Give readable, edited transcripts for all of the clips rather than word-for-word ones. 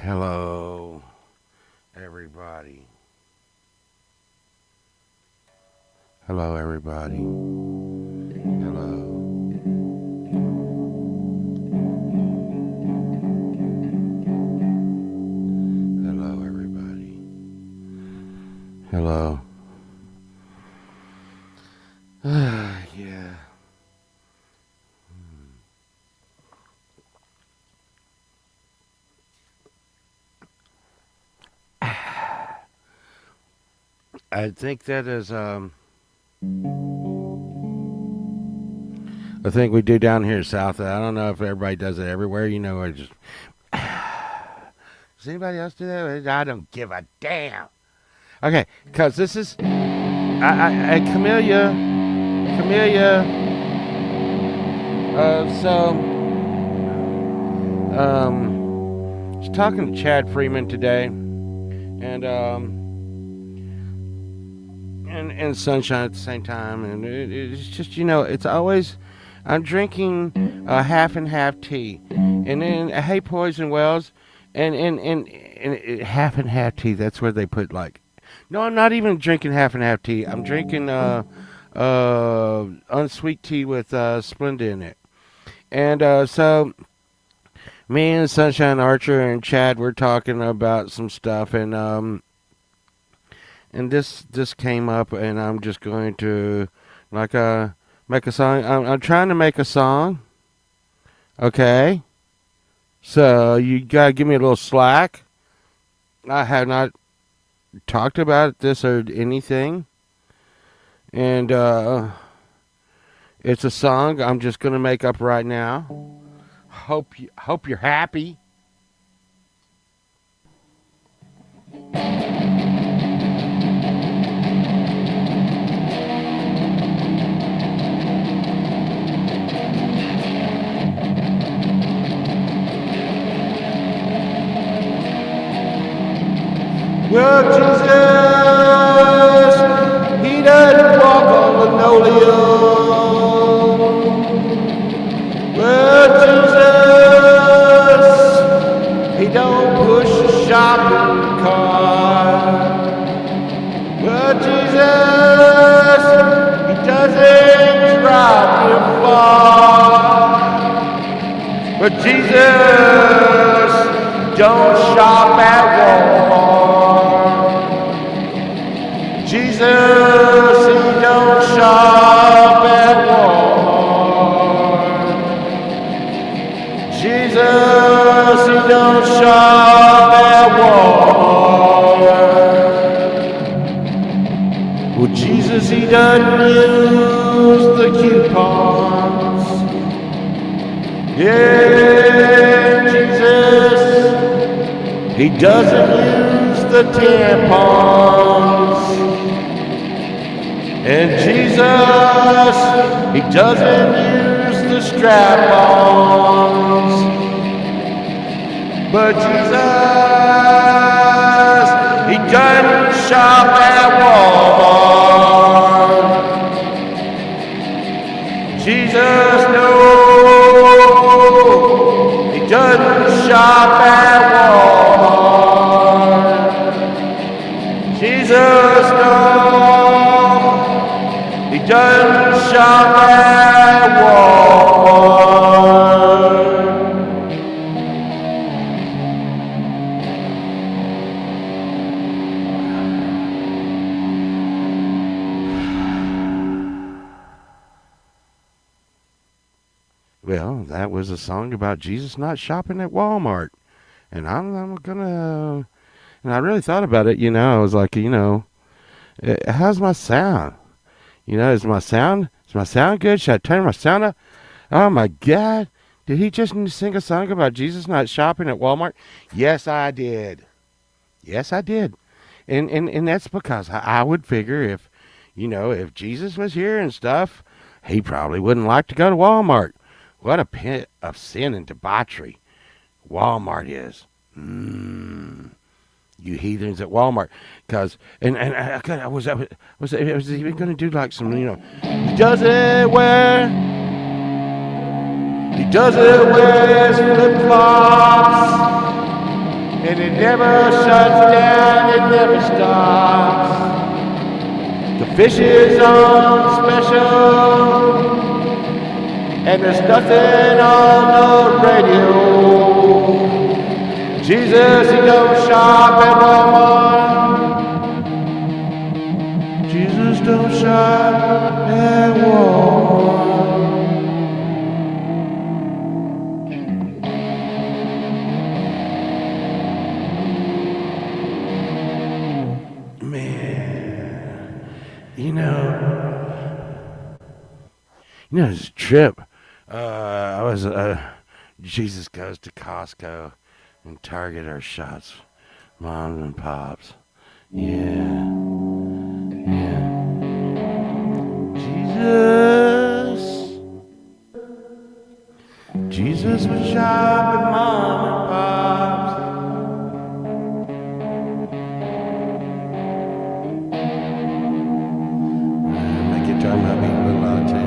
Hello, everybody. Hello, everybody. Hello. Hello, everybody. Hello. Yeah. I think that is a thing we do down here south. I don't know if everybody does it everywhere. I just does anybody else do that? I don't give a damn. Okay, because this is Camellia. Was talking to Chad Freeman today, and Sunshine at the same time, and it's just it's always I'm drinking a half and half tea, and then hey Poison Wells, and half and half tea. That's where they put like, no, I'm not even drinking half and half tea. I'm drinking unsweet tea with Splenda in it, and so me and Sunshine Archer and Chad were talking about some stuff, and this came up, and I'm just going to like make a song. I'm trying to make a song. Okay, so you gotta give me a little slack. I have not talked about this or anything, and it's a song I'm just gonna make up right now. Hope you're happy. Well, Jesus, he doesn't walk on linoleum. Well, Jesus, he don't push a shopping cart. Well, Jesus, he doesn't drive him far. But Jesus don't shop at Walmart. Jesus, he don't shop at Walmart. Jesus, he don't shop at Walmart. Well, Jesus, he doesn't use the coupons. Yeah, Jesus, he doesn't use the tampons. And Jesus, he doesn't use the strap-ons. But Jesus, he doesn't shop at Walmart. Jesus, no, he doesn't shop at Walmart. Jesus, no, he doesn't shop at Walmart. Well, that was a song about Jesus not shopping at Walmart. And I'm gonna, and I really thought about it, I was like, how's my sound? Is my sound good? Should I turn my sound up? Oh my God. Did he just sing a song about Jesus not shopping at Walmart? Yes, I did. Yes, I did. And that's because I would figure if Jesus was here and stuff, he probably wouldn't like to go to Walmart. What a pit of sin and debauchery Walmart is. You heathens at Walmart. Cause I was even gonna do like some he does it where he does it wears flip flops And it never shuts down, it never stops. The fish is on special, and there's nothing on the radio. Jesus, he don't shop at Walmart. Jesus don't shop at Walmart. Man, this trip. I was Jesus goes to Costco and Target our shots, moms and pops. Yeah. Jesus would shop at mom and pops. My guitar might be a little loud too.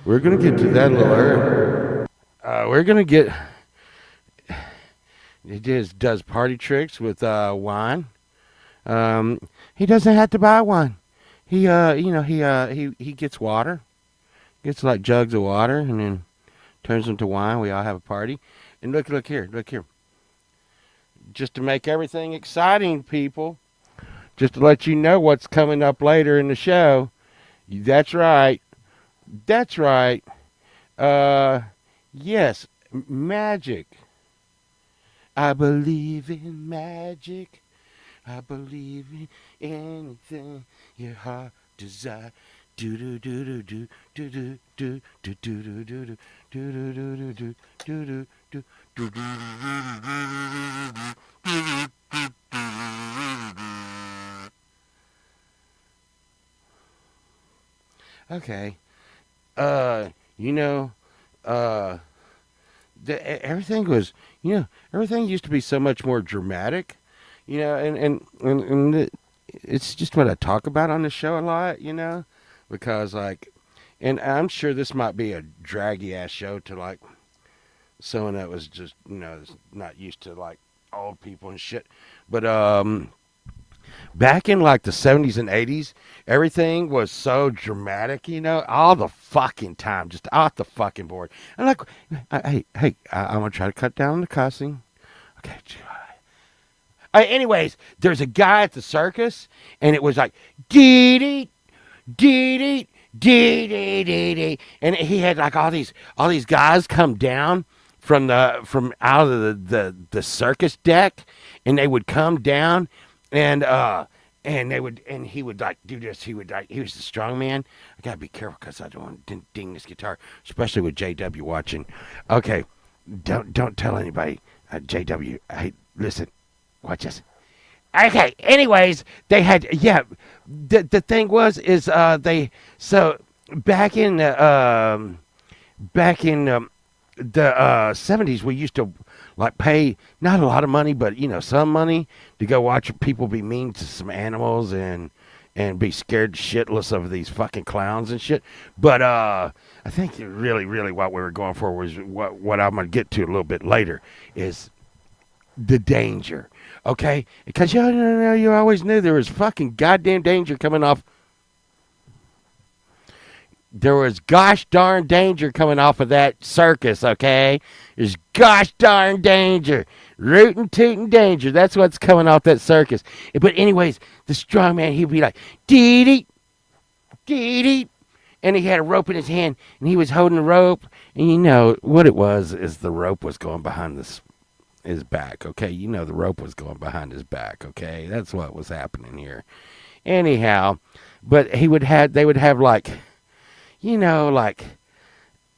We're going to get to that a little earlier. We're going to get... He does party tricks with wine. He doesn't have to buy wine. He gets water. Gets like jugs of water and then turns them to wine. We all have a party. And look here. Just to make everything exciting, people. Just to let you know what's coming up later in the show. That's right. Yes, magic. I believe in magic. I believe in anything your heart desires. Do do do do do do do do do do do do do do do do do do do. Okay. Everything was, everything used to be so much more dramatic, and it's just what I talk about on the show a lot, because and I'm sure this might be a draggy ass show to like someone that was just, not used to like old people and shit, but back in like the 70s and 80s, everything was so dramatic, all the fucking time, just off the fucking board. And like, hey, I'm going to try to cut down the cussing. Okay. Anyways, there's a guy at the circus, and it was like, dee-dee, dee-dee, dee-dee, and he had like all these guys come down from out of the circus deck, and they would come down, and he would like do this. He was the strong man. I gotta be careful because I don't want to ding this guitar, especially with JW watching. Okay, don't tell anybody. JW, hey, listen, watch this. Okay. Anyways, they had The thing is so back in the 70s, we used to like pay not a lot of money, but some money to go watch people be mean to some animals and be scared shitless of these fucking clowns and shit. But I think really what we were going for was what I'm gonna get to a little bit later is the danger. Okay, because you always knew there was fucking goddamn danger coming off. There was gosh darn danger coming off of that circus, okay? There's gosh darn danger. Rootin' tootin' danger. That's what's coming off that circus. But anyways, the strong man, he'd be like, dee-dee, dee-dee. And he had a rope in his hand, and he was holding the rope. And what it was is the rope was going behind his back, okay? The rope was going behind his back, okay? That's what was happening here. Anyhow, but they would have like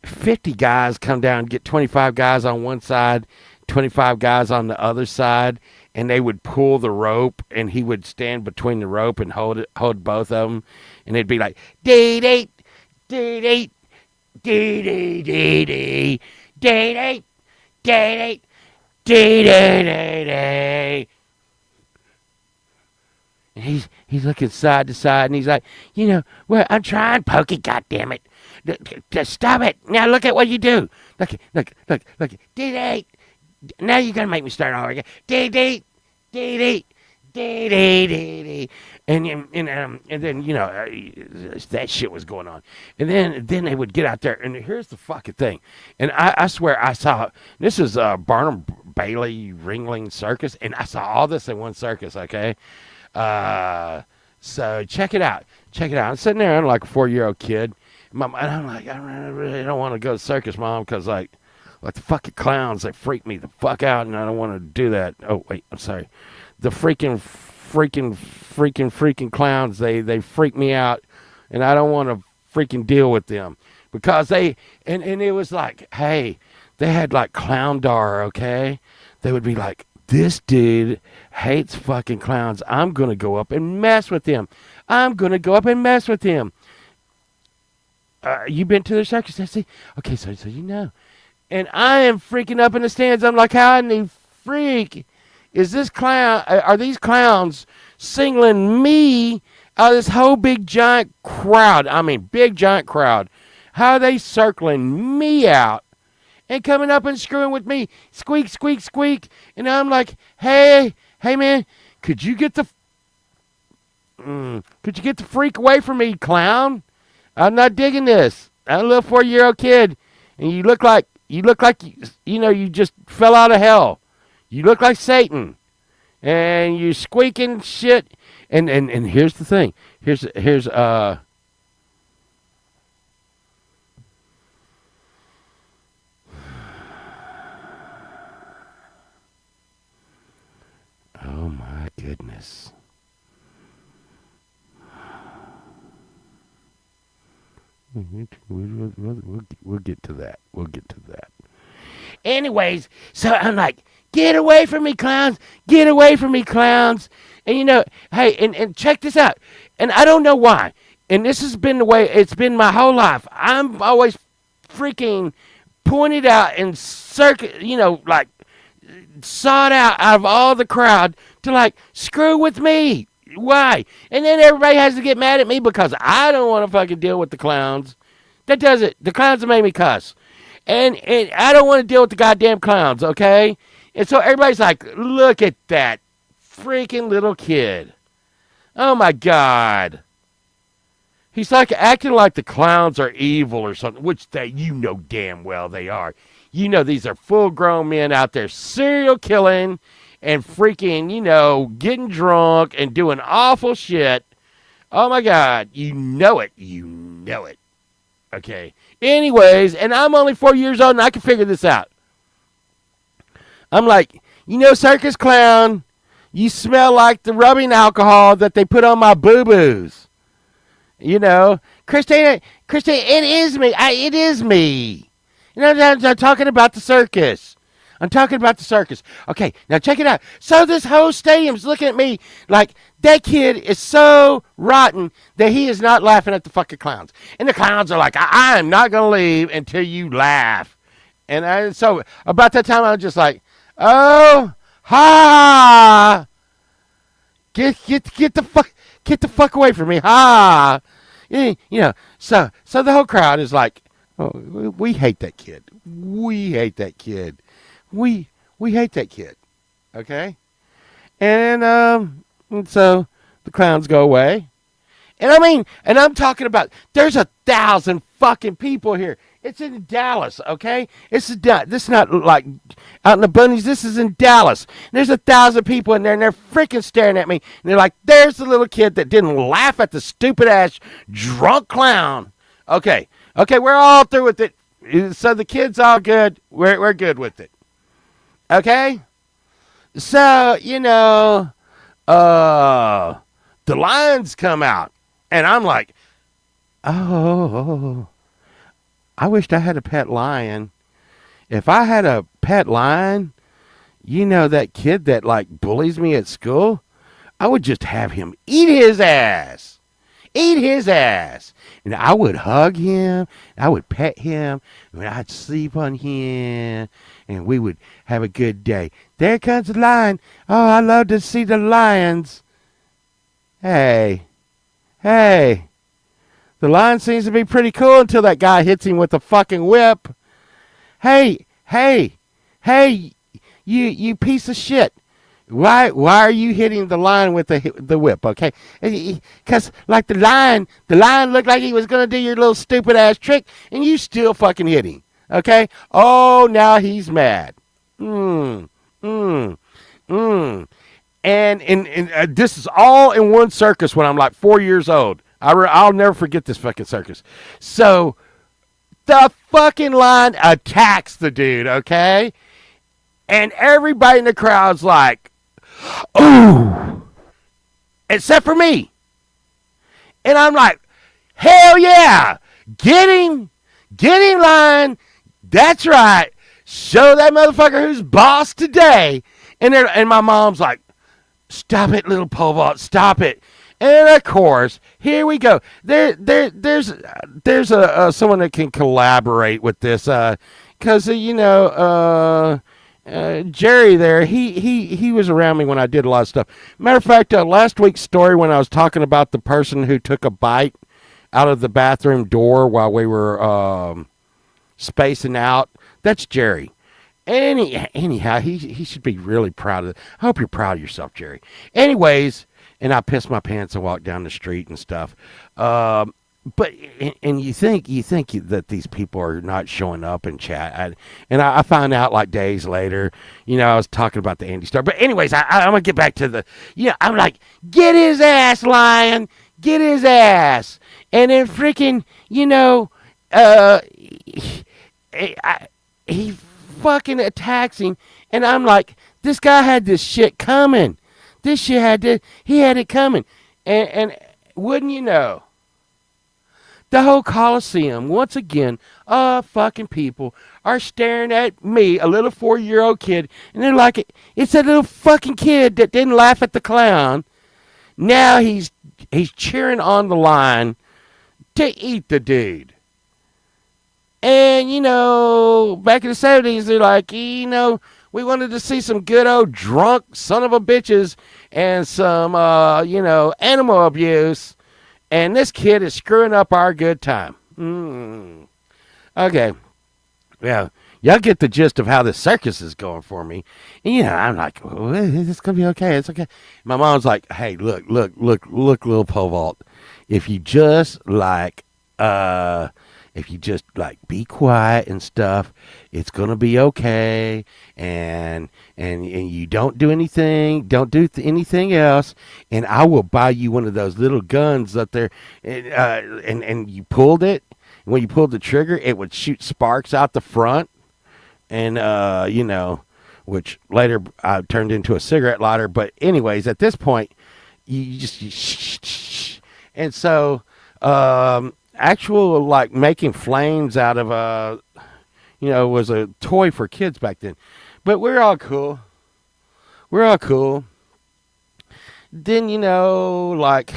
50 guys come down, get 25 guys on one side, 25 guys on the other side, and they would pull the rope, and he would stand between the rope and hold both of them, and it'd be like, dee-dee, dee-dee, dee-dee, dee-dee, dee-dee, dee-dee, dee-dee, dee-dee. And he's looking side to side, and he's like, well, I'm trying, Pokey, goddammit. Just stop it. Now look at what you do. Look. Dee. Now you're going to make me start all again. Dee. And then, that shit was going on. And then they would get out there, and here's the fucking thing. And I swear I saw, this is Barnum Bailey Ringling Circus, and I saw all this in one circus, okay? So check it out. I'm sitting there, I'm like a 4-year-old kid. And I'm like, I really don't want to go to circus, Mom, because like the fucking clowns, they freak me the fuck out, and I don't want to do that. Oh, wait, I'm sorry. The freaking clowns, they freak me out, and I don't want to freaking deal with them. Because and it was like, hey, they had like clown dar, okay? They would be like, this dude hates fucking clowns. I'm going to go up and mess with him. You been to the circus? I see. Okay, so you know. And I am freaking up in the stands. I'm like, how in the freak is this clown? Are these clowns singling me out of this whole big giant crowd? I mean, big giant crowd. How are they circling me out and coming up and screwing with me? Squeak, squeak, squeak. And I'm like, hey, man, could you get the freak away from me, clown? I'm not digging this. I'm a little 4-year-old kid, and you look like you just fell out of hell. You look like Satan, and you're squeaking shit. And here's the thing. Here's oh my goodness. We'll get to that. Anyways, so I'm like, get away from me, clowns. And hey, and check this out. And I don't know why. And this has been the way it's been my whole life. I'm always freaking pointed out and like sought out of all the crowd to like screw with me. Why? And then everybody has to get mad at me because I don't want to fucking deal with the clowns. That does it. The clowns have made me cuss. And I don't want to deal with the goddamn clowns, okay? And so everybody's like, look at that freaking little kid. Oh, my God. He's like acting like the clowns are evil or something, which damn well they are. These are full-grown men out there serial killing and freaking, getting drunk and doing awful shit. Oh, my God. You know it. Okay. Anyways, and I'm only 4 years old, and I can figure this out. I'm like, circus clown, you smell like the rubbing alcohol that they put on my boo-boos. Christina, it is me. It is me. I'm talking about the circus. Okay, now check it out. So this whole stadium's looking at me like that kid is so rotten that he is not laughing at the fucking clowns. And the clowns are like, I am not going to leave until you laugh. And so about that time, I was just like, oh, ha! Get the fuck away from me, ha! So the whole crowd is like, oh, we hate that kid. We hate that kid. Okay? And so the clowns go away. And I'm talking about, there's 1,000 fucking people here. It's in Dallas, okay? This is not like out in the boonies. This is in Dallas. There's 1,000 people in there, and they're freaking staring at me. And they're like, there's the little kid that didn't laugh at the stupid-ass drunk clown. Okay, we're all through with it. So the kid's all good. We're good with it. Okay? So, the lions come out. And I'm like, oh, I wished I had a pet lion. If I had a pet lion, that kid that like bullies me at school, I would just have him eat his ass. And I would hug him. I would pet him. And I'd sleep on him. And we would have a good day. There comes the lion. Oh, I love to see the lions. Hey, hey. The line seems to be pretty cool until that guy hits him with the fucking whip. Hey, hey, hey, you piece of shit. Why are you hitting the line with the whip? Okay, because like the line looked like he was gonna do your little stupid ass trick, and you still fucking hit him. Okay. Oh, now he's mad. Mm, mm, mm. And this is all in one circus when I'm like 4 years old. I'll never forget this fucking circus. So the fucking line attacks the dude. Okay, and everybody in the crowd's like, "Ooh," except for me. And I'm like, hell yeah, get him, line. That's right. Show that motherfucker who's boss today. And my mom's like, stop it, little pole vault, stop it. And of course, here we go. There's someone that can collaborate with this, because Jerry there, he was around me when I did a lot of stuff. Matter of fact, last week's story when I was talking about the person who took a bite out of the bathroom door while we were spacing out, that's Jerry. Anyhow, he should be really proud of it. I hope you're proud of yourself, Jerry. Anyways, and I pissed my pants and walked down the street and stuff. But and you think that these people are not showing up in chat, I found out like days later. I was talking about the Andy Star, but anyways, I'm gonna get back to the. I'm like, get his ass, Lion, get his ass, and then freaking, he fucking attacks him, and I'm like, this guy had this shit coming. He had it coming, and wouldn't you know? The whole Coliseum, once again, fucking people are staring at me, a little 4-year-old kid, and they're like, it's that little fucking kid that didn't laugh at the clown. Now he's cheering on the line to eat the dude. And, back in the 70s, they're like, we wanted to see some good old drunk son of a bitches and some, animal abuse. And this kid is screwing up our good time. Okay. Yeah. Y'all get the gist of how the circus is going for me. And, I'm like, it's going to be okay. It's okay. My mom's like, hey, look, little pole vault. If you just be quiet and stuff, it's gonna be okay, and you don't do anything else, and I will buy you one of those little guns up there, and you pulled it. When you pulled the trigger, it would shoot sparks out the front, and which later turned into a cigarette lighter. But anyways, at this point, you just and so actual like making flames out of was a toy for kids back then. But we're all cool. Then like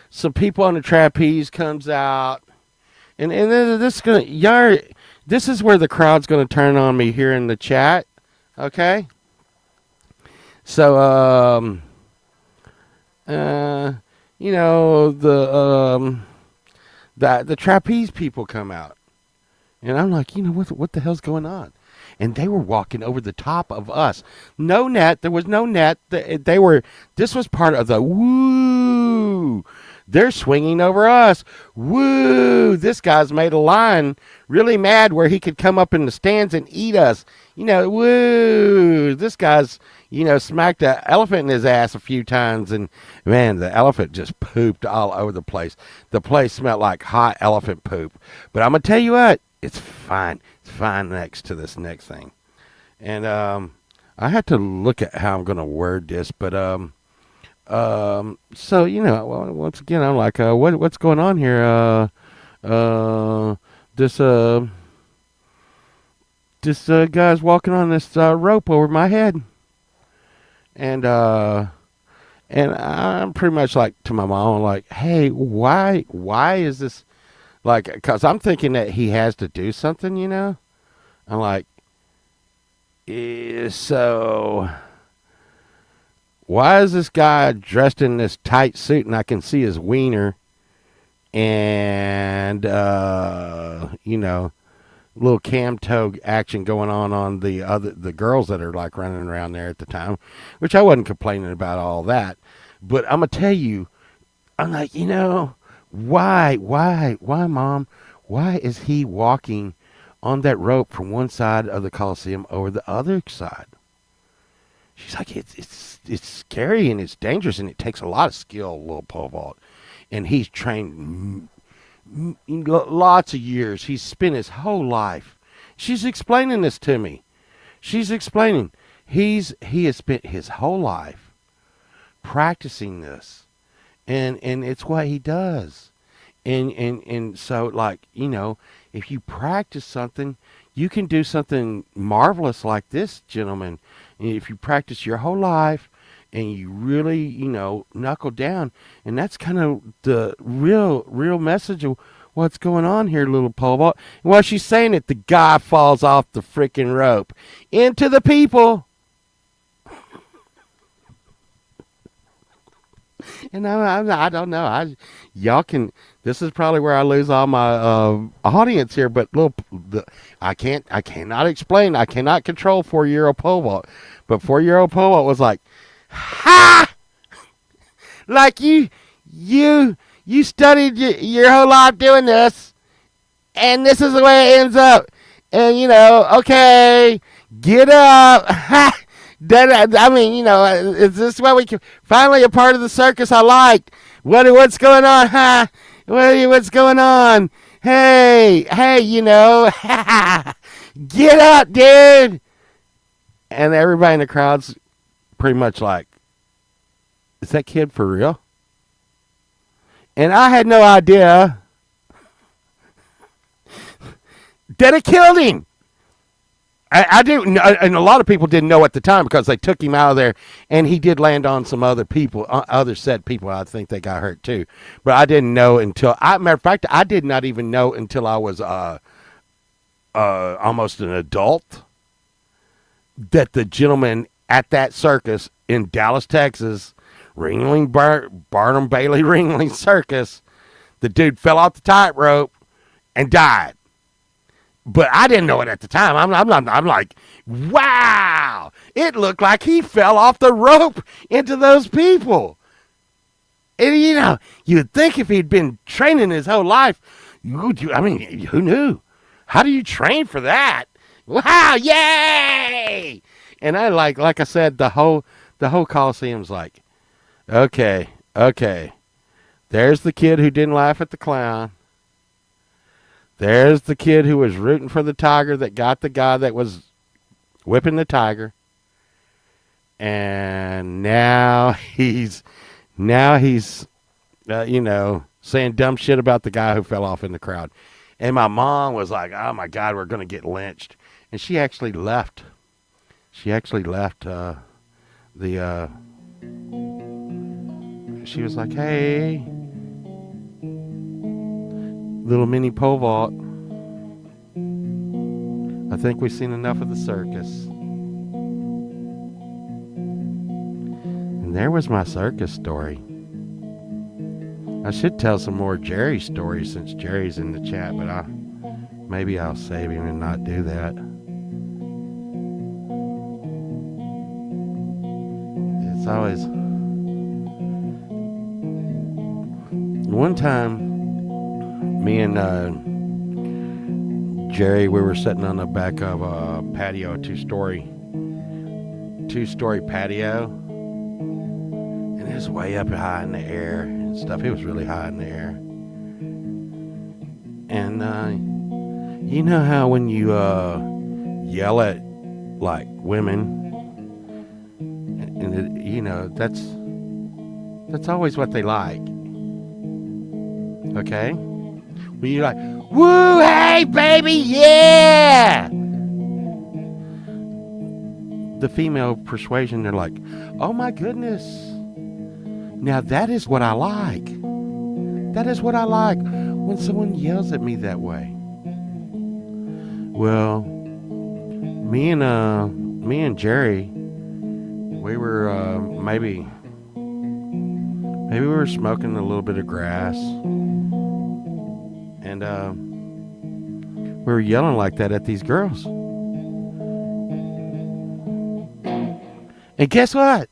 some people on the trapeze comes out, and then this is where the crowd's gonna turn on me here in the chat. Okay. So the trapeze people come out, and I'm like, what the hell's going on? And they were walking over the top of us. No net. There was no net. This was part of the woo. They're swinging over us. Woo. This guy's made a line really mad where he could come up in the stands and eat us. Woo. This guy's, smacked an elephant in his ass a few times. And, man, the elephant just pooped all over the place. The place smelled like hot elephant poop. But I'm going to tell you what. It's fine. It's fine next to this next thing. And I had to look at how I'm going to word this. But so once again, I'm like, what's going on here? This guy's walking on this rope over my head, and I'm pretty much like to my mom, like, hey, why is this? Like, because I'm thinking that he has to do something, I'm like, so why is this guy dressed in this tight suit and I can see his wiener and, little cam toe action going on the girls that are like running around there at the time, which I wasn't complaining about all that. But I'm going to tell you, I'm like, why, mom? Why is he walking on that rope from one side of the Coliseum over the other side? She's like, it's scary and it's dangerous and it takes a lot of skill, little pole vault. And he's trained lots of years. He's spent his whole life. She's explaining this to me. She's explaining he has spent his whole life practicing this, and it's what he does. And so, like, if you practice something, you can do something marvelous like this, gentlemen. If you practice your whole life and you really, knuckle down, and that's kind of the real message of what's going on here, little pole vault. And while she's saying it, the guy falls off the freaking rope into the people. And I don't know. Y'all can. This is probably where I lose all my audience here. But I cannot explain. I cannot control 4-year-old pole vault. But 4-year-old pole vault was like, ha! Like you studied your whole life doing this, and this is the way it ends up. And okay, get up. Is this what we can finally a part of the circus I like? What's going on, huh? What's going on? Hey, get up, dude. And everybody in the crowd's pretty much like, is that kid for real? And I had no idea that it killed him. I didn't know, and a lot of people didn't know at the time because they took him out of there, and he did land on some other people, other said people. I think they got hurt too, but I didn't know matter of fact, I did not even know until I was almost an adult that the gentleman at that circus in Dallas, Texas, Ringling Barnum Bailey Ringling Circus, the dude fell off the tightrope and died. But I didn't know it at the time. I'm like, wow! It looked like he fell off the rope into those people. And you'd think if he'd been training his whole life, who knew? How do you train for that? Wow! Yay! And I like I said, the whole Coliseum's like, okay. There's the kid who didn't laugh at the clown. There's the kid who was rooting for the tiger that got the guy that was whipping the tiger. And now he's saying dumb shit about the guy who fell off in the crowd. And my mom was like, oh my God, we're going to get lynched. And she actually left. She was like, hey, little mini pole vault, I think we've seen enough of the circus. And there was my circus story. I should tell some more Jerry stories since Jerry's in the chat, but maybe I'll save him and not do that. It's always... One time, me and Jerry, we were sitting on the back of a patio, a two-story patio, and it was way up high in the air and stuff. It was really high in the air. And you know how when you yell at like women, and that's always what they like. Okay? When you're like, woo, hey, baby, yeah! The female persuasion, they're like, oh my goodness. Now that is what I like. That is what I like when someone yells at me that way. Well, me and Jerry, we were maybe we were smoking a little bit of grass, and we were yelling like that at these girls. And guess what?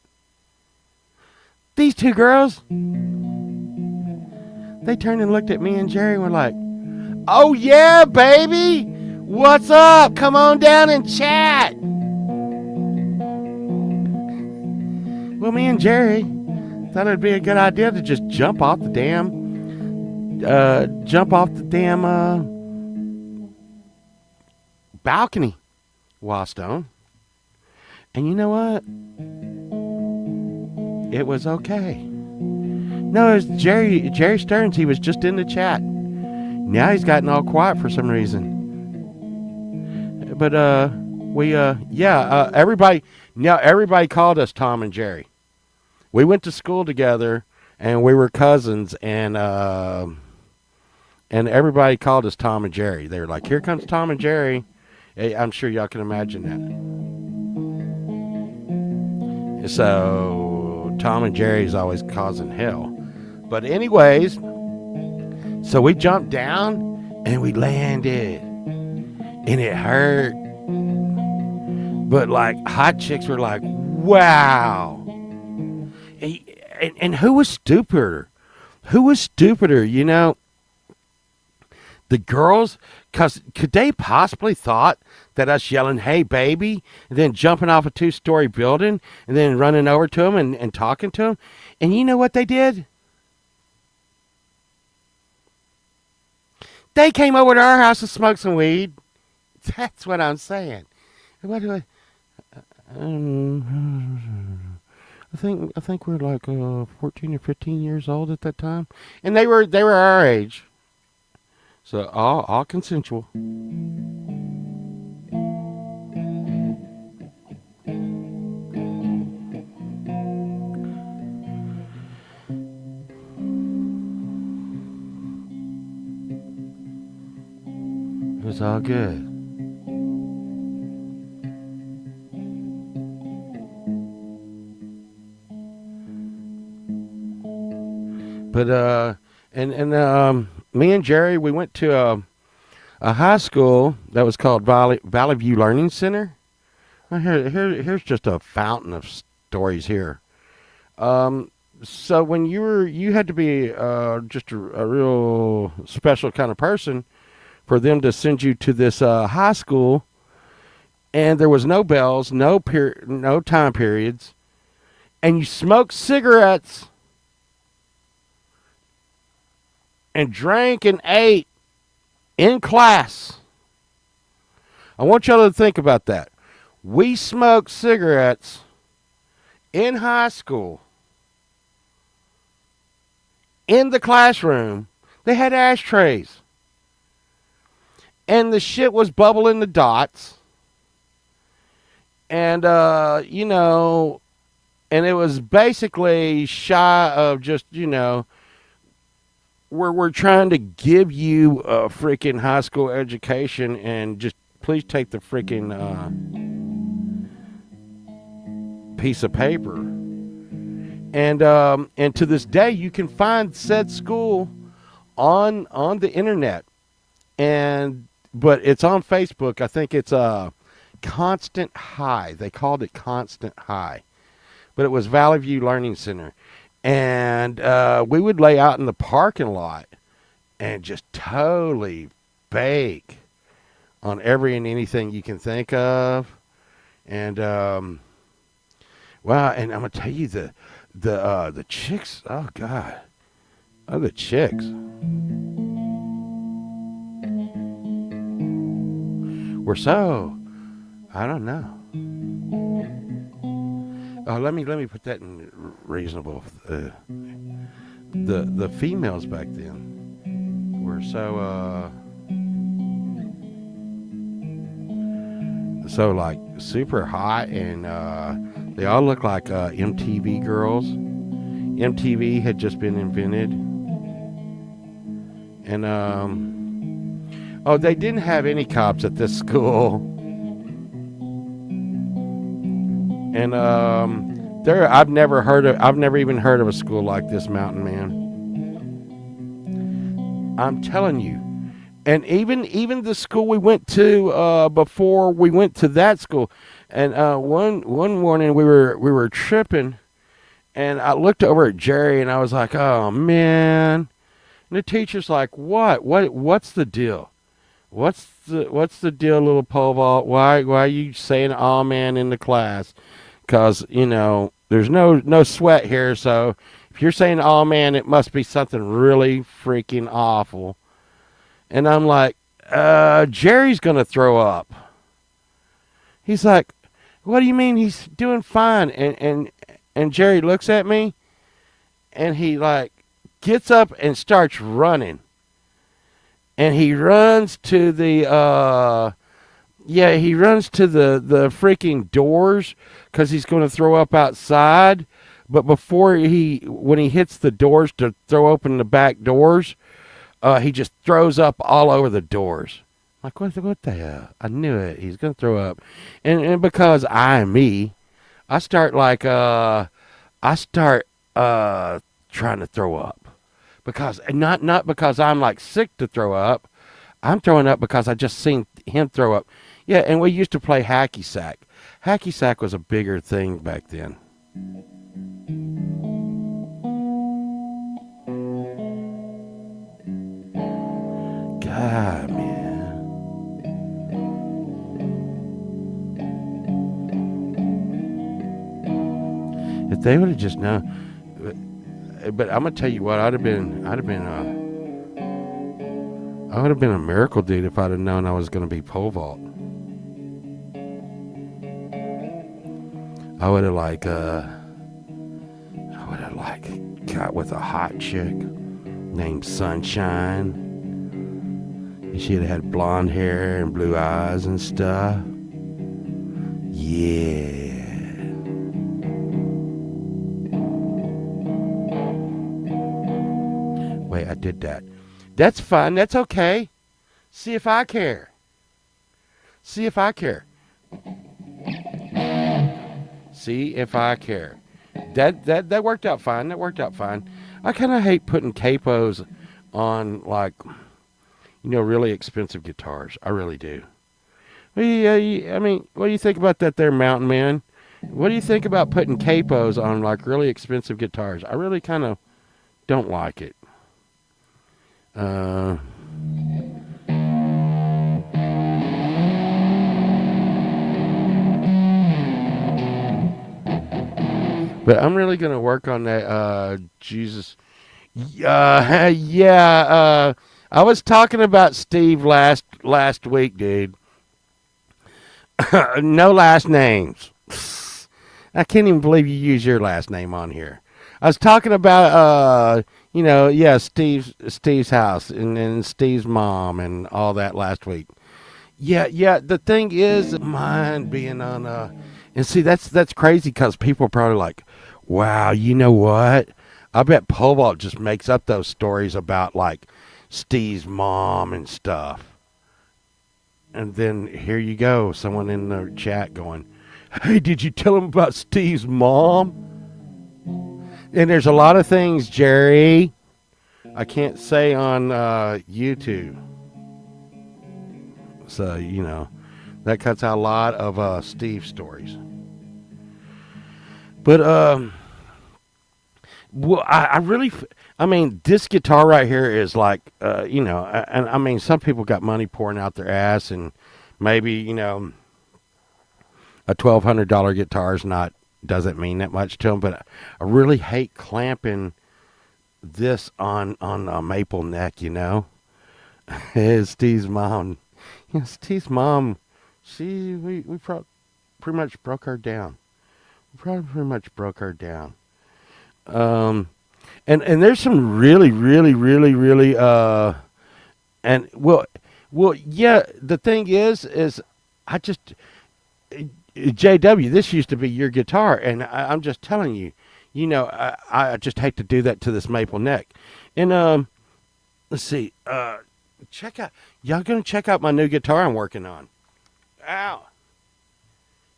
These two girls, they turned and looked at me and Jerry and were like, "Oh yeah, baby! What's up? Come on down and chat." Well, me and Jerry thought it'd be a good idea to just jump off the damn balcony, Wildstone. And you know what? It was okay. No, it was Jerry Stearns. He was just in the chat. Now he's gotten all quiet for some reason. But everybody called us Tom and Jerry. We went to school together, and we were cousins, and everybody called us Tom and Jerry. They were like, "Here comes Tom and Jerry." Hey, I'm sure y'all can imagine that. So Tom and Jerry's always causing hell. But anyways, so we jumped down and we landed, and it hurt. But like hot chicks were like, "Wow." And who was stupider? Who was stupider, you know? The girls, because could they possibly thought that us yelling, "Hey, baby," and then jumping off a 2-story building and then running over to them and talking to them? And you know what they did? They came over to our house to smoke some weed. That's what I'm saying. What do I think we're like 14 or 15 years old at that time, and they were our age, so all consensual. It was all good. But me and Jerry, we went to a high school that was called Valley View Learning Center. Here's just a fountain of stories here. So when you had to be just a real special kind of person for them to send you to this high school, and there was no bells, no time periods, and you smoked cigarettes and drank and ate in class. I want y'all to think about that. We smoked cigarettes in high school, in the classroom. They had ashtrays, and the shit was bubbling the dots, and and it was basically shy of just, we're trying to give you a freaking high school education, and just please take the freaking piece of paper. And to this day, you can find said school on the internet, but it's on Facebook. I think it's Constant High. They called it Constant High, but it was Valley View Learning Center. And we would lay out in the parking lot and just totally bake on every and anything you can think of. And wow, and I'm gonna tell you the chicks. Oh God, the chicks were so, I don't know. Oh, let me put that in reasonable. The females back then were so like super hot, and they all look like MTV girls. MTV had just been invented, and they didn't have any cops at this school. And I've never even heard of a school like this, Mountain Man. I'm telling you. And even the school we went to before we went to that school, and one morning we were tripping, and I looked over at Jerry and I was like, oh man. And the teacher's like, what's the deal? What's the deal, little pole vault? Why are you saying "oh man" in the class? Because there's no sweat here. So if you're saying "oh man," it must be something really freaking awful. And I'm like, Jerry's gonna throw up. He's like, what do you mean? He's doing fine. And Jerry looks at me, and he like gets up and starts running. And he runs to the freaking doors because he's going to throw up outside. But when he hits the doors to throw open the back doors, he just throws up all over the doors. Like, what the hell? I knew it. He's going to throw up. And because I'm me, I start trying to throw up. Because not because I'm like sick to throw up. I'm throwing up because I just seen him throw up. Yeah, and we used to play hacky sack. Hacky sack was a bigger thing back then. God, man. If they would have just known. But I'm gonna tell you what, I would have been a miracle dude if I'd have known I was gonna be pole vault. I would have got with a hot chick named Sunshine. And she'd have had blonde hair and blue eyes and stuff. Yeah. Wait, I did that. That's fine. That's okay. See if I care. See if I care. See if I care. That worked out fine. That worked out fine. I kind of hate putting capos on really expensive guitars. I really do. I mean, what do you think about that there, Mountain Man? What do you think about putting capos on like really expensive guitars? I really kind of don't like it. But I'm really gonna work on that. Jesus. Yeah. I was talking about Steve last week, dude. No last names. I can't even believe you use your last name on here. I was talking about Steve's house and Steve's mom and all that last week. Yeah. The thing is, mine being on and see that's crazy because people are probably like, wow, you know what? I bet Pole Vault just makes up those stories about like Steve's mom and stuff. And then here you go, someone in the chat going, hey, did you tell him about Steve's mom? And there's a lot of things, Jerry, I can't say on YouTube. So, that cuts out a lot of Steve stories. But, I mean, this guitar right here is like, and I mean, some people got money pouring out their ass, and maybe, a $1,200 guitar doesn't mean that much to them, but I really hate clamping this on a maple neck, Steve's mom. Steve's mom, we pretty much broke her down. And there's some really, really, really, really, yeah, the thing is I just, JW, this used to be your guitar, and I'm just telling you, I just hate to do that to this maple neck. And, let's see, y'all gonna check out my new guitar I'm working on. Ow.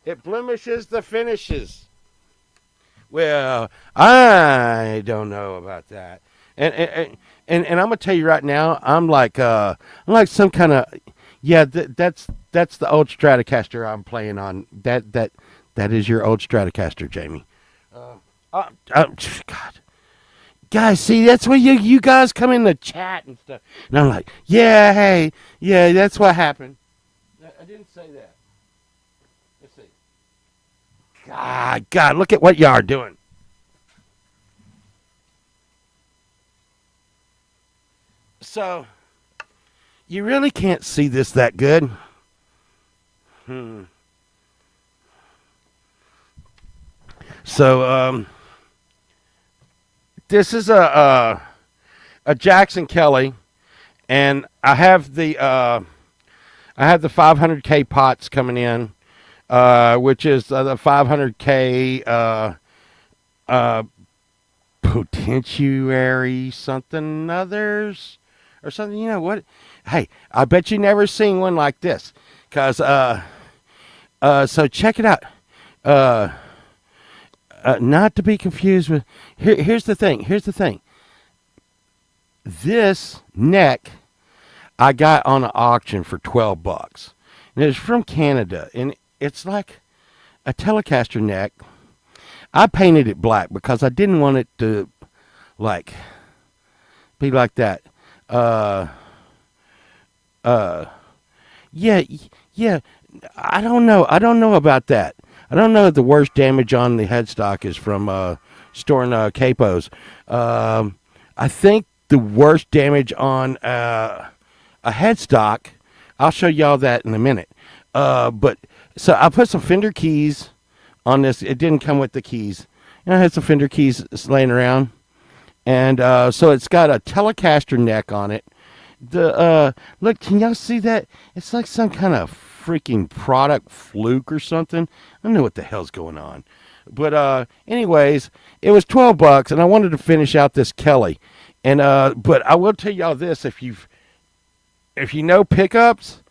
It blemishes the finishes. Well, I don't know about that. And I'm gonna tell you right now, I'm like some kind of yeah. That's the old Stratocaster I'm playing on. That is your old Stratocaster, Jamie. God, guys, see that's where you guys come in the chat and stuff, and I'm like, yeah, hey, yeah, that's what happened. I didn't say that. Let's see. God, look at what y'all are doing. So you really can't see this that good. Hmm. So this is a Jackson Kelly, and I have the 500K pots coming in, which is the 500K uh, potentiary something others or something. You know what? Hey, I bet you never seen one like this, cause so check it out. Uh, not to be confused with. Here's the thing. Here's the thing. This neck I got on an auction for $12, and it's from Canada, and it's like a Telecaster neck. I painted it black because I didn't want it to like be like that. Uh, uh, yeah, yeah. I don't know. I don't know about that. I don't know if the worst damage on the headstock is from storing capos. I think the worst damage on a headstock. I'll show y'all that in a minute. But so I put some Fender keys on this. It didn't come with the keys. And I had some Fender keys laying around, and so it's got a Telecaster neck on it. The look, can y'all see that? It's like some kind of freaking product fluke or something. I don't know what the hell's going on. But anyways, it was $12, and I wanted to finish out this Kelly. And but I will tell y'all this: if you know pickups,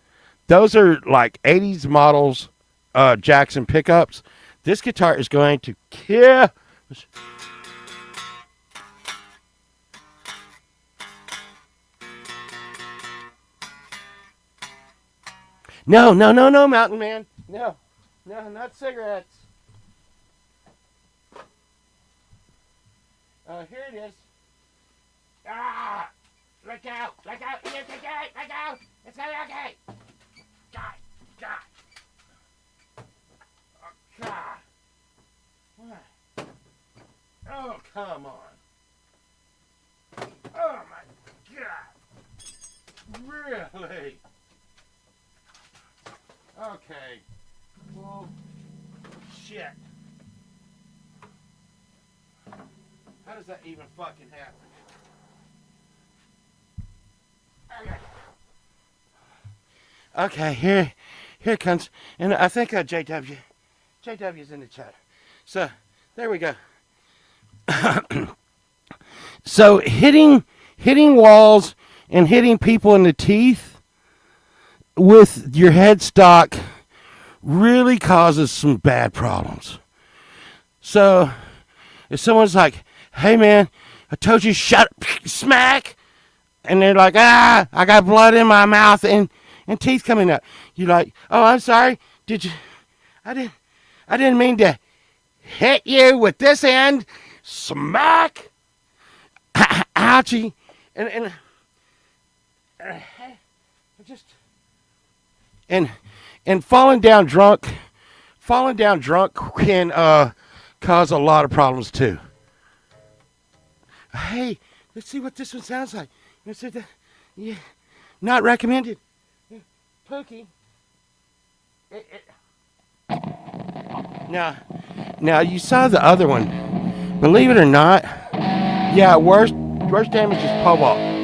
those are like '80s models Jackson pickups. This guitar is going to kill. No, no, no, no, Mountain Man. No, no, not cigarettes. Here it is. Ah! Let go! Let go! It's okay! Let go! It's gonna be okay! God! God! Oh, God! What? Oh, come on! Oh, my God! Really? Okay. Well, shit. How does that even fucking happen? Okay, here it comes, and I think JW's in the chat. So there we go. So hitting walls and hitting people in the teeth with your headstock really causes some bad problems. So if someone's like, "Hey man, I told you shut up," smack, and they're like, "Ah, I got blood in my mouth and teeth coming out." You're like, "Oh, I'm sorry. Did you? I didn't mean to hit you with this end." Smack. Ouchie. And just and falling down drunk can cause a lot of problems too. Hey, let's see what this one sounds like. Let's see that. Yeah, not recommended. Pookie. Now you saw the other one. Believe it or not, yeah, worst damage is Pobalt.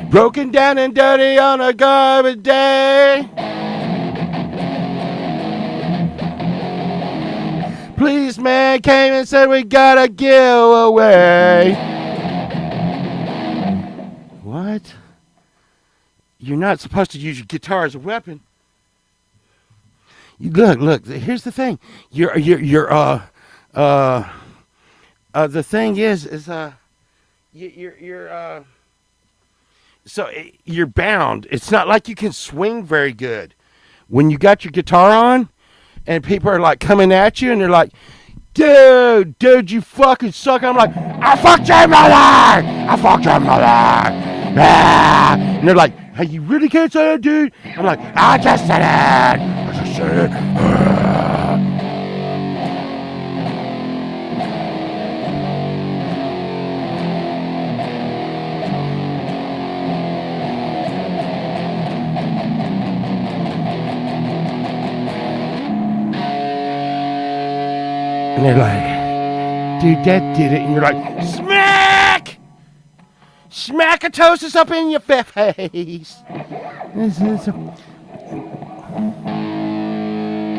Broken down and dirty on a garbage day. Policeman came and said we got a giveaway. What? You're not supposed to use your guitar as a weapon. Look. Here's the thing. The thing is, so you're bound. It's not like you can swing very good when you got your guitar on, and people are like coming at you, and they're like, dude, you fucking suck. I'm like, I fucked your mother. I fucked your mother. Ah. And they're like, hey, you really can't say that, dude? I'm like, I just said it. I just said it. Ah. And they're like, dude, that did it. And you're like, smack! Smackatosis up in your face.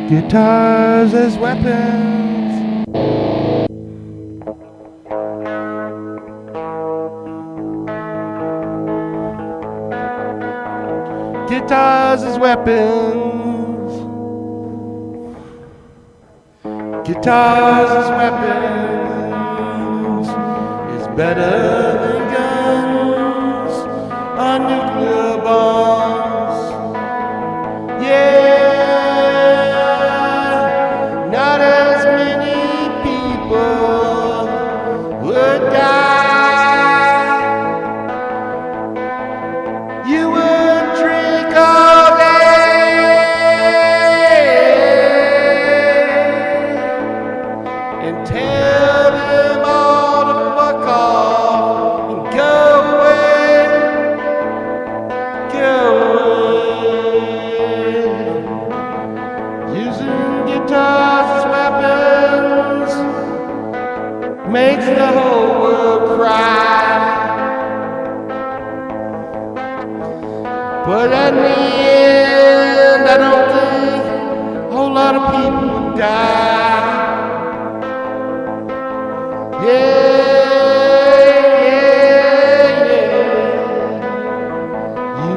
Guitars as weapons. Guitars as weapons. Guitars as weapons is better than guns or nuclear bombs. Yeah, not as many people would die. You would drink all day and tell them all to fuck off and go away, go away. Using guitars as weapons makes the whole world cry. But at the end, I don't think a whole lot of people would die. Yeah.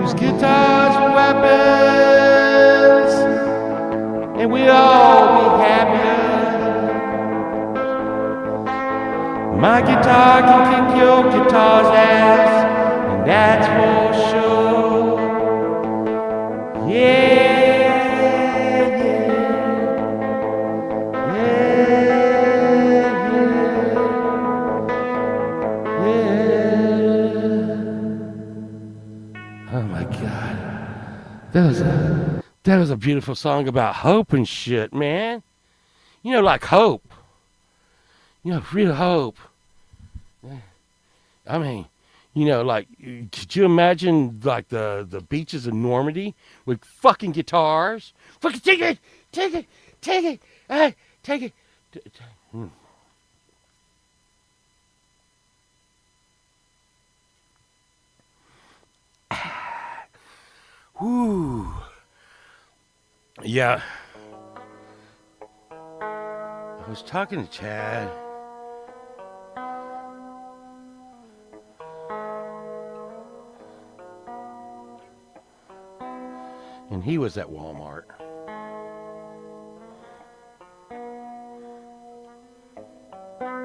Use guitars for weapons, and we'd all be happier. My guitar can kick your guitar's ass, and that's for sure. Oh my God. That was a beautiful song about hope and shit, man. You know, like hope. You know, real hope. I mean, you know, like, could you imagine, like, the beaches of Normandy with fucking guitars? Fucking take it! Hey, take it! Whew. Yeah. I was talking to Chad. And he was at Walmart.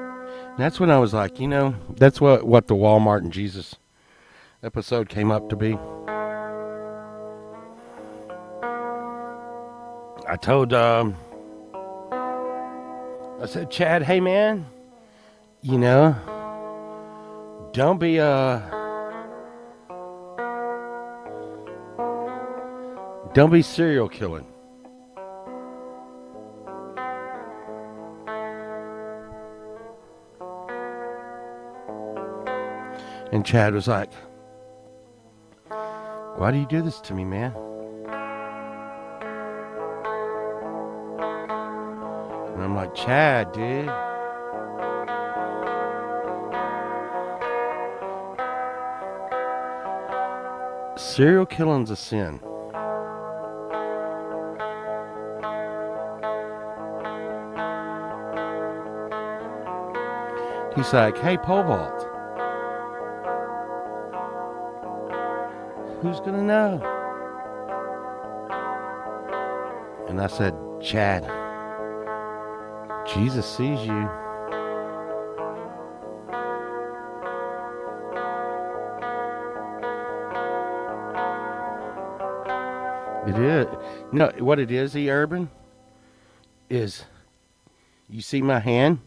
And that's when I was like, you know, that's what the Walmart and Jesus episode came up to be. I told, I said, Chad, hey man, you know, don't be serial killing. And Chad was like, why do you do this to me, man? And I'm like, Chad, dude. Serial killing's a sin. He's like, hey, pole vault. Who's gonna know? And I said, Chad, Jesus sees you. It is. No, what it is, Urban, is you see my hand?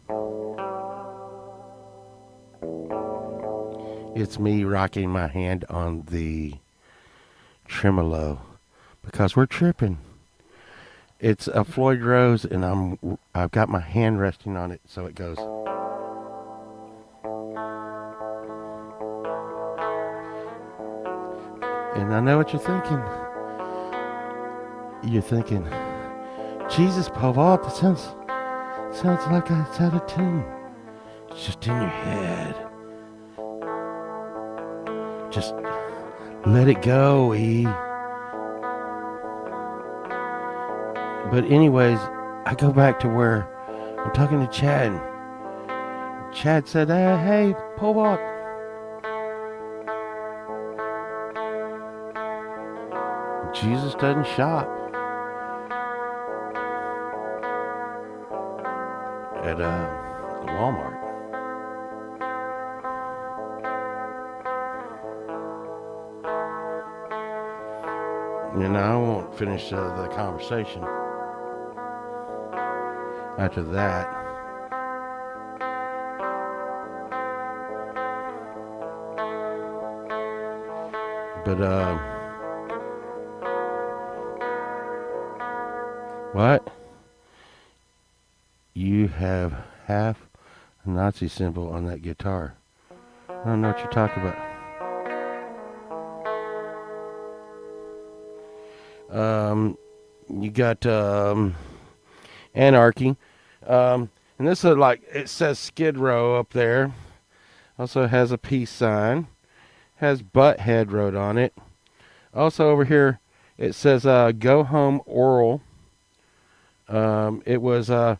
It's me rocking my hand on the tremolo because we're tripping. It's a Floyd Rose, and I've got my hand resting on it, so it goes. And I know what you're thinking. You're thinking, Jesus, pole vault. That sounds like it's out of tune. It's just in your head. Just let it go, E. But anyways, I go back to where I'm talking to Chad. Chad said, hey, pole vault. Jesus doesn't shop at Walmart. And I won't finish the conversation after that. But what? You have half a Nazi symbol on that guitar. I don't know what you're talking about. You got Anarchy. And this is like, it says Skid Row up there. Also has a peace sign. Has Butthead wrote on it. Also over here, it says Go Home Oral. It was, and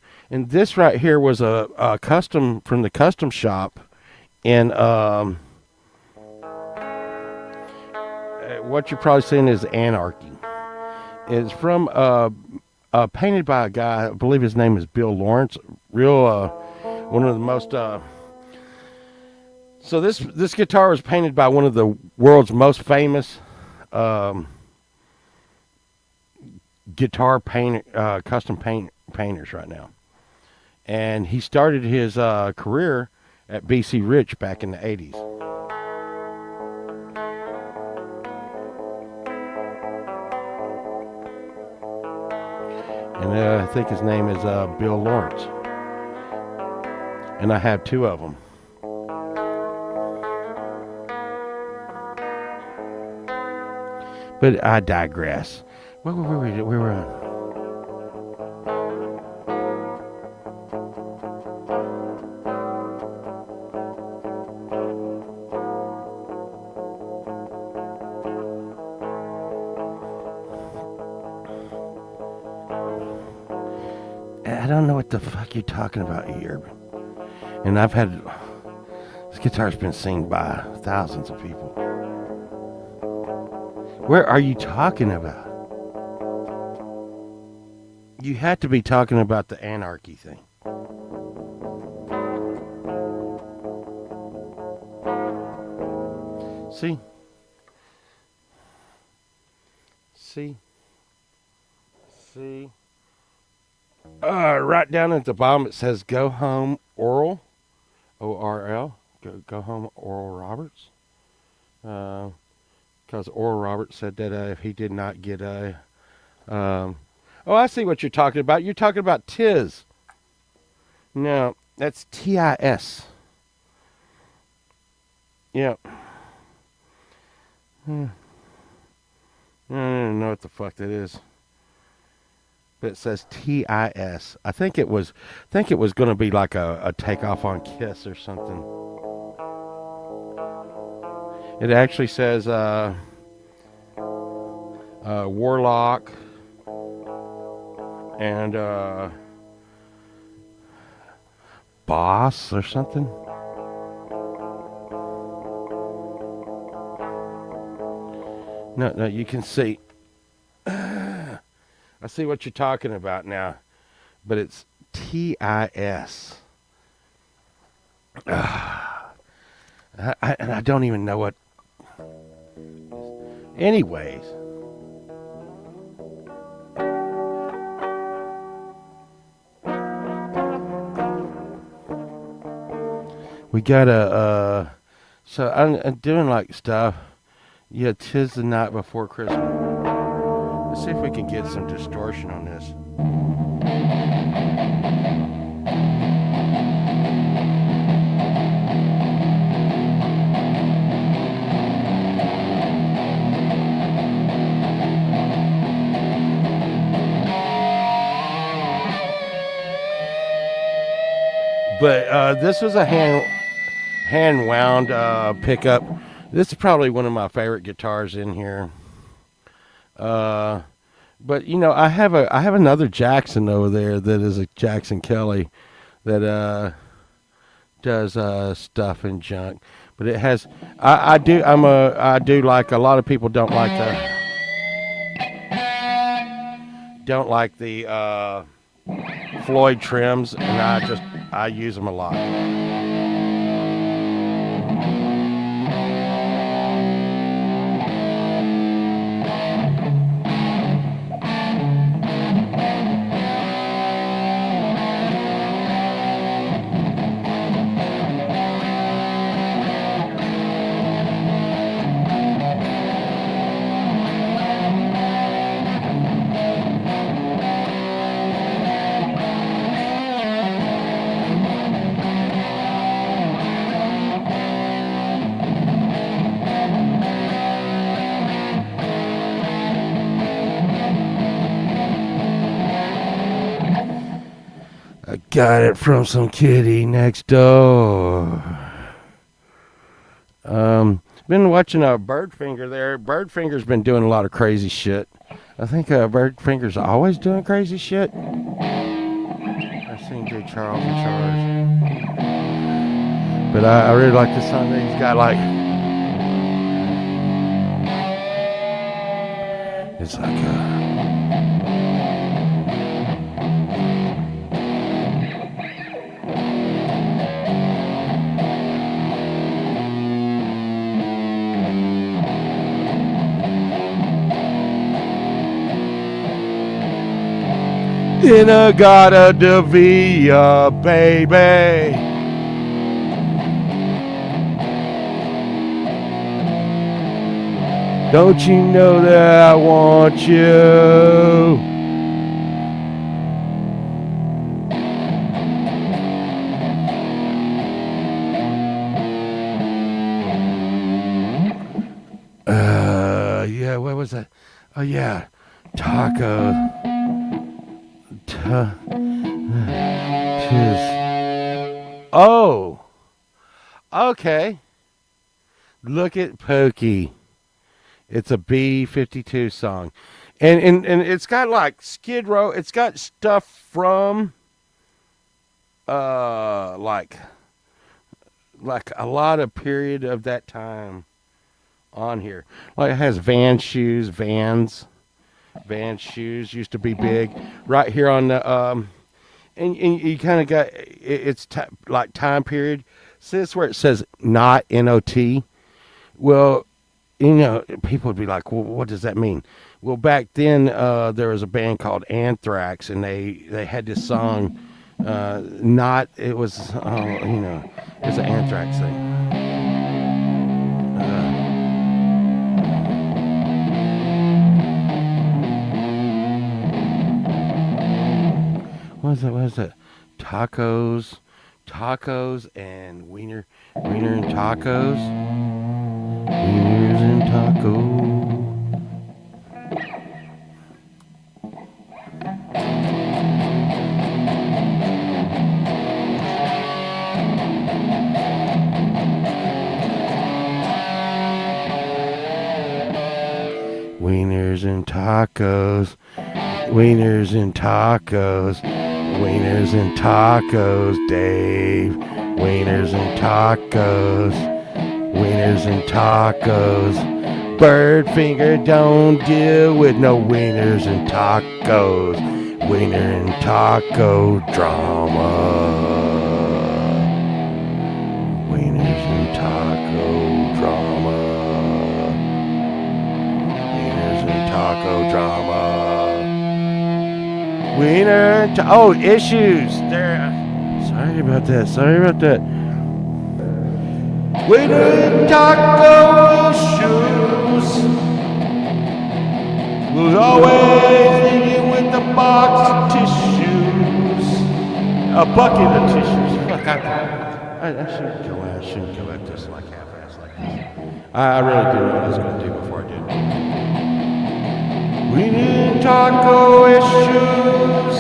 this right here was a custom from the custom shop. And what you're probably seeing is Anarchy. It's from painted by a guy, I believe his name is Bill Lawrence. Real, one of the most. So this guitar was painted by one of the world's most famous guitar painter, custom painters right now, and he started his career at BC Rich back in the '80s. And I think his name is Bill Lawrence. And I have two of them. But I digress. Where were we? Where were we? I don't know what the fuck you're talking about here. And I've had... This guitar's been seen by thousands of people. Where are you talking about? You had to be talking about the Anarchy thing. See? Right down at the bottom it says Go Home Oral. O-R-L. Go Home Oral Roberts. Because Oral Roberts said that if he did not get a... oh, I see what you're talking about. You're talking about Tiz. No, that's T-I-S. Yeah. I don't know what the fuck that is. But it says T-I-S. I think it was going to be like a takeoff on Kiss or something. It actually says Warlock and Boss or something. No, no, you can see. I see what you're talking about now, but it's TIS. And I don't even know what. Anyways, we got a. So I'm doing like stuff. Yeah, 'tis the night before Christmas. Let's see if we can get some distortion on this. But this was a hand wound pickup. This is probably one of my favorite guitars in here. But you know, I have another Jackson over there that is a Jackson Kelly that does stuff and junk. But it has I do like a lot of people don't like the Floyd trims, and I use them a lot. Got it from some kitty next door. Been watching Birdfinger there. Birdfinger's been doing a lot of crazy shit. I think Birdfinger's always doing crazy shit. I've seen Big Charles and Charles. But I really like this song that he's got like. It's like In-A-Gadda-Da-Vida, baby. Don't you know that I want you? Yeah, what was that? Oh, yeah. Taco. Oh, okay. Look at Pokey. It's a B-52 song, and it's got like Skid Row. It's got stuff from like a lot of period of that time on here. Like it has Vans shoes. Vans shoes used to be big right here on the and you kind of got it's like time period. See this where it says not N-O-T. Well, you know, people would be like, well, what does that mean? Well, back then there was a band called Anthrax, and they had this song not it was you know, it's an Anthrax thing. What is that? Tacos and wiener and tacos. Wieners and tacos. Wieners and tacos. Wieners and tacos. Wieners and tacos, Dave. Wieners and tacos. Wieners and tacos. Bird finger don't deal with no wieners and tacos. Wiener and taco drama. Wieners and taco drama. Wieners and taco drama. Wiener and oh, issues. There. Sorry about that. Wiener and taco issues. We'll always leave you with a box of tissues. A bucket of tissues. Fuck, I shouldn't go at this like half-ass like this. I really didn't know what I was going to do before I did. We need taco issues.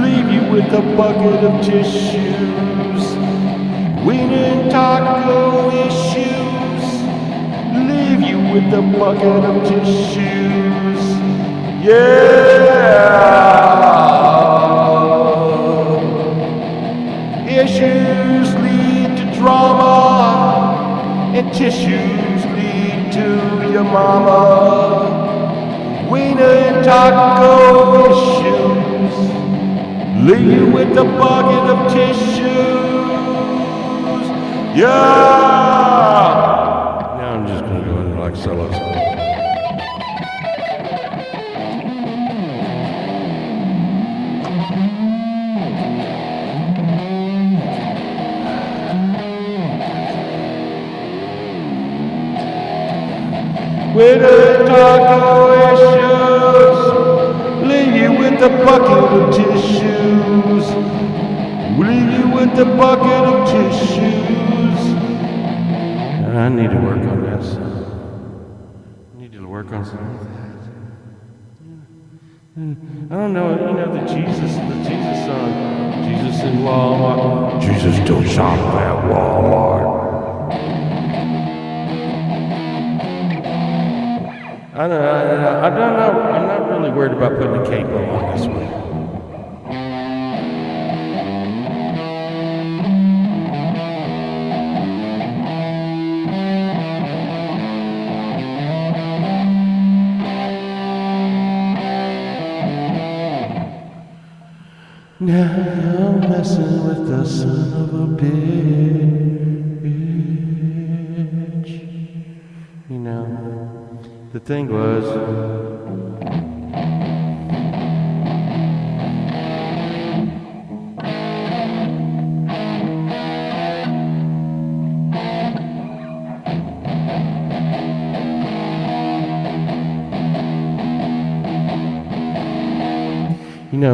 Leave you with a bucket of tissues. We need taco issues. Leave you with a bucket of tissues. Yeah. Issues lead to drama, and tissues lead to your mama. Wiener and taco issues. Leave you with a bucket of tissues. Yeah. Now I'm just gonna go into like solos. With a taco issues, leave you with a bucket of tissues. Leave you with a bucket of tissues. I need to work on this. I need to work on some of that. I don't know, the Jesus song. Jesus in Walmart. Jesus don't shop at Walmart. I don't know. I'm not really worried about putting a capo on this one. Now you're messing with the son of a bitch. The thing was,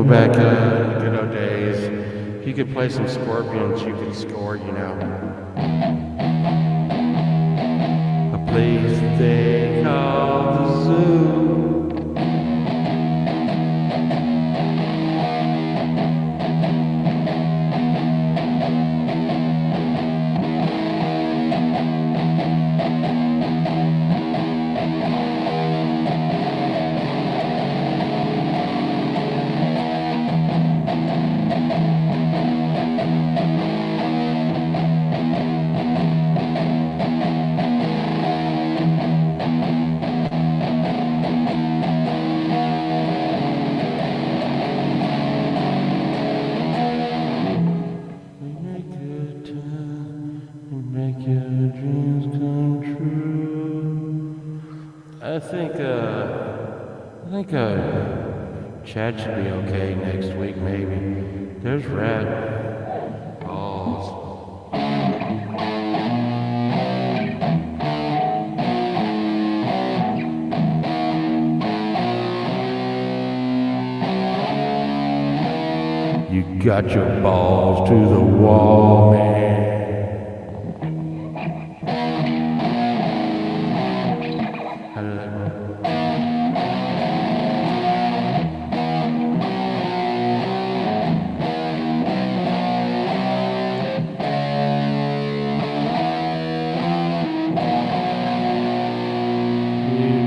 back in the good old days, if you could play some Scorpions, you could score, A place they call the zoo. I think Chad should be okay next week, maybe. There's Red. Balls. You got your balls to the wall, man. How did that work?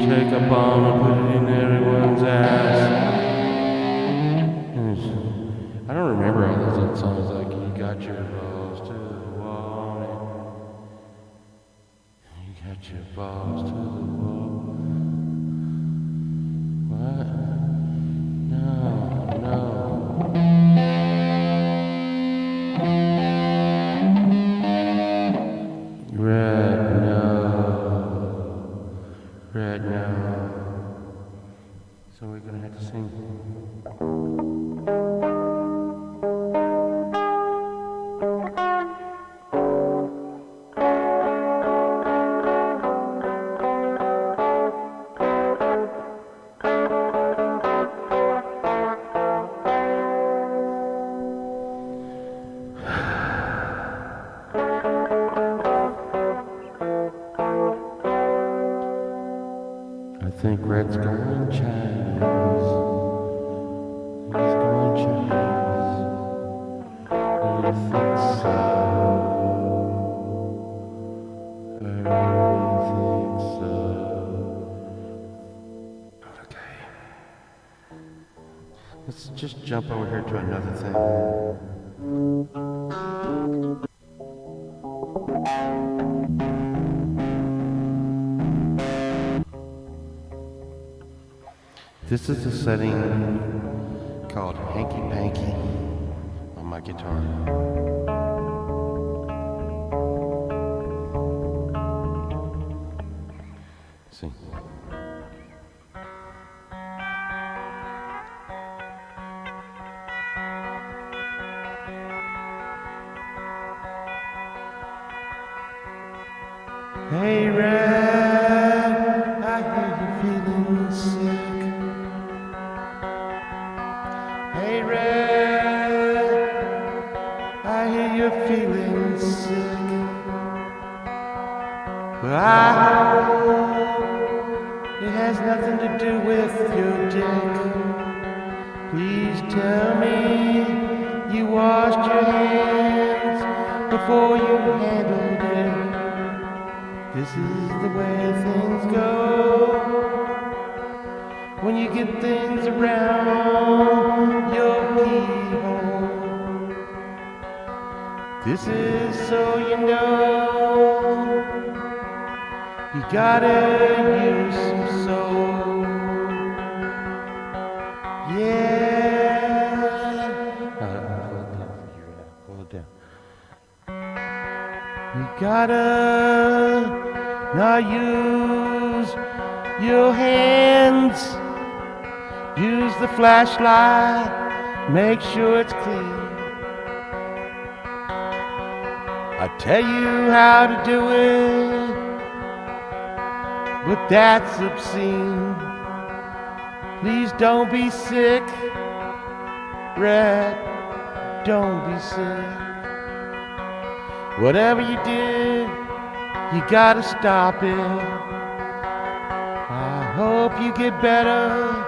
Take a bomb and put it in everyone's ass. I don't remember all those other songs like You Got Your Balls to the Put your balls to the wall. What? No, no. Red, no. Red, no. So we're gonna have to sing. I think Red's going Chinese. He's going Chinese. I think so. I really think so. Okay. Let's just jump over here to another thing. This is a setting called Hanky Panky on my guitar. See. Hey Red, I hear you feeling sick. Hey Red, I hear you're feeling sick. But I hope it has nothing to do with your dick. Please tell me you washed your hands before you handled it. This is the way things go when you get things around your keyhole. This is so you know you gotta use some soul. Yeah. Pull it down. You gotta not use your hands. Use the flashlight. Make sure it's clean. I tell you how to do it, but that's obscene. Please don't be sick, Red. Don't be sick. Whatever you did, you gotta stop it. I hope you get better.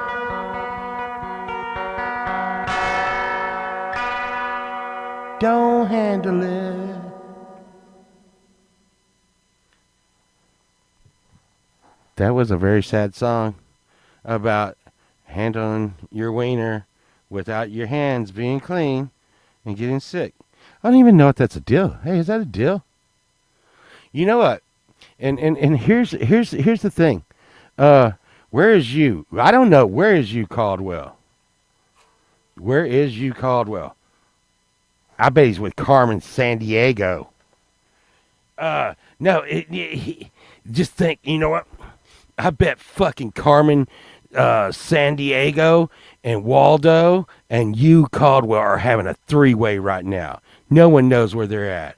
Don't handle it. That was a very sad song about handling your wiener without your hands being clean and getting sick. I don't even know if that's a deal. Hey, is that a deal? You know what? And here's the thing. Where is you? I don't know. Where is you, Caldwell? Where is you, Caldwell? I bet he's with Carmen Sandiego. No, just think, you know what? I bet fucking Carmen Sandiego and Waldo and you, Caldwell, are having a three-way right now. No one knows where they're at.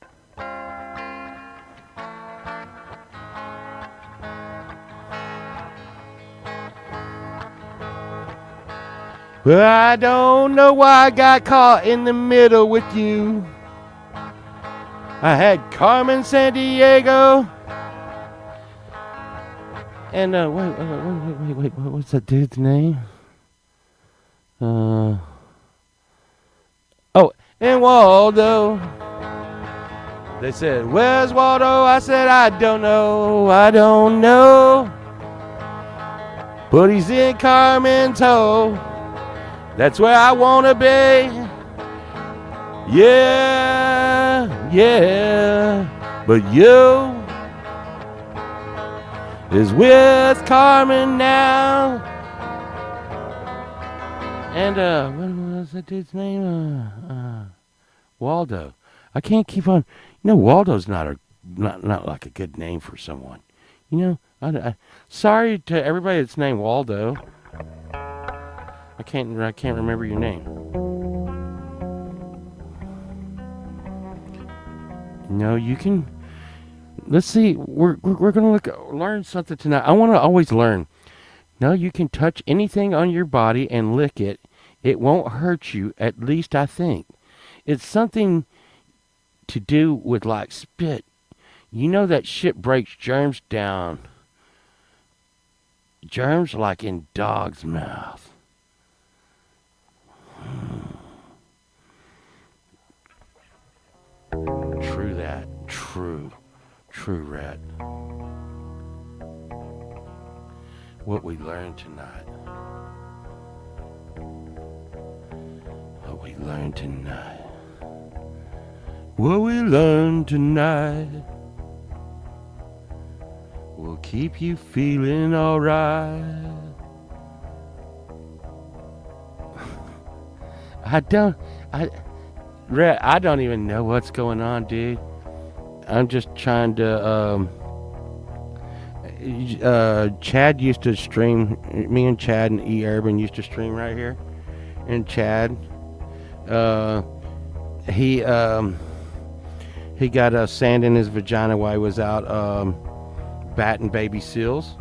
Well, I don't know why I got caught in the middle with you. I had Carmen Sandiego. And, wait, what's that dude's name? Oh, and Waldo. They said, where's Waldo? I said, I don't know. But he's in Carmen's hole. That's where I wanna be. Yeah. But is with Carmen now. And what was that dude's name? Waldo. I can't keep on. Waldo's not like a good name for someone. Sorry to everybody that's named Waldo. I can't remember your name. No, you can. Let's see. We're gonna learn something tonight. I want to always learn. No, you can touch anything on your body and lick it. It won't hurt you. At least I think. It's something to do with like spit. That shit breaks germs down. Germs like in dog's mouth. True that. True, Red. What we learned tonight. What we learned tonight. What we learned tonight will keep you feeling alright. I don't even know what's going on, dude. I'm just trying to, Chad used to stream, me and Chad and E. Urban used to stream right here. And Chad, he got sand in his vagina while he was out, batting baby seals.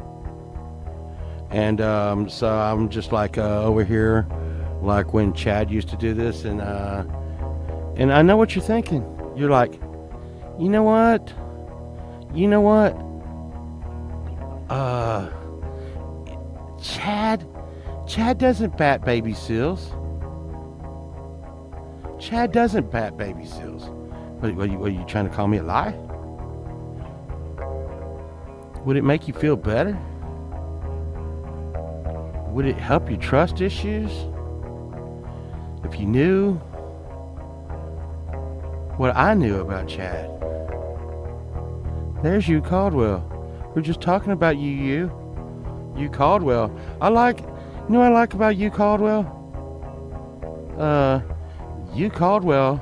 And, so I'm just like, over here, like when Chad used to do this, and I know what you're thinking. You're like, you know what? Chad doesn't bat baby seals. Chad doesn't bat baby seals. What are you trying to call me a lie? Would it make you feel better? Would it help your trust issues? If you knew what I knew about Chad. There's you, Caldwell. We're just talking about you Caldwell. I like about you, Caldwell? You, Caldwell,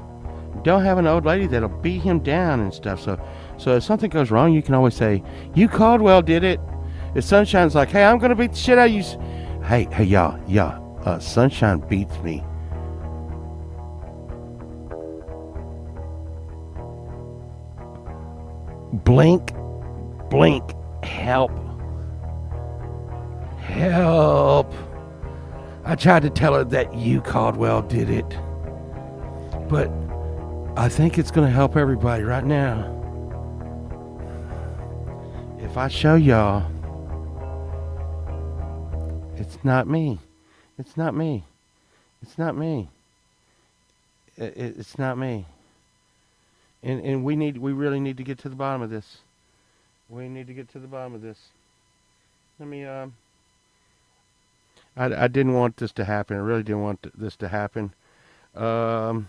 don't have an old lady that'll beat him down and stuff. So if something goes wrong, you can always say, you, Caldwell, did it. If Sunshine's like, hey, I'm going to beat the shit out of you. Hey, y'all, Sunshine beats me. Blink, help. I tried to tell her that you, Caldwell, did it. But I think it's going to help everybody right now. If I show y'all, it's not me. It's not me. It's not me. It's not me. And we really need to get to the bottom of this. We need to get to the bottom of this. Let me, I didn't want this to happen. I really didn't want this to happen. But,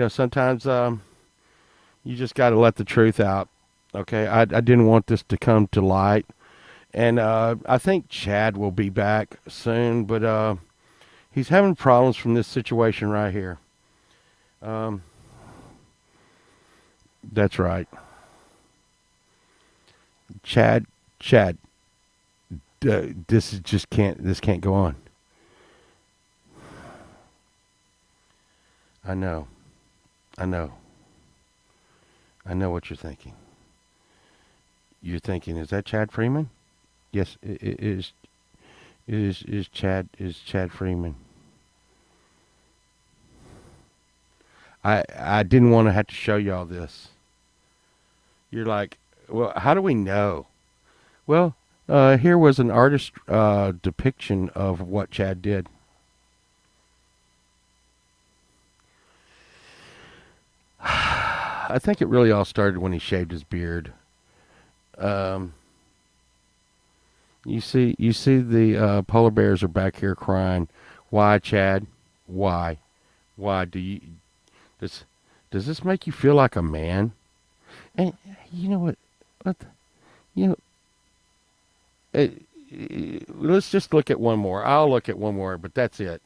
sometimes, you just got to let the truth out. Okay. I didn't want this to come to light. And, I think Chad will be back soon, but, he's having problems from this situation right here. That's right. Chad, this can't go on. I know what you're thinking. You're thinking, is that Chad Freeman? Yes, it is Chad Freeman. I didn't want to have to show y'all this. You're like, well, how do we know? Well, here was an artist depiction of what Chad did. I think it really all started when he shaved his beard. You see the polar bears are back here crying. Why, Chad? Why? Does this make you feel like a man? And you know what? What? You know, uh, let's just look at one more. I'll look at one more, but that's it.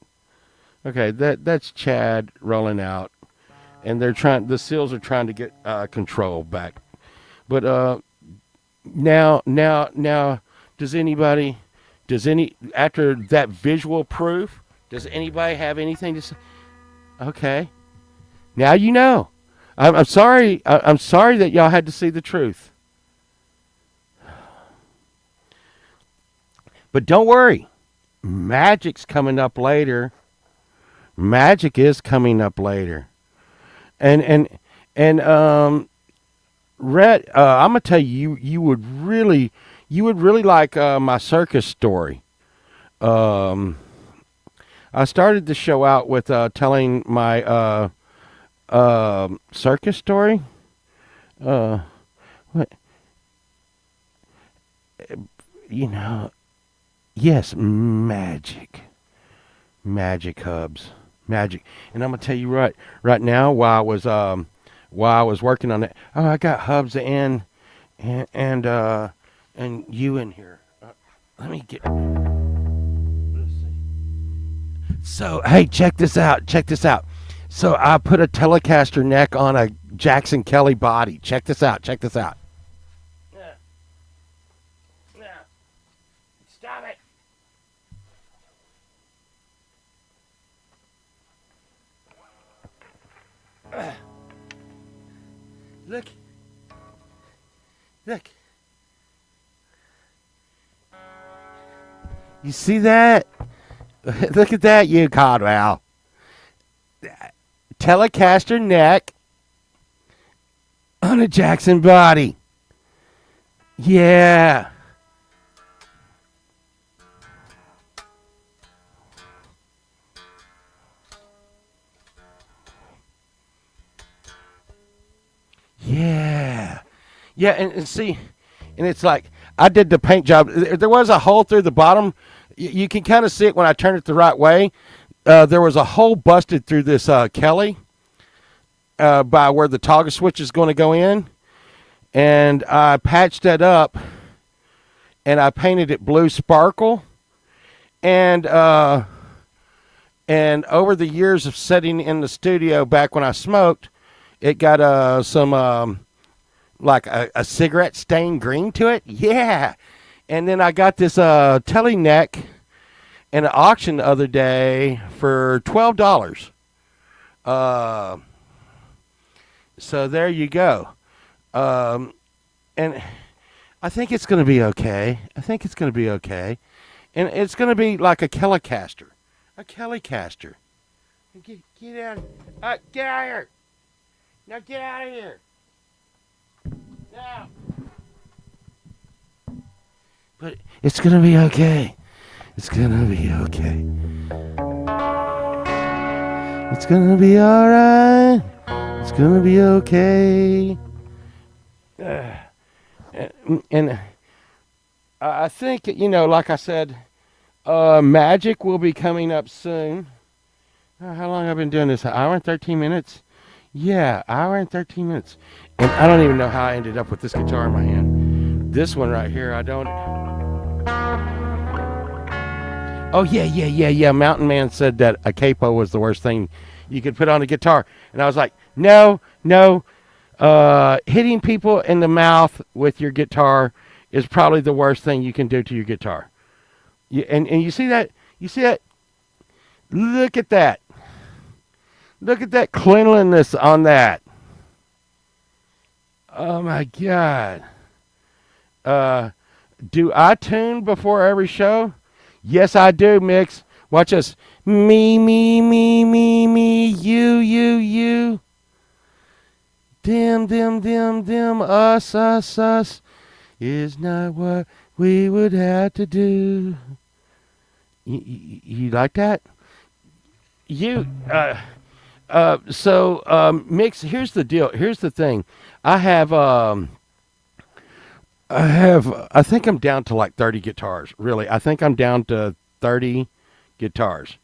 Okay, that's Chad rolling out, and they're trying. The SEALs are trying to get control back. But now, does anybody, does any after that visual proof, does anybody have anything to say? Okay, now you know. I'm sorry. I'm sorry that y'all had to see the truth. But don't worry, magic's coming up later. Magic is coming up later, and Rhett, I'm gonna tell you, you would really like my circus story. Um, I started the show out with telling my circus story. Uh, what you know? Yes, magic hubs, magic. And I'm gonna tell you right now while I was working on it. Oh, I got hubs and and you in here. Let me get. Let's see. So hey, check this out. Check this out. So I put a Telecaster neck on a Jackson Kelly body. Check this out. Check this out. Yeah, yeah. Stop it. Look, look. You see that? Look at that, you Caldwell. Telecaster neck on a Jackson body. Yeah. Yeah. Yeah, and see, and it's like I did the paint job. There was a hole through the bottom. You can kind of see it when I turn it the right way. There was a hole busted through this Kelly by where the toggle switch is going to go in. And I patched that up and I painted it blue sparkle. And over the years of sitting in the studio back when I smoked, it got some like a cigarette stain green to it. Yeah. And then I got this telly neck in an auction the other day for $12. Uh, so there you go. And I think it's going to be okay. I think it's going to be okay. And it's going to be like a Kellycaster. A Kellycaster. Get out of get out of here. Now get out of here. Now. But it's going to be okay. It's going to be okay. It's going to be all right. It's going to be okay. And I think, like I said, Magic will be coming up soon. How long have I been doing this? An hour and 13 minutes? Yeah, hour and 13 minutes. And I don't even know how I ended up with this guitar in my hand. This one right here, I don't. Oh, yeah. Mountain Man said that a capo was the worst thing you could put on a guitar. And I was like, no. Hitting people in the mouth with your guitar is probably the worst thing you can do to your guitar. And you see that? You see that? Look at that. Look at that cleanliness on that. Oh my God. Do I tune before every show? Yes, I do, Mix. Watch us. Me, you. Them, us is not what we would have to do. You like that? You, Mix, here's the deal. Here's the thing. I think I'm down to like 30 guitars. Really, I think I'm down to 30 guitars,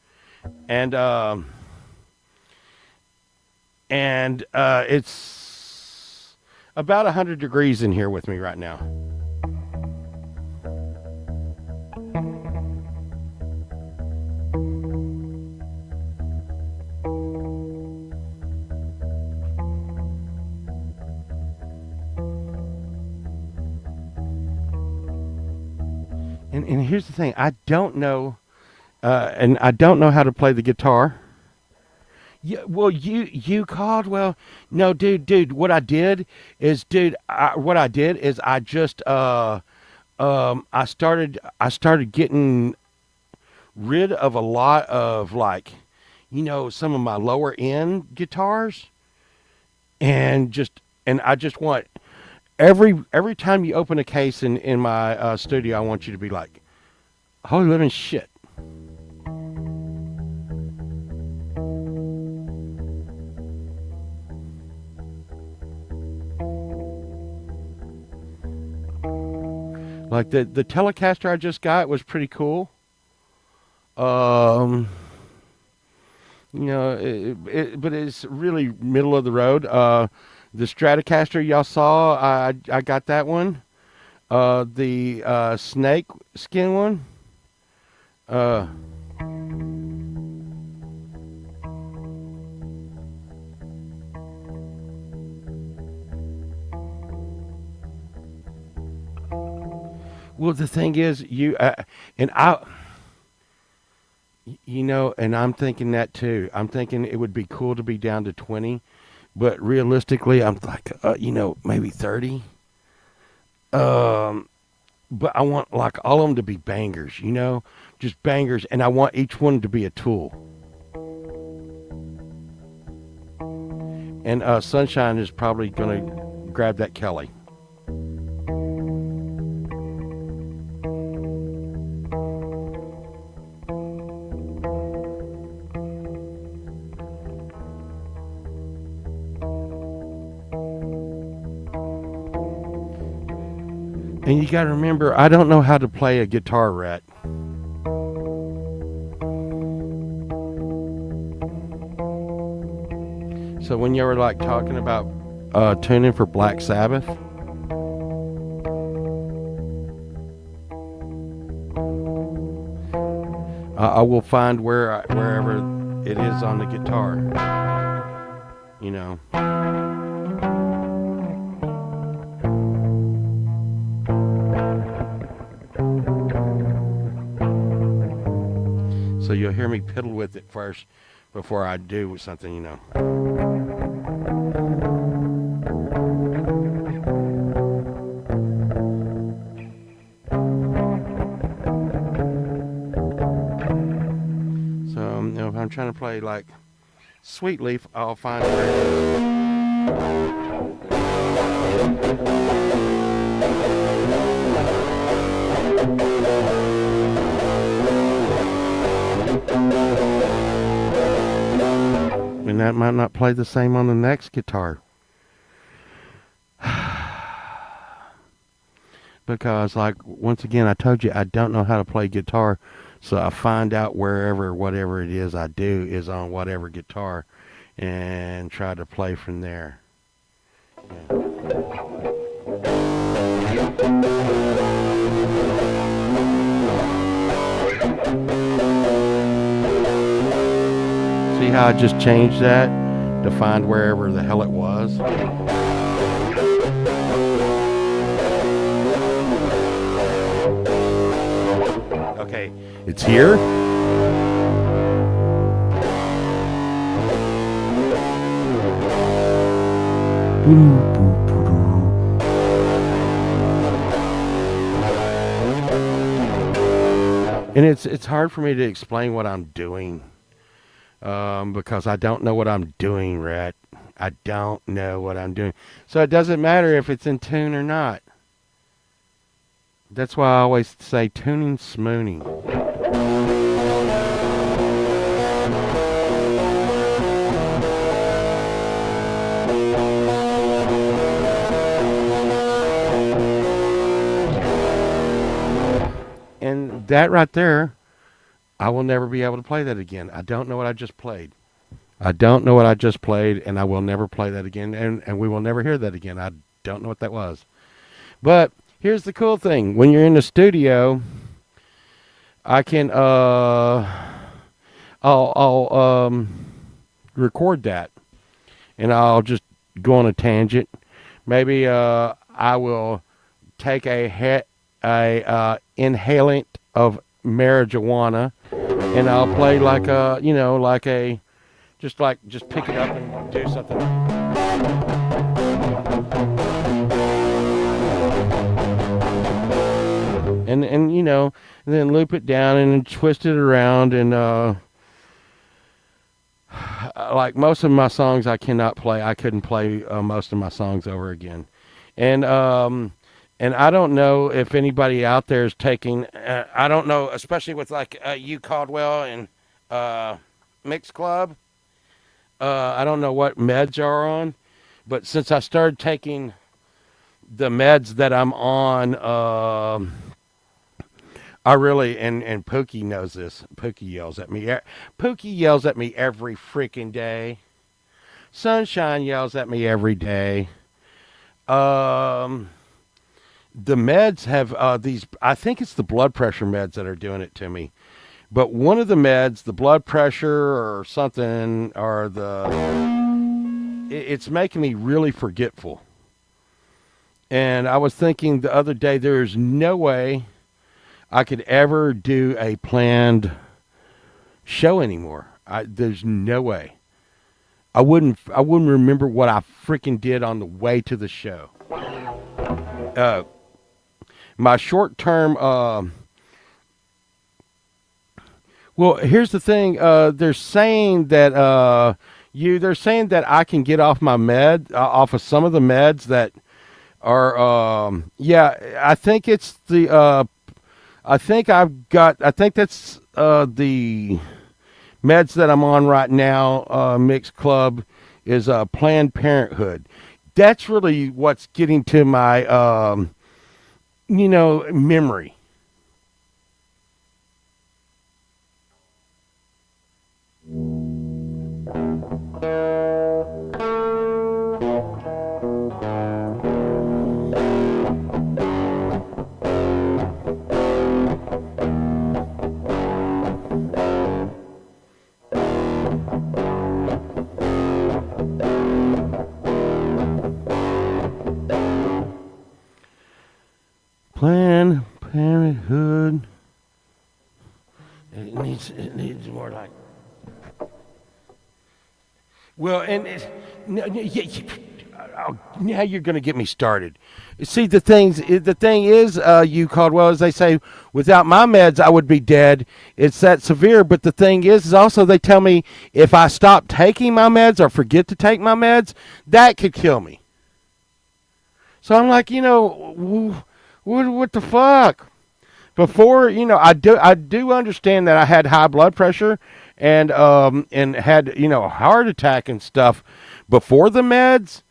and it's about 100 degrees in here with me right now. And here's the thing, I don't know, and I don't know how to play the guitar. Yeah, well, you called. Well, no, dude. What I did is I just I started getting rid of a lot of, like, some of my lower end guitars, and I just want every time you open a case in my studio, I want you to be like, holy living shit. Like the Telecaster I just got was pretty cool. Um, but it's really middle of the road. The Stratocaster y'all saw, I got that one. The snake skin one. Uh, well, the thing is, and I, and I'm thinking that too. I'm thinking it would be cool to be down to 20, but realistically, I'm like, maybe 30. Um, but I want, like, all of them to be bangers, just bangers, and I want each one to be a tool. And Sunshine is probably gonna grab that Kelly. And you gotta remember, I don't know how to play a guitar, Rat. So when you were, like, talking about tuning for Black Sabbath, I will find wherever it is on the guitar. You know. So you'll hear me piddle with it first before I do something. So, if I'm trying to play, like, Sweet Leaf, I'll find where it is. And that might not play the same on the next guitar. Because, like, once again, I told you I don't know how to play guitar. So I find out whatever it is I do is on whatever guitar and try to play from there. Yeah. See how I just changed that to find wherever the hell it was? Okay, it's here. And it's hard for me to explain what I'm doing, because I don't know what I'm doing, Rat. I don't know what I'm doing. So it doesn't matter if it's in tune or not. That's why I always say tuning smooning. And that right there, I will never be able to play that again. I don't know what I just played. I don't know what I just played, and I will never play that again, and we will never hear that again. I don't know what that was. But here's the cool thing: when you're in the studio, I can I'll record that, and I'll just go on a tangent. Maybe I will take a inhalant of marijuana, and I'll play like a like a just pick it up and do something. And and then loop it down and then twist it around and like most of my songs I cannot play. I couldn't play most of my songs over again. And and I don't know if anybody out there is taking I don't know, especially with like you Caldwell and Mix Club. I don't know what meds are on, but since I started taking the meds that I'm on, I really and Pookie knows this. Pookie yells at me. Pookie yells at me every freaking day. Sunshine yells at me every day. Um, the meds have these. I think it's the blood pressure meds that are doing it to me. But one of the meds, the blood pressure or something, or it's making me really forgetful. And I was thinking the other day, there's no way I could ever do a planned show anymore. There's no way. I wouldn't remember what I freaking did on the way to the show. Uh, my short term. Well, here's the thing. They're saying that they're saying that I can get off my off of some of the meds that are. Yeah, I think it's the. I think that's the meds that I'm on right now. Mixed Club is Planned Parenthood. That's really what's getting to my, memory. Planned Parenthood. It needs more like. Well, and now you're going to get me started. See, the thing is, you Caldwell, as they say, without my meds, I would be dead. It's that severe. But the thing is also they tell me if I stop taking my meds or forget to take my meds, that could kill me. So I'm like, what the fuck? Before, I do understand that I had high blood pressure and had a heart attack and stuff before the meds.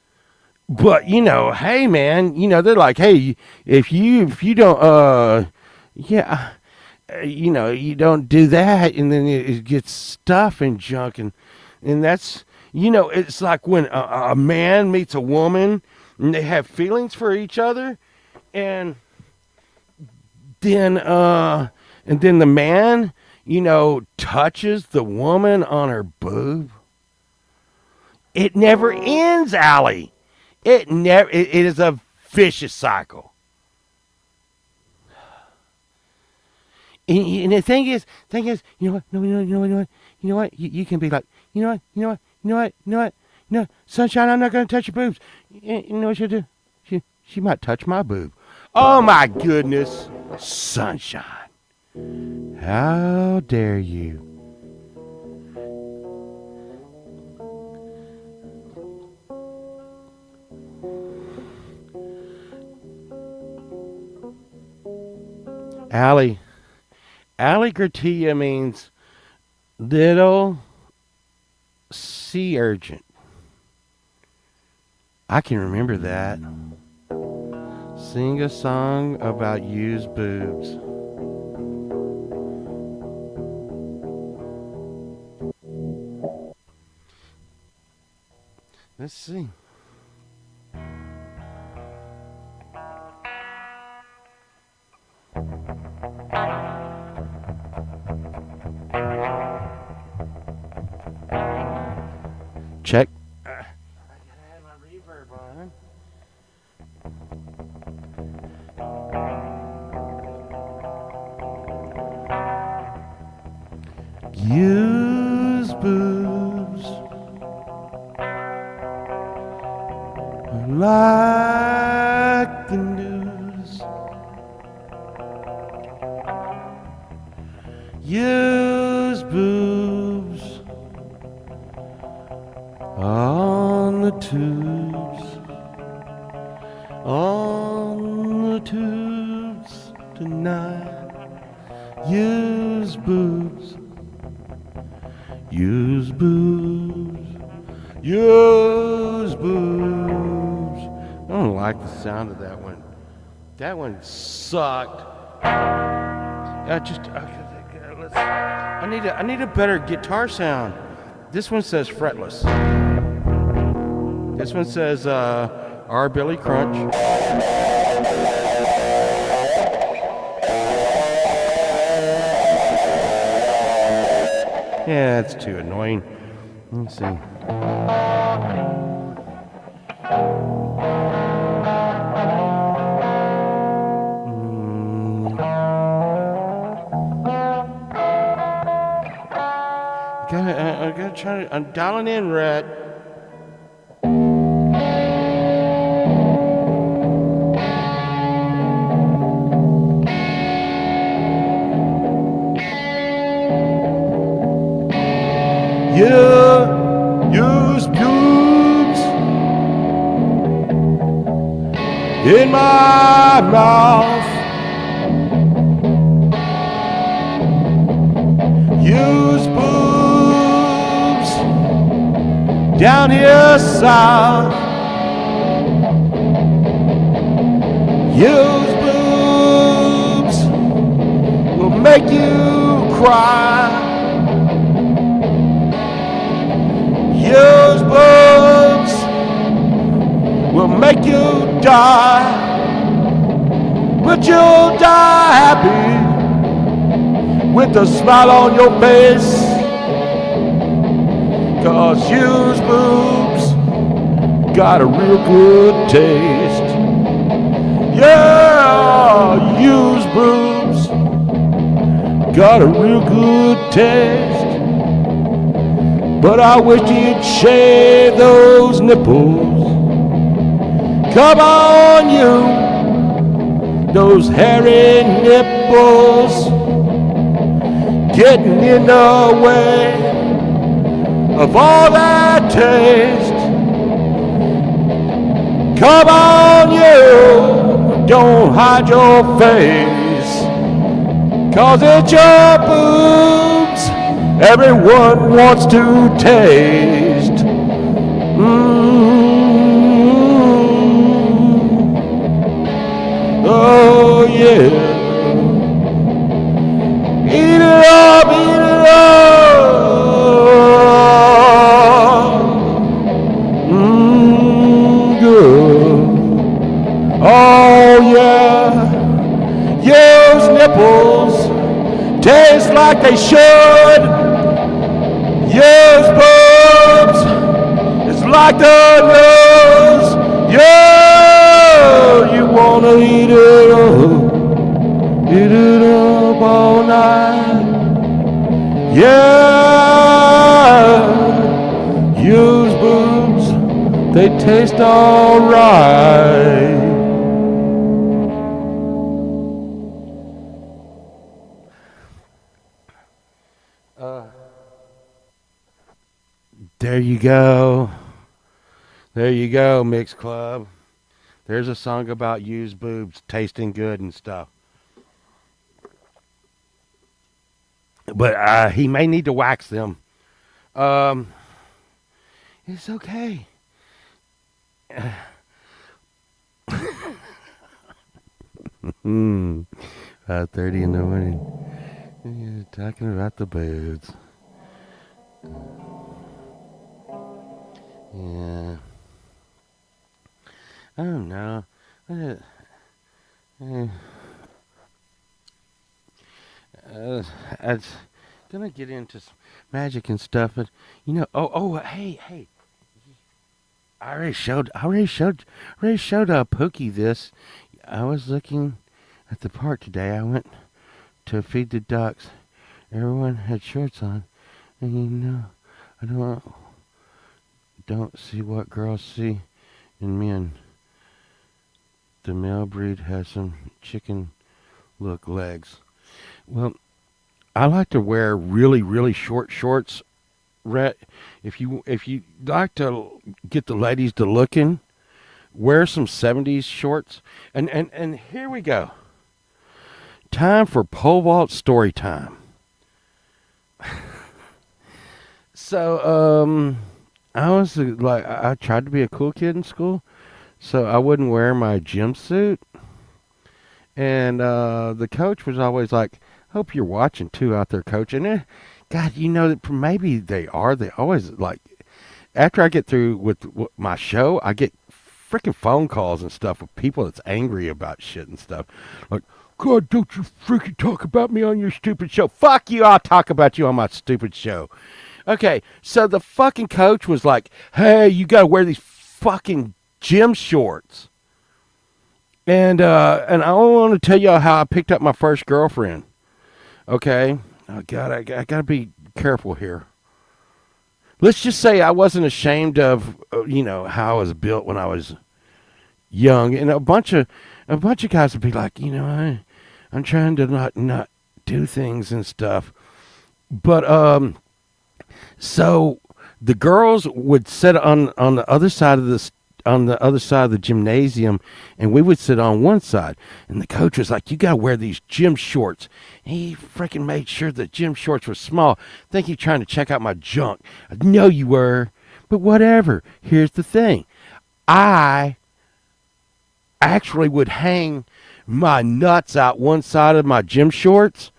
But hey man, they're like, hey, if you don't yeah, you don't do that, and then it gets stuff and junk, and that's it's like when a man meets a woman and they have feelings for each other, and then the man touches the woman on her boob. It never ends, Allie. It is a vicious cycle. And the thing is, you know what? No, you know what? You can be like, no, Sunshine, I'm not gonna touch your boobs. You know what she'll do? She might touch my boob. Oh my goodness, Sunshine! How dare you? Allie. Alligatortia means little sea urchin. I can remember that. Sing a song about used boobs. Let's see. Vervine. Use boobs like the news. Use boobs on the tubes, on the tubes tonight. Use boobs, use boobs, use boobs. I don't like the sound of that one. That one sucked. I need a better guitar sound. This one says fretless. This one says R. Billy Crunch. Yeah, that's too annoying. Let's see. I gotta try to, I'm dialing in, Rhett. Yeah, use pubes in my mouth. Use boobs down here south. Use boobs will make you cry. Use boobs will make you die, but you'll die happy with a smile on your face. 'Cause used boobs got a real good taste. Yeah, used boobs got a real good taste. But I wish you'd shave those nipples. Come on, you, those hairy nipples, getting in the way of all that taste. Come on, you, don't hide your face, 'cause it's your boobs everyone wants to taste. Oh yeah. Eat it up, eat it up. Good. Oh yeah. Use nipples taste like they should. Use boobs, it's like the news. Yeah, you wanna eat it up all night. Yeah, use boobs, they taste alright. There you go. There you go, Mix Club. There's a song about used boobs tasting good and stuff. But he may need to wax them. It's okay. 5:30 in the morning. You're talking about the boobs. Yeah. I don't know. I was gonna get into some magic and stuff, but you know. Hey. I already showed Pookie this. I was looking at the park today. I went to feed the ducks. Everyone had shorts on, and I don't see what girls see in men. The male breed has some chicken look legs. Well, I like to wear really really short shorts. Rhett, if you like to get the ladies to looking, wear some '70s shorts. And here we go. Time for pole vault story time. So I was like I tried to be a cool kid in school, so I wouldn't wear my gym suit. And the coach was always like, "Hope you're watching too out there, coach." And God, maybe they are. They always like after I get through with my show, I get freaking phone calls and stuff with people that's angry about shit and stuff. Like, God, don't you freaking talk about me on your stupid show. Fuck you, I'll talk about you on my stupid show. Okay, so the fucking coach was like, hey, you gotta wear these fucking gym shorts. And I want to tell y'all how I picked up my first girlfriend. Okay? Oh, God, I gotta be careful here. Let's just say I wasn't ashamed of how I was built when I was young, and a bunch of guys would be like, I'm trying to not do things and stuff, but so the girls would sit on the other side of the gymnasium, and we would sit on one side. And the coach was like, "You gotta wear these gym shorts." He freaking made sure the gym shorts were small. Think you trying to check out my junk? I know you were, but whatever. Here's the thing: I actually would hang my nuts out one side of my gym shorts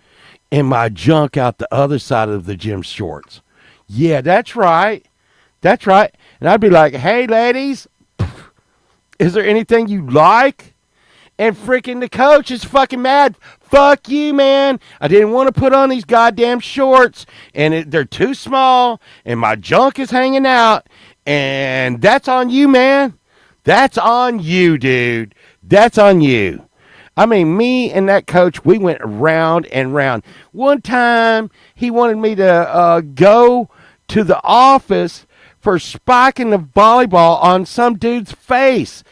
and my junk out the other side of the gym shorts. Yeah, that's right. That's right. And I'd be like, hey, ladies, is there anything you like? And freaking the coach is fucking mad. Fuck you, man. I didn't want to put on these goddamn shorts, and they're too small, and my junk is hanging out, and that's on you, man. That's on you, dude. That's on you. I mean, me and that coach, we went round and round. One time, he wanted me to go to the office for spiking the volleyball on some dude's face.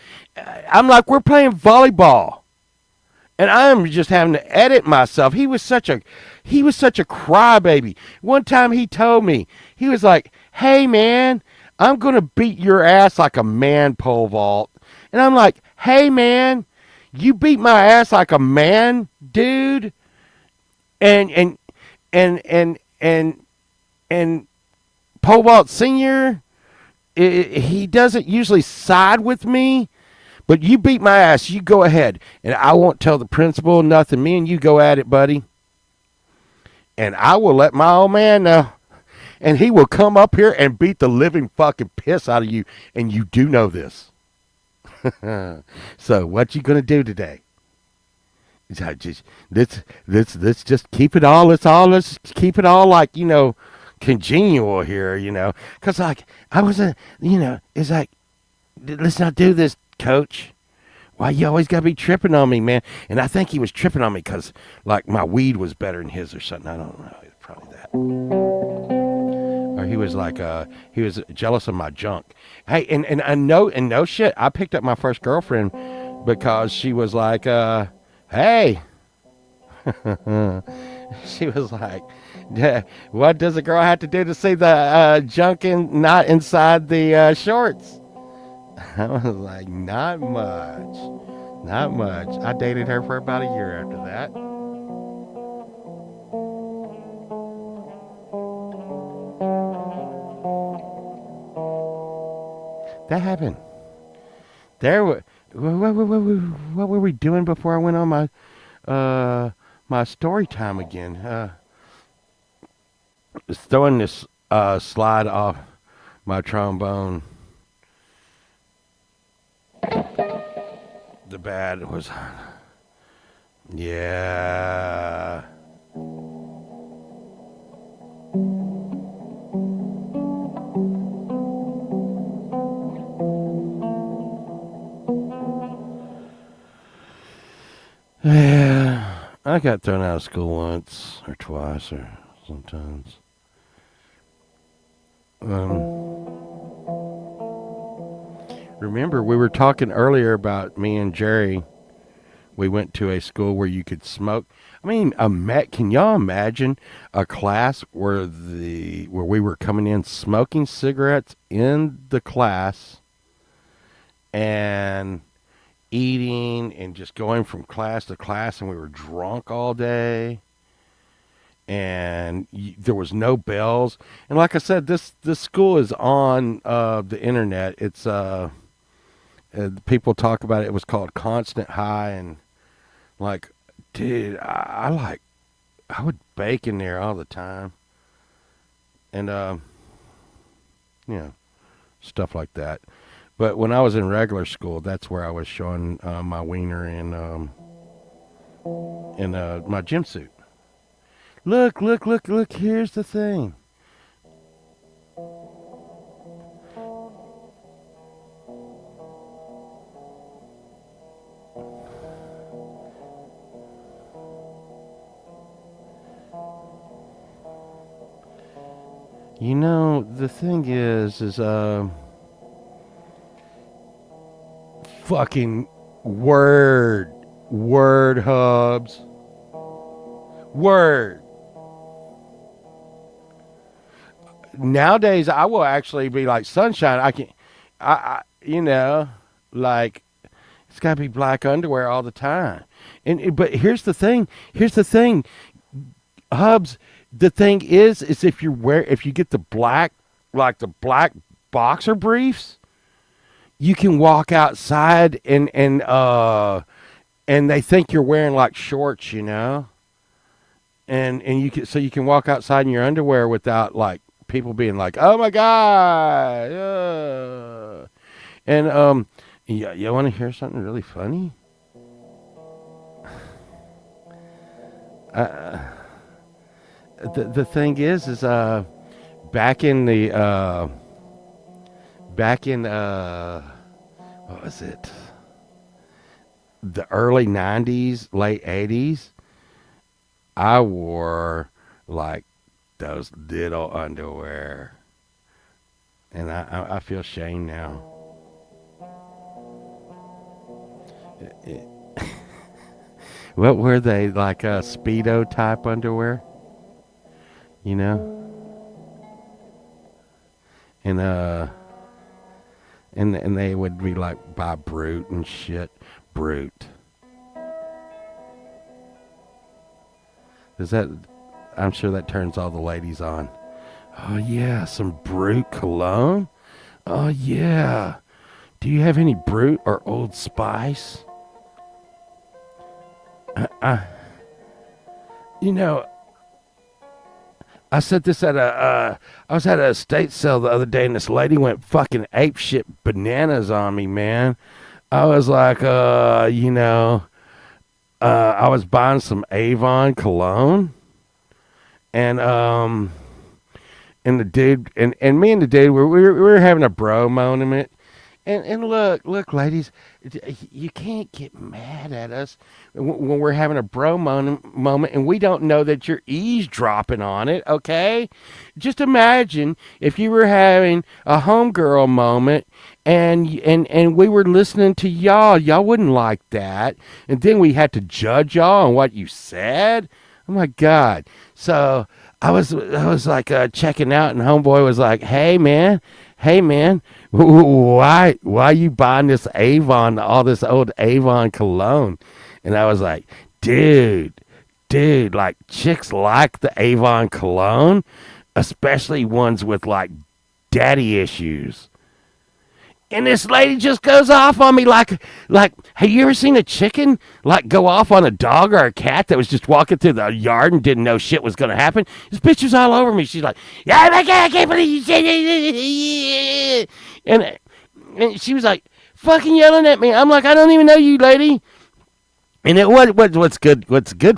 I'm like, we're playing volleyball, and I'm just having to edit myself. He was such a crybaby. One time, he told me, he was like, "Hey, man, I'm gonna beat your ass like a man pole vault," and I'm like, "Hey, man, you beat my ass like a man, dude," and and pole vault senior, he doesn't usually side with me. But you beat my ass. You go ahead. And I won't tell the principal nothing. Me and you go at it, buddy. And I will let my old man know. And he will come up here and beat the living fucking piss out of you. And you do know this. So what you gonna do today? Let's just keep it all. Let's keep it all like congenial here. Because like I was it's like let's not do this, coach. Why you always gotta be tripping on me, man? And I think he was tripping on me because like my weed was better than his or something. I don't know. It's probably that. Or he was like he was jealous of my junk. Hey, and I know and no shit. I picked up my first girlfriend because she was like, hey. She was like, what does a girl have to do to see the junk not inside the shorts? I was like, not much. Not much. I dated her for about a year after that. That happened. There were what were we doing before I went on uh my story time again? Was throwing this slide off my trombone. The bad was yeah. I got thrown out of school once or twice or sometimes. Remember, we were talking earlier about me and Jerry. We went to a school where you could smoke. I mean, can y'all imagine a class where we were coming in smoking cigarettes in the class and eating and just going from class to class, and we were drunk all day, and there was no bells. And like I said, this school is on the internet. It's people talk about it. It was called Constant High, and like, dude, I would bake in there all the time, and stuff like that. But when I was in regular school, that's where I was showing my wiener in my gym suit. Look! Here's the thing. You know, the thing is fucking word hubs. Word. Nowadays, I will actually be like, Sunshine, like, it's got to be black underwear all the time. But here's the thing. Hubs, the thing is if you get the black boxer briefs, you can walk outside and they think you're wearing like shorts, and you can walk outside in your underwear without like people being like, oh my god. And you want to hear something really funny? The thing is back in what was it? The early 90s, late 80s, I wore like those little underwear. And I feel shame now. What were they, like Speedo type underwear? And and they would be like by Brute and shit. Brute. I'm sure that turns all the ladies on. Oh yeah, some Brute cologne? Oh yeah. Do you have any Brute or Old Spice? I said this I was at a estate sale the other day, and this lady went fucking apeshit bananas on me, man. I was like, I was buying some Avon cologne, and the dude, and me and the dude, we were having a bro moment. And look, ladies, you can't get mad at us when we're having a bro moment and we don't know that you're eavesdropping on it, okay? Just imagine if you were having a homegirl moment and we were listening to y'all wouldn't like that. And then we had to judge y'all on what you said. Oh, my God. So I was like checking out, and homeboy was like, hey, man, why you buying this Avon, all this old Avon cologne? And I was like, dude, like chicks like the Avon cologne, especially ones with like daddy issues. And this lady just goes off on me like, have you ever seen a chicken like go off on a dog or a cat that was just walking through the yard and didn't know shit was gonna happen? This bitch was all over me. She's like, yeah, I can't believe you said it. And she was like fucking yelling at me. I'm like, I don't even know you, lady. And what's good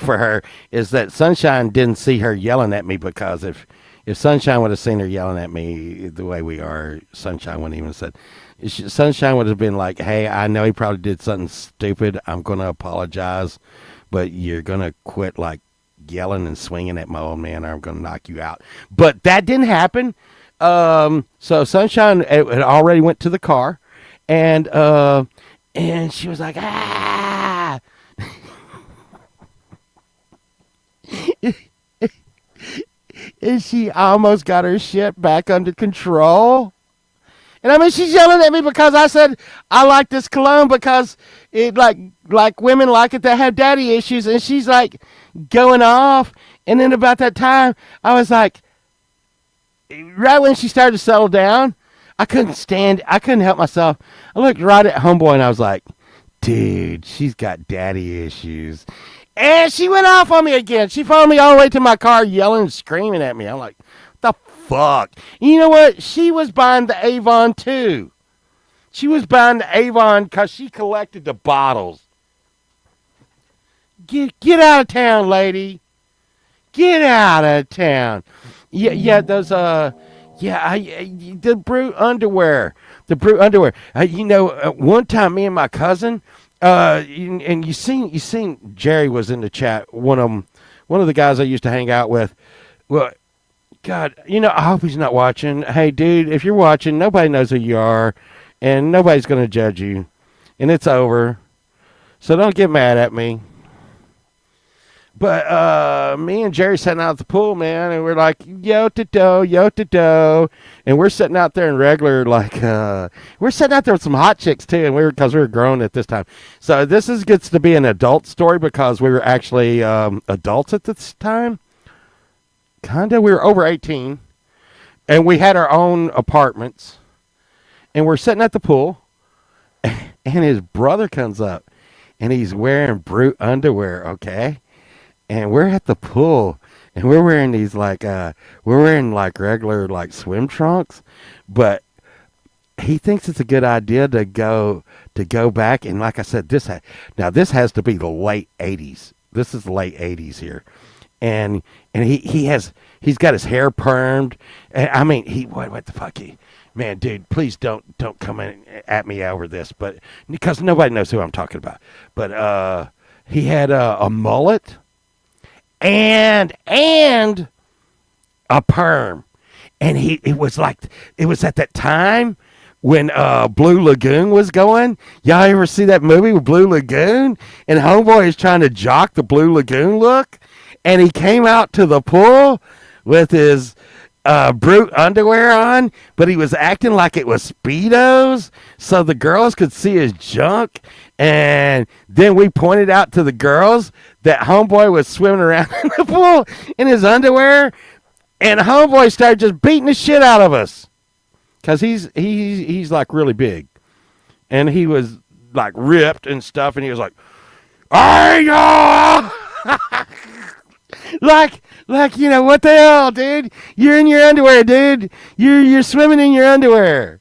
for her is that Sunshine didn't see her yelling at me, because if Sunshine would have seen her yelling at me the way we are, Sunshine wouldn't even have said. Sunshine would have been like, hey, I know he probably did something stupid. I'm going to apologize. but you're gonna quit like yelling and swinging at my old man, or I'm gonna knock you out. But that didn't happen. So Sunshine had already went to the car, and she was like, ah. And she almost got her shit back under control. And I mean, she's yelling at me because I said I like this cologne because it like women like it that have daddy issues, and she's like going off. And then about that time, I was like, right when she started to settle down, I couldn't help myself. I looked right at homeboy and I was like, dude, she's got daddy issues. And she went off on me again. She followed me all the way to my car yelling and screaming at me. I'm like, what the fuck? And you know what? She was buying the Avon too. She was buying the Avon because she collected the bottles. Get out of town, lady. Get out of town. Yeah, those the Brute underwear. The Brute underwear. One time me and my cousin, and you seen Jerry was in the chat. One of the guys I used to hang out with. Well, God, I hope he's not watching. Hey, dude, if you're watching, nobody knows who you are, and nobody's gonna judge you, and it's over. So don't get mad at me. But me and Jerry sitting out at the pool, man, and we're like, yo-to-do, and we're sitting out there in regular, we're sitting out there with some hot chicks, too, and because we were grown at this time. So this gets to be an adult story because we were actually adults at this time. Kinda, we were over 18, and we had our own apartments, and we're sitting at the pool, and his brother comes up, and he's wearing Brute underwear, okay? And we're at the pool, and we're wearing these regular swim trunks, but he thinks it's a good idea to go back. And like I said, this has to be the late '80s. This is the late '80s here, and he's got his hair permed. I mean, what the fuck man, dude, please don't come in at me over this, but because nobody knows who I'm talking about. But he had a mullet. And a perm, and it was at that time when Blue Lagoon was going. Y'all ever see that movie with Blue Lagoon? And homeboy is trying to jock the Blue Lagoon look, and he came out to the pool with his Brute underwear on, but he was acting like it was Speedos, so the girls could see his junk. And then we pointed out to the girls that homeboy was swimming around in the pool in his underwear, and homeboy started just beating the shit out of us because he's like really big, and he was like ripped and stuff, and he was like, "Hey y'all!" like what the hell, dude? You're in your underwear, dude. You're swimming in your underwear.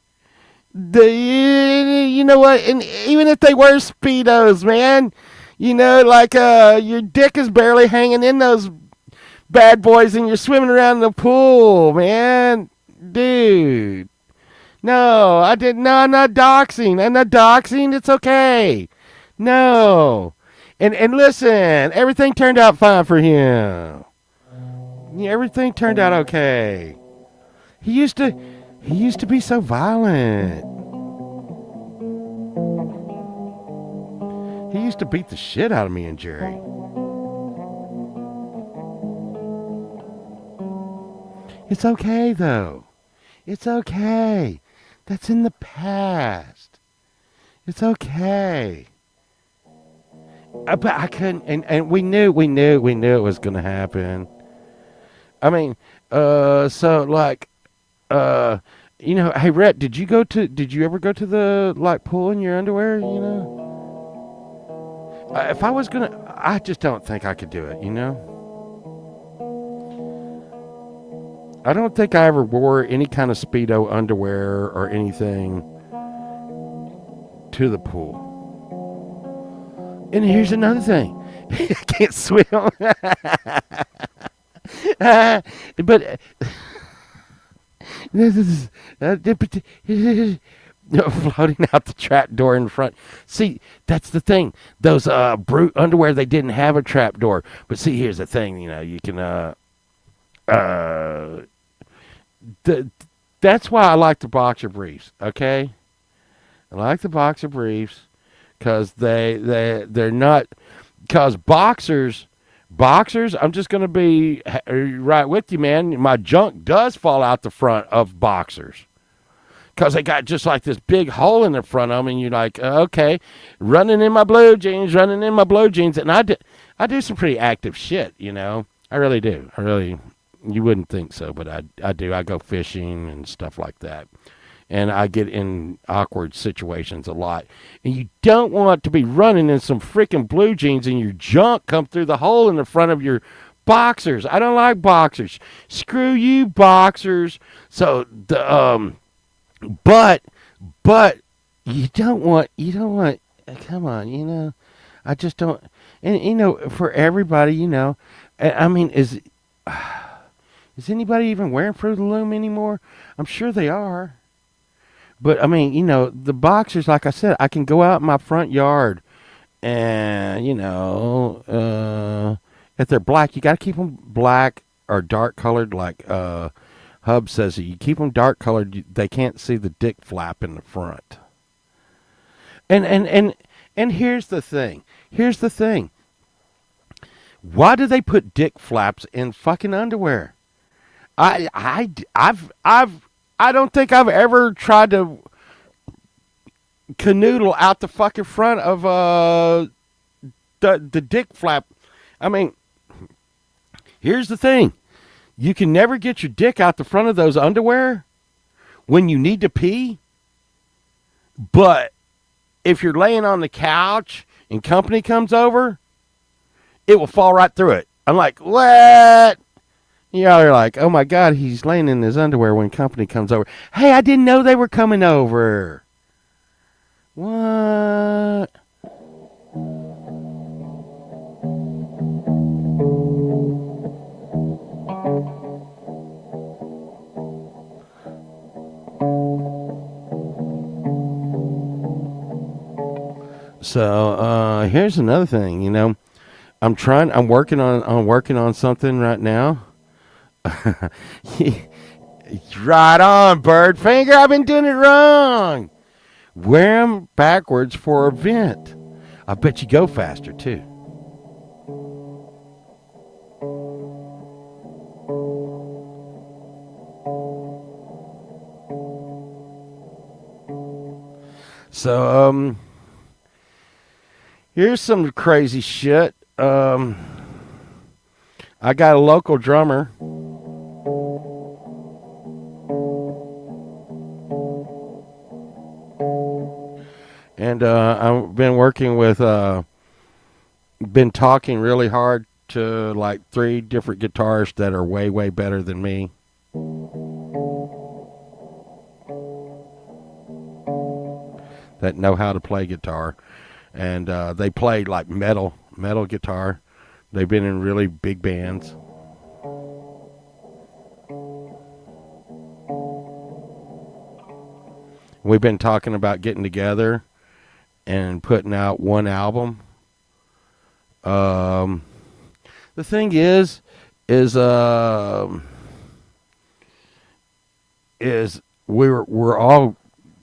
You know what? And even if they were Speedos, man, your dick is barely hanging in those bad boys, and you're swimming around in the pool, man, dude. No, I didn't. No, I'm not doxing. It's okay. No, and listen, everything turned out fine for him. Yeah, everything turned out okay. He used to be so violent. He used to beat the shit out of me and Jerry. It's okay, though. It's okay. That's in the past. It's okay. But I couldn't, and we knew it was going to happen. I mean, hey Rhett, did you ever go to the pool in your underwear, if I was gonna, I just don't think I could do it, I don't think I ever wore any kind of Speedo underwear or anything to the pool. And here's another thing. I can't swim. But this is floating out the trap door in front. See, that's the thing. Those brute underwear, they didn't have a trap door. But see, here's the thing. You can the, that's why I like the boxer briefs. Okay, I like the boxer briefs because they're not, because boxers. I'm just gonna be right with you, man. My junk does fall out the front of boxers because they got just like this big hole in the front of them, and you're like, okay, running in my blue jeans, and I do some pretty active shit, I really do. You wouldn't think so, but I do. I go fishing and stuff like that, and I get in awkward situations a lot. And you don't want to be running in some freaking blue jeans and your junk come through the hole in the front of your boxers. I don't like boxers. Screw you, boxers. So but you don't want. Come on, I just don't. And for everybody, I mean, is anybody even wearing Fruit of the Loom anymore? I'm sure they are. But I mean, the boxers, like I said, I can go out in my front yard, and if they're black, you got to keep them black or dark colored, like Hub says. You keep them dark colored, they can't see the dick flap in the front. And here's the thing. Why do they put dick flaps in fucking underwear? I don't think I've ever tried to canoodle out the fucking front of the dick flap. I mean, here's the thing. You can never get your dick out the front of those underwear when you need to pee. But if you're laying on the couch and company comes over, it will fall right through it. I'm like, what? You're like, oh my God, he's laying in his underwear when company comes over. Hey, I didn't know they were coming over. What? So here's another thing. I'm working on something right now. Right on, bird finger. I've been doing it wrong. Wear them backwards for a vent. I bet you go faster too. So here's some crazy shit. I got a local drummer. And I've been working with, been talking really hard to like 3 different guitarists that are way, way better than me. That know how to play guitar. And they play like metal guitar. They've been in really big bands. We've been talking about getting together and putting out one album. The thing is we're all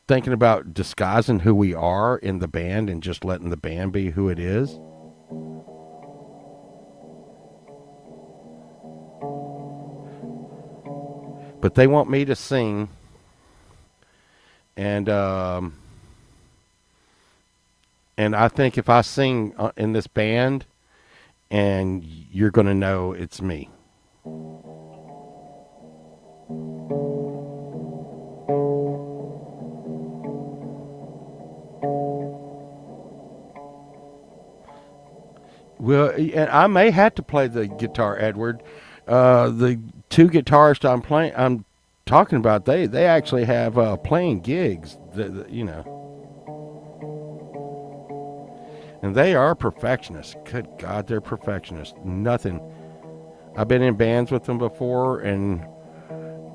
thinking about disguising who we are in the band and just letting the band be who it is. But they want me to sing, and I think if I sing in this band, and you're going to know it's me. Well, and I may have to play the guitar, Edward. The 2 guitarists I'm talking about, they actually have playing gigs, and they are perfectionists. Good God, they're perfectionists. Nothing. I've been in bands with them before, and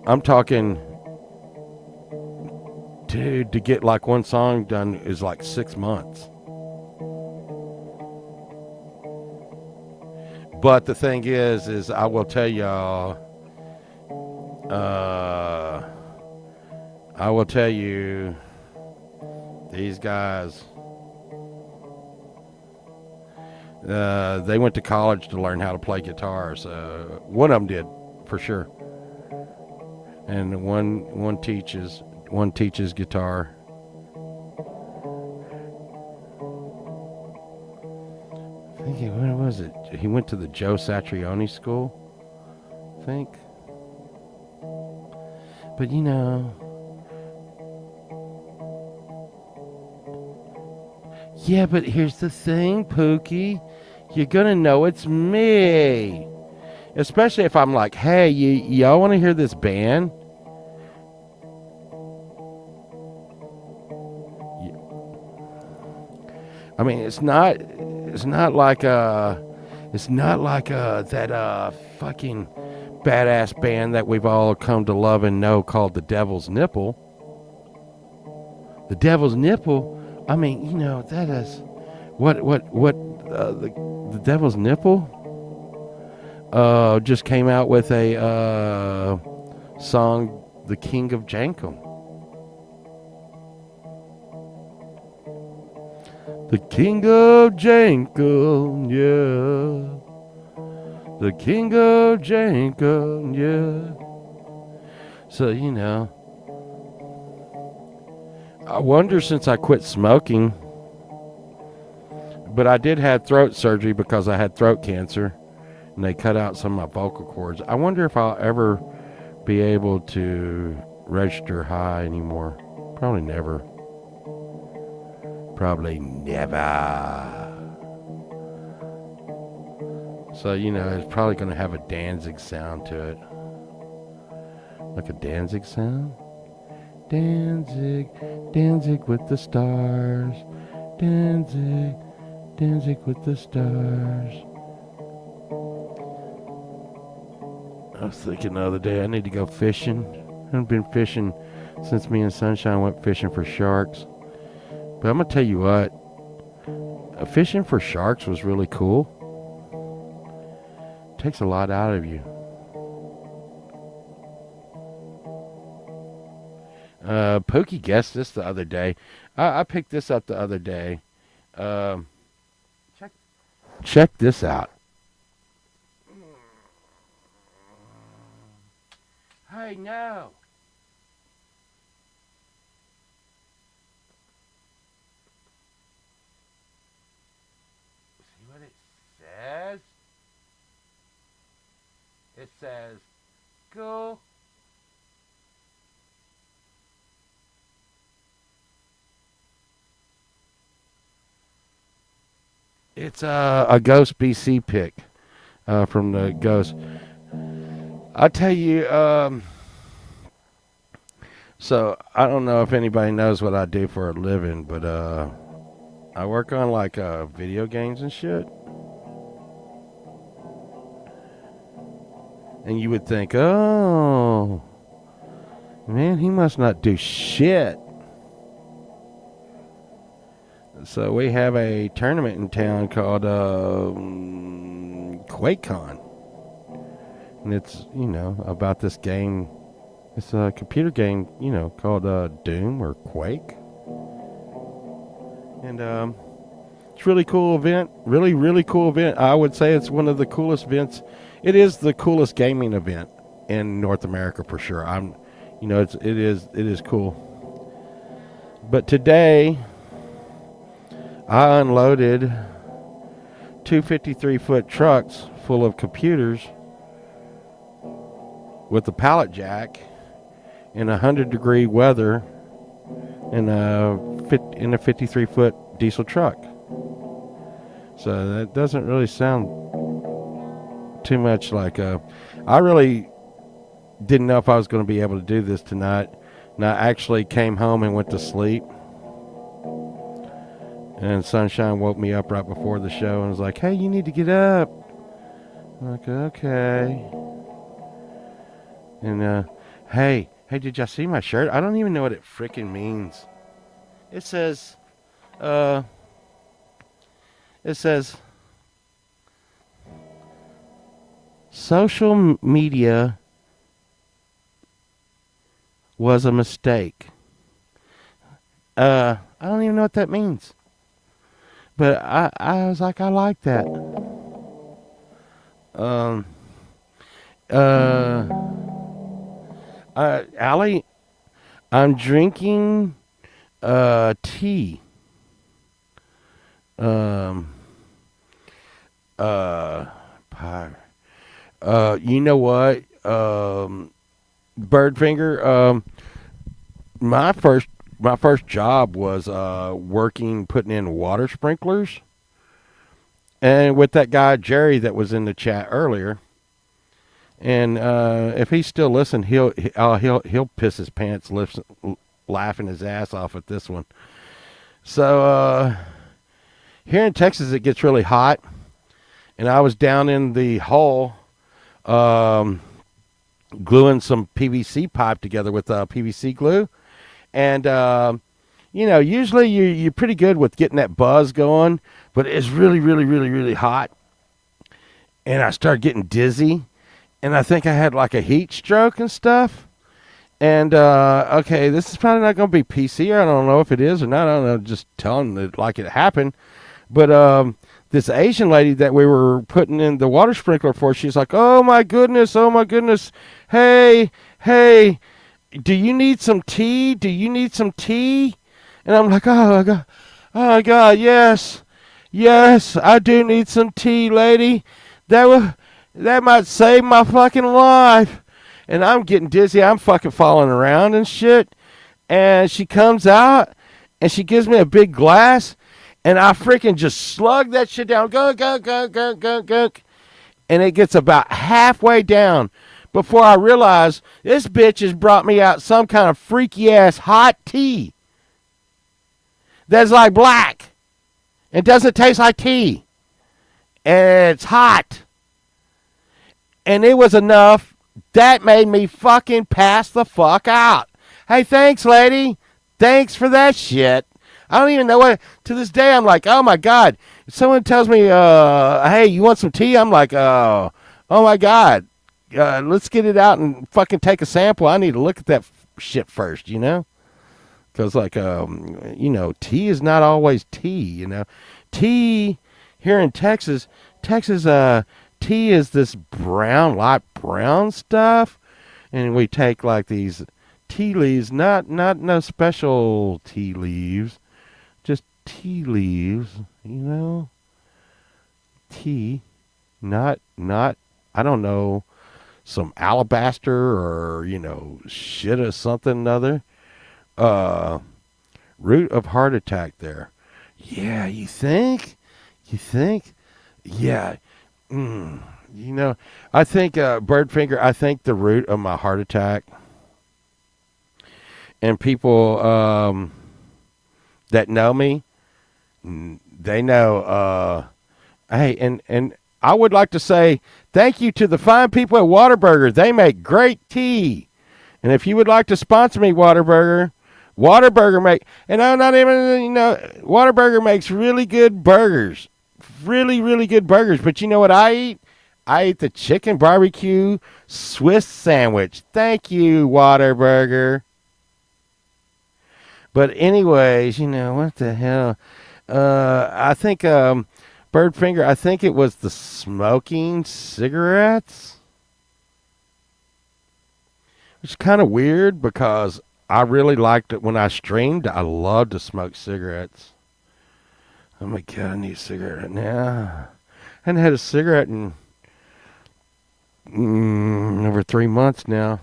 I'm talking dude, to get like one song done is like 6 months. But the thing is I will tell y'all, I will tell you, these guys, they went to college to learn how to play guitar. So one of them did, for sure, and one teaches guitar. I think when was it? He went to the Joe Satriani School, I think. But you know, yeah. But here's the thing, Pookie. You're gonna know it's me, especially if I'm like, "Hey, y'all want to hear this band?" I mean, it's not like that fucking badass band that we've all come to love and know called the Devil's Nipple. The Devil's Nipple. I mean, you know, that is the Devil's Nipple just came out with a song, The King of Jankum. The King of Jankum, yeah. The King of Jankum, yeah. So, you know, I wonder, since I quit smoking, but I did have throat surgery because I had throat cancer, and they cut out some of my vocal cords. I wonder if I'll ever be able to register high anymore. Probably never. Probably never. So, you know, it's probably going to have a Danzig sound to it. Like a Danzig sound? Danzig, Danzig with the stars. Danzig, Danzig with the stars. I was thinking the other day, I need to go fishing. I haven't been fishing since me and Sunshine went fishing for sharks. But I'm going to tell you what, fishing for sharks was really cool. It takes a lot out of you. Pookie guessed this the other day. I picked this up the other day. Check this out. Hey, no. See what it says? It says, go. It's a Ghost BC pick from the Ghost. I tell you, so I don't know if anybody knows what I do for a living, but I work on like video games and shit. And you would think, oh, man, he must not do shit. So we have a tournament in town called QuakeCon. And it's, you know, about this game. It's a computer game, you know, called Doom or Quake. And it's a really cool event. Really, really cool event. I would say it's one of the coolest events. It is the coolest gaming event in North America for sure. It is cool. But today, I unloaded two 53-foot trucks full of computers with a pallet jack in 100-degree weather in a 53-foot diesel truck. So that doesn't really sound too much like I really didn't know if I was going to be able to do this tonight. And I actually came home and went to sleep. And Sunshine woke me up right before the show and was like, hey, you need to get up. I'm like, okay. And, hey, Hey, did y'all see my shirt? I don't even know what it freaking means. It says, uh, it says, social media was a mistake. I don't even know what that means. But I was like, I like that. Um, uh, Allie, I'm drinking, tea. Um, uh, pie. You know what? Birdfinger. My first my first job was working putting in water sprinklers, and with that guy Jerry that was in the chat earlier. And if he's still listening, he'll piss his pants, laughing his ass off at this one. So here in Texas, it gets really hot, and I was down in the hole, um, gluing some PVC pipe together with PVC glue, and usually you're pretty good with getting that buzz going, but it's really, really, really, really hot, and I started getting dizzy, and I think I had like a heat stroke and stuff. And okay, this is probably not going to be PC. I don't know if it is or not. I don't know. Just telling it like it happened. But this Asian lady that we were putting in the water sprinkler for, she's like, "Oh my goodness, oh my goodness, hey, hey, do you need some tea? Do you need some tea?" And I'm like, "Oh my god, oh my god, yes, yes, I do need some tea, lady. That might save my fucking life." And I'm getting dizzy. I'm fucking falling around and shit. And she comes out and she gives me a big glass, and I freaking just slug that shit down. Go, go, go, go, go, go. And it gets about halfway down before I realize this bitch has brought me out some kind of freaky ass hot tea that's like black. It doesn't taste like tea. And it's hot. And it was enough. That made me fucking pass the fuck out. Hey, thanks, lady. Thanks for that shit. I don't even know what. To this day, I'm like, oh my god. If someone tells me, hey, you want some tea? I'm like, oh my god. Let's get it out and fucking take a sample. I need to look at that shit first, you know? Because, like, tea is not always tea, you know? Tea here in Texas, tea is this brown, light brown stuff, and we take like these tea leaves, not no special tea leaves, just tea leaves, tea, not I don't know, some alabaster or shit or something other. Uh, Root of heart attack there. Yeah, you think? You think? Yeah. Mm, I think Birdfinger. I think the root of my heart attack, and people that know me, they know. Hey, and I would like to say thank you to the fine people at Whataburger. They make great tea, and if you would like to sponsor me, Whataburger make, and I'm not even Whataburger makes really good burgers, really really good burgers. But you know what I eat? I ate the chicken barbecue Swiss sandwich. Thank you, Whataburger. But anyways, what the hell? I think Birdfinger. I think it was the smoking cigarettes, which is kind of weird because I really liked it when I streamed. I loved to smoke cigarettes. Oh my god, I need a cigarette right now. I hadn't had a cigarette in over 3 months now.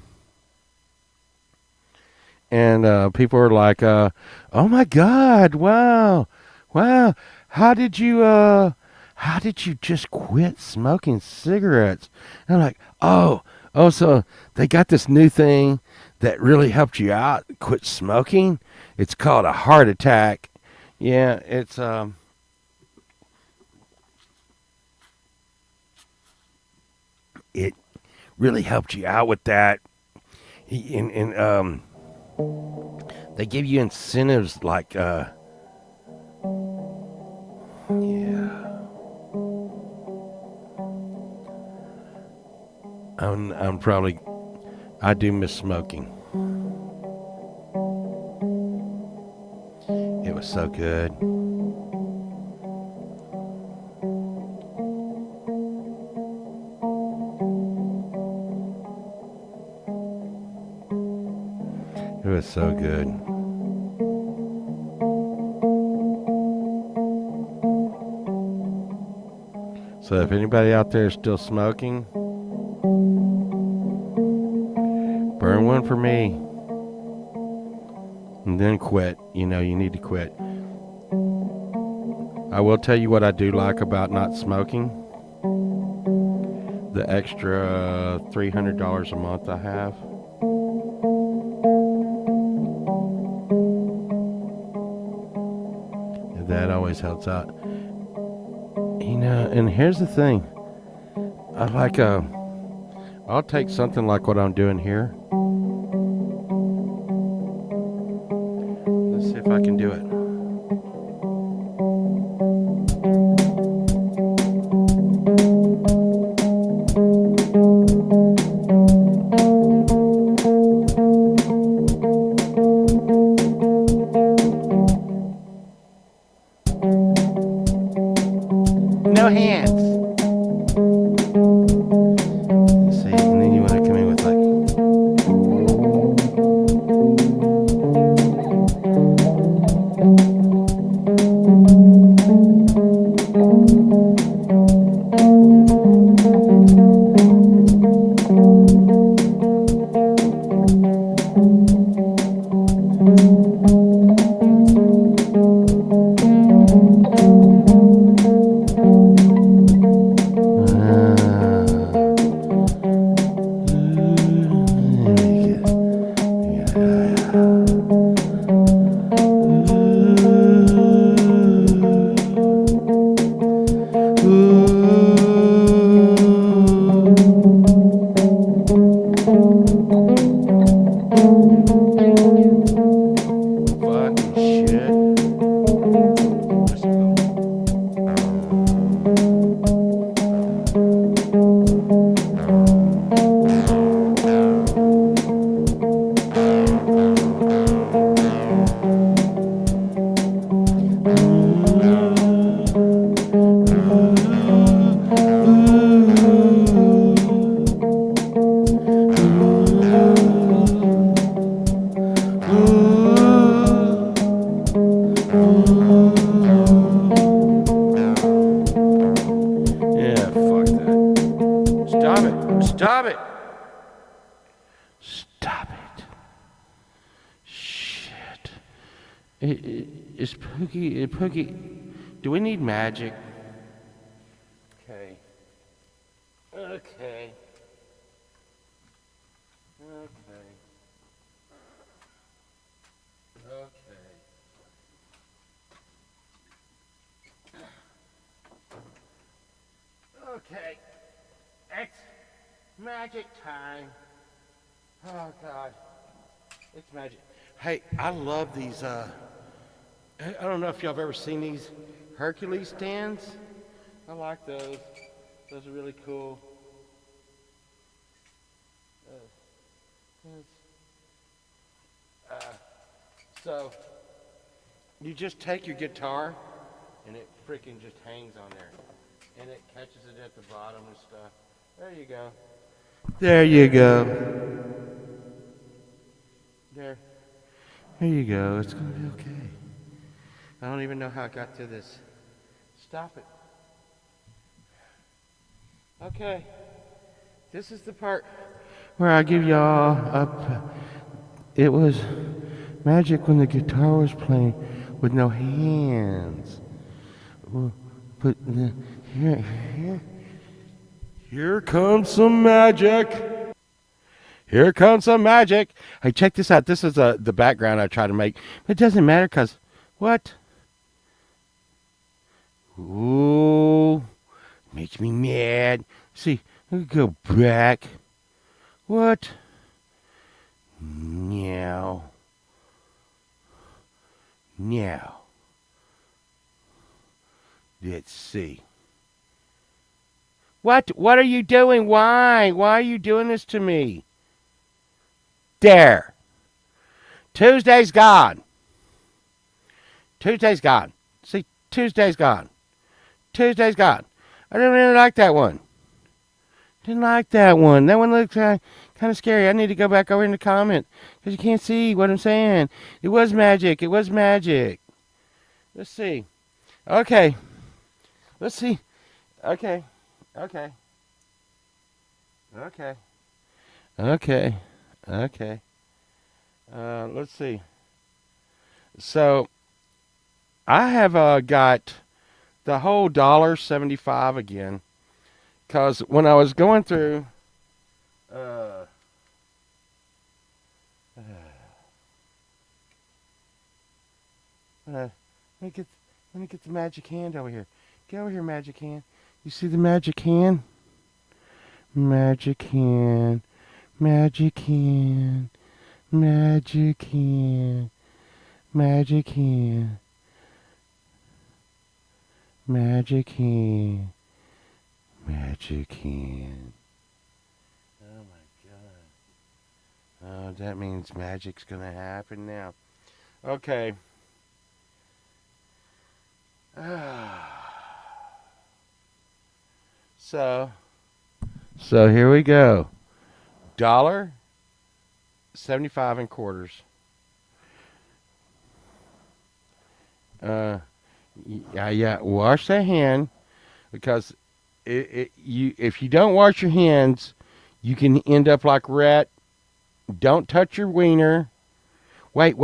And people are like, oh my god, wow, how did you just quit smoking cigarettes? And I'm like, oh, so they got this new thing that really helped you out, quit smoking. It's called a heart attack. Yeah, it really helped you out with that. And they give you incentives like yeah. I'm probably I do miss smoking. It was so good. It was so good. So if anybody out there is still smoking, burn one for me. And then quit. You know, you need to quit. I will tell you what I do like about not smoking. The extra $300 a month I have. That always helps out. You know, and here's the thing. I like I'll take something like what I'm doing here. Let's see if I can do it. No hands. See, and then you want to come in with like. Stop it! Stop it! Shit! Is Pookie? Do we need magic? Okay. Okay. Okay. Okay. Okay. It's magic time. Oh God. It's magic. Hey, I love these I don't know if y'all have ever seen these Hercules stands. I like those. Those are really cool. So you just take your guitar and it freaking just hangs on there. And it catches it at the bottom and stuff. There you go. There you go. There you go. It's going to be okay. I don't even know how I got to this. Stop it. Okay. This is the part where I give y'all up. It was magic when the guitar was playing with no hands. But here comes some magic. Here comes some magic. Hey, check this out. This is the background I try to make. But it doesn't matter because, what? Ooh, makes me mad. See, let me go back. What? Meow. Meow. Let's see. What? What are you doing? Why? Why are you doing this to me? There. Tuesday's gone. Tuesday's gone. See, Tuesday's gone. Tuesday's gone. I didn't really like that one. Didn't like that one. That one looks kind of scary. I need to go back over in the comment because you can't see what I'm saying. It was magic. It was magic. Let's see. Okay. Let's see. Okay. Okay. Okay. Okay. Okay. Let's see. So I have got the whole $1.75 again. Cause when I was going through, uh, let me get the magic hand over here. Get over here, magic hand. You see the magic hand? Magic hand, magic hand, magic hand, magic hand, magic hand. Magic hand. Oh my god. Oh, that means magic's gonna happen now. Okay. So here we go. $1.75 in quarters. Yeah. Wash that hand because if you don't wash your hands, you can end up like Rhett. Don't touch your wiener. Wait.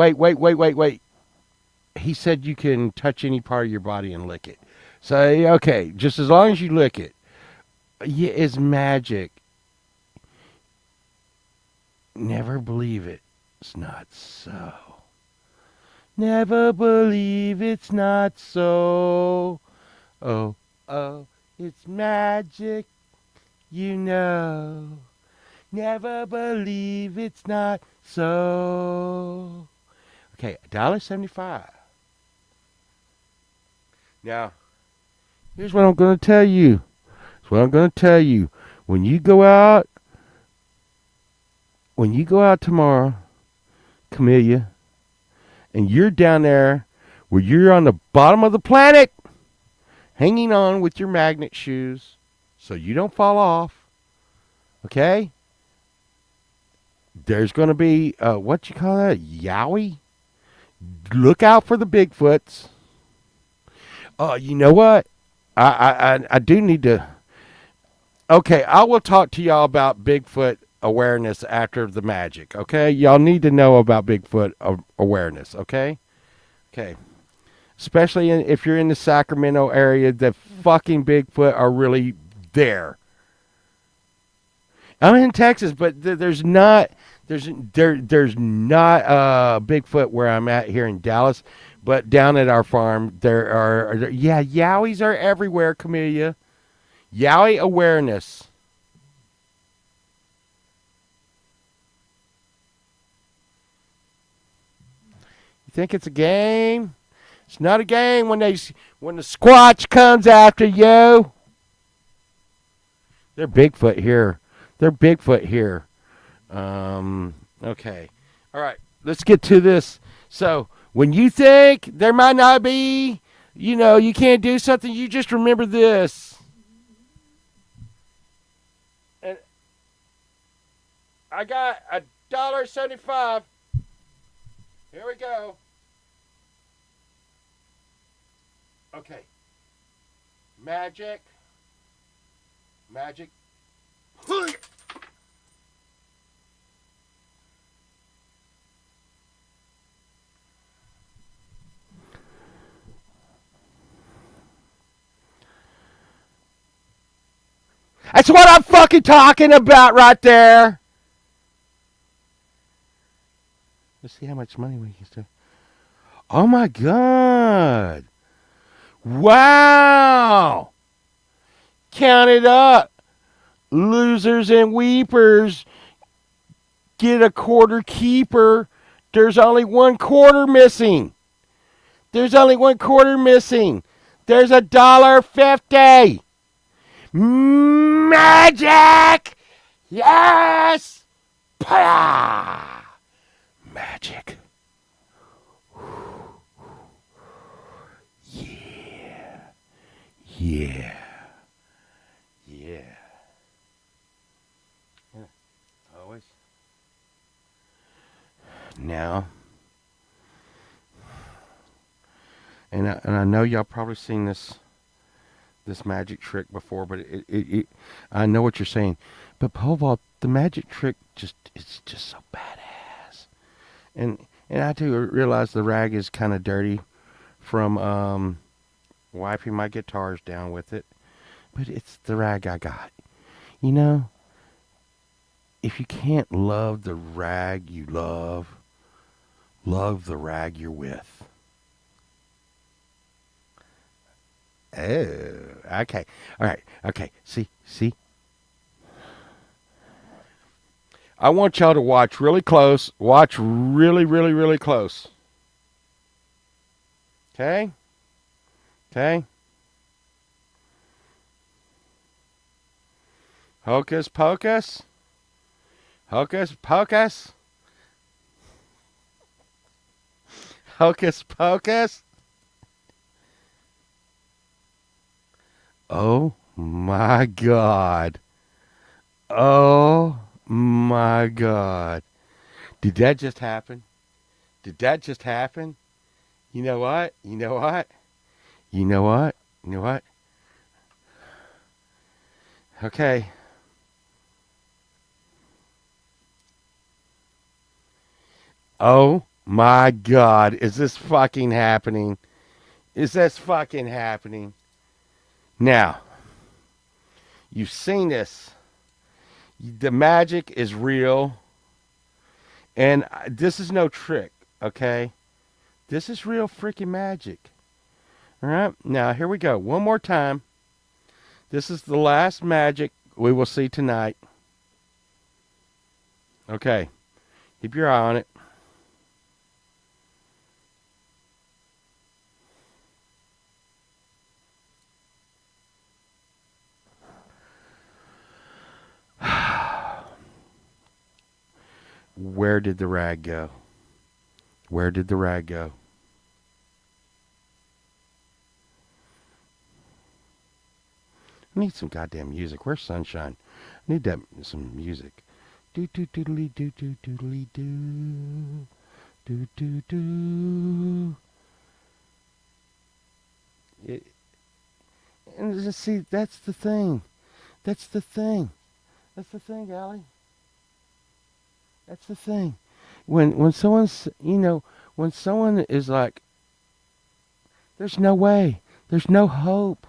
He said you can touch any part of your body and lick it. So, okay, just as long as you lick it. Yeah, it's magic. Never believe it. It's not so. Never believe it's not so. Oh, it's magic, you know. Never believe it's not so. Okay, $1.75. Now, here's what I'm going to tell you. When you go out tomorrow, Camellia, and you're down there where you're on the bottom of the planet, hanging on with your magnet shoes so you don't fall off, okay? There's going to be, what you call that, Yowie? Look out for the Bigfoots. You know what? I do need to. Okay, I will talk to y'all about Bigfoot awareness after the magic. Okay, y'all need to know about Bigfoot awareness. Okay, especially if you're in the Sacramento area, the fucking Bigfoot are really there. I'm in Texas, but there's not Bigfoot where I'm at here in Dallas. But down at our farm, Yowies are everywhere, Camellia. Yowie awareness. You think it's a game? It's not a game when the Squatch comes after you. They're Bigfoot here. Okay. All right. Let's get to this. So, when you think there might not be, you can't do something, you just remember this. And I got $1.75. Here we go. Okay. Magic. That's what I'm fucking talking about right there. Let's see how much money we can do. Oh my god. Wow. Count it up. Losers and weepers. get a quarter keeper. There's only one quarter missing. There's only one quarter missing. There's $1.50. Magic! Yes! Pah! Magic. Yeah. Yeah. Yeah. Always. Now, and I know y'all probably seen this magic trick before, but I know what you're saying. But pole vault, the magic trick it's just so badass. And I do realize the rag is kind of dirty from wiping my guitars down with it, but it's the rag I got. You know, if you can't love the rag you love the rag you're with. Oh, okay. All right. Okay. See. I want y'all to watch really close. Watch really, really, really close. Okay? Okay? Hocus pocus. Hocus pocus. Hocus pocus. Oh my God. Oh my God. Did that just happen? Did that just happen? You know what? You know what? You know what? You know what? Okay. Oh my God. Is this fucking happening? Is this fucking happening? Now, you've seen this. The magic is real. And this is no trick, okay? This is real freaking magic. All right? Now, here we go. One more time. This is the last magic we will see tonight. Okay. Keep your eye on it. Where did the rag go? Where did the rag go? I need some goddamn music. Where's Sunshine? I need some music. Do do doodly do do doodly do do do do. And just see, that's the thing. That's the thing. That's the thing, Allie. That's the thing. When someone's when someone is like, there's no way, there's no hope,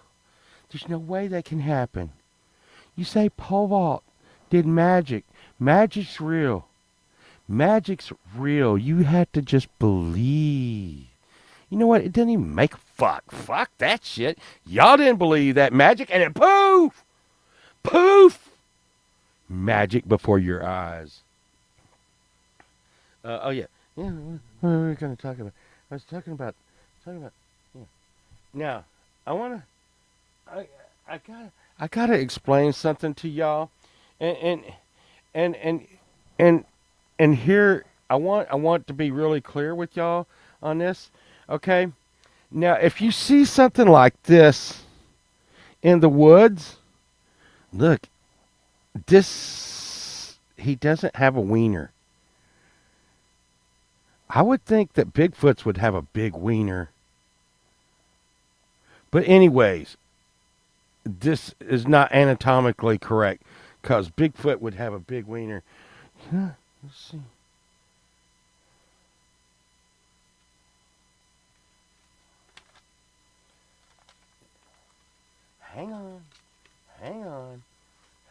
there's no way that can happen. You say pole vault did magic. Magic's real. Magic's real. You have to just believe. You know what? It doesn't even make fuck that shit. Y'all didn't believe that magic, and then poof, magic before your eyes. Oh yeah. What are we gonna talk about? I was talking about. Yeah. Now, I wanna, I gotta explain something to y'all, and and and and and here I want to be really clear with y'all on this. Okay. Now, if you see something like this in the woods, look, this he doesn't have a wiener. I would think that Bigfoots would have a big wiener. But anyways, this is not anatomically correct because Bigfoot would have a big wiener. Yeah, let's see. Hang on. Hang on.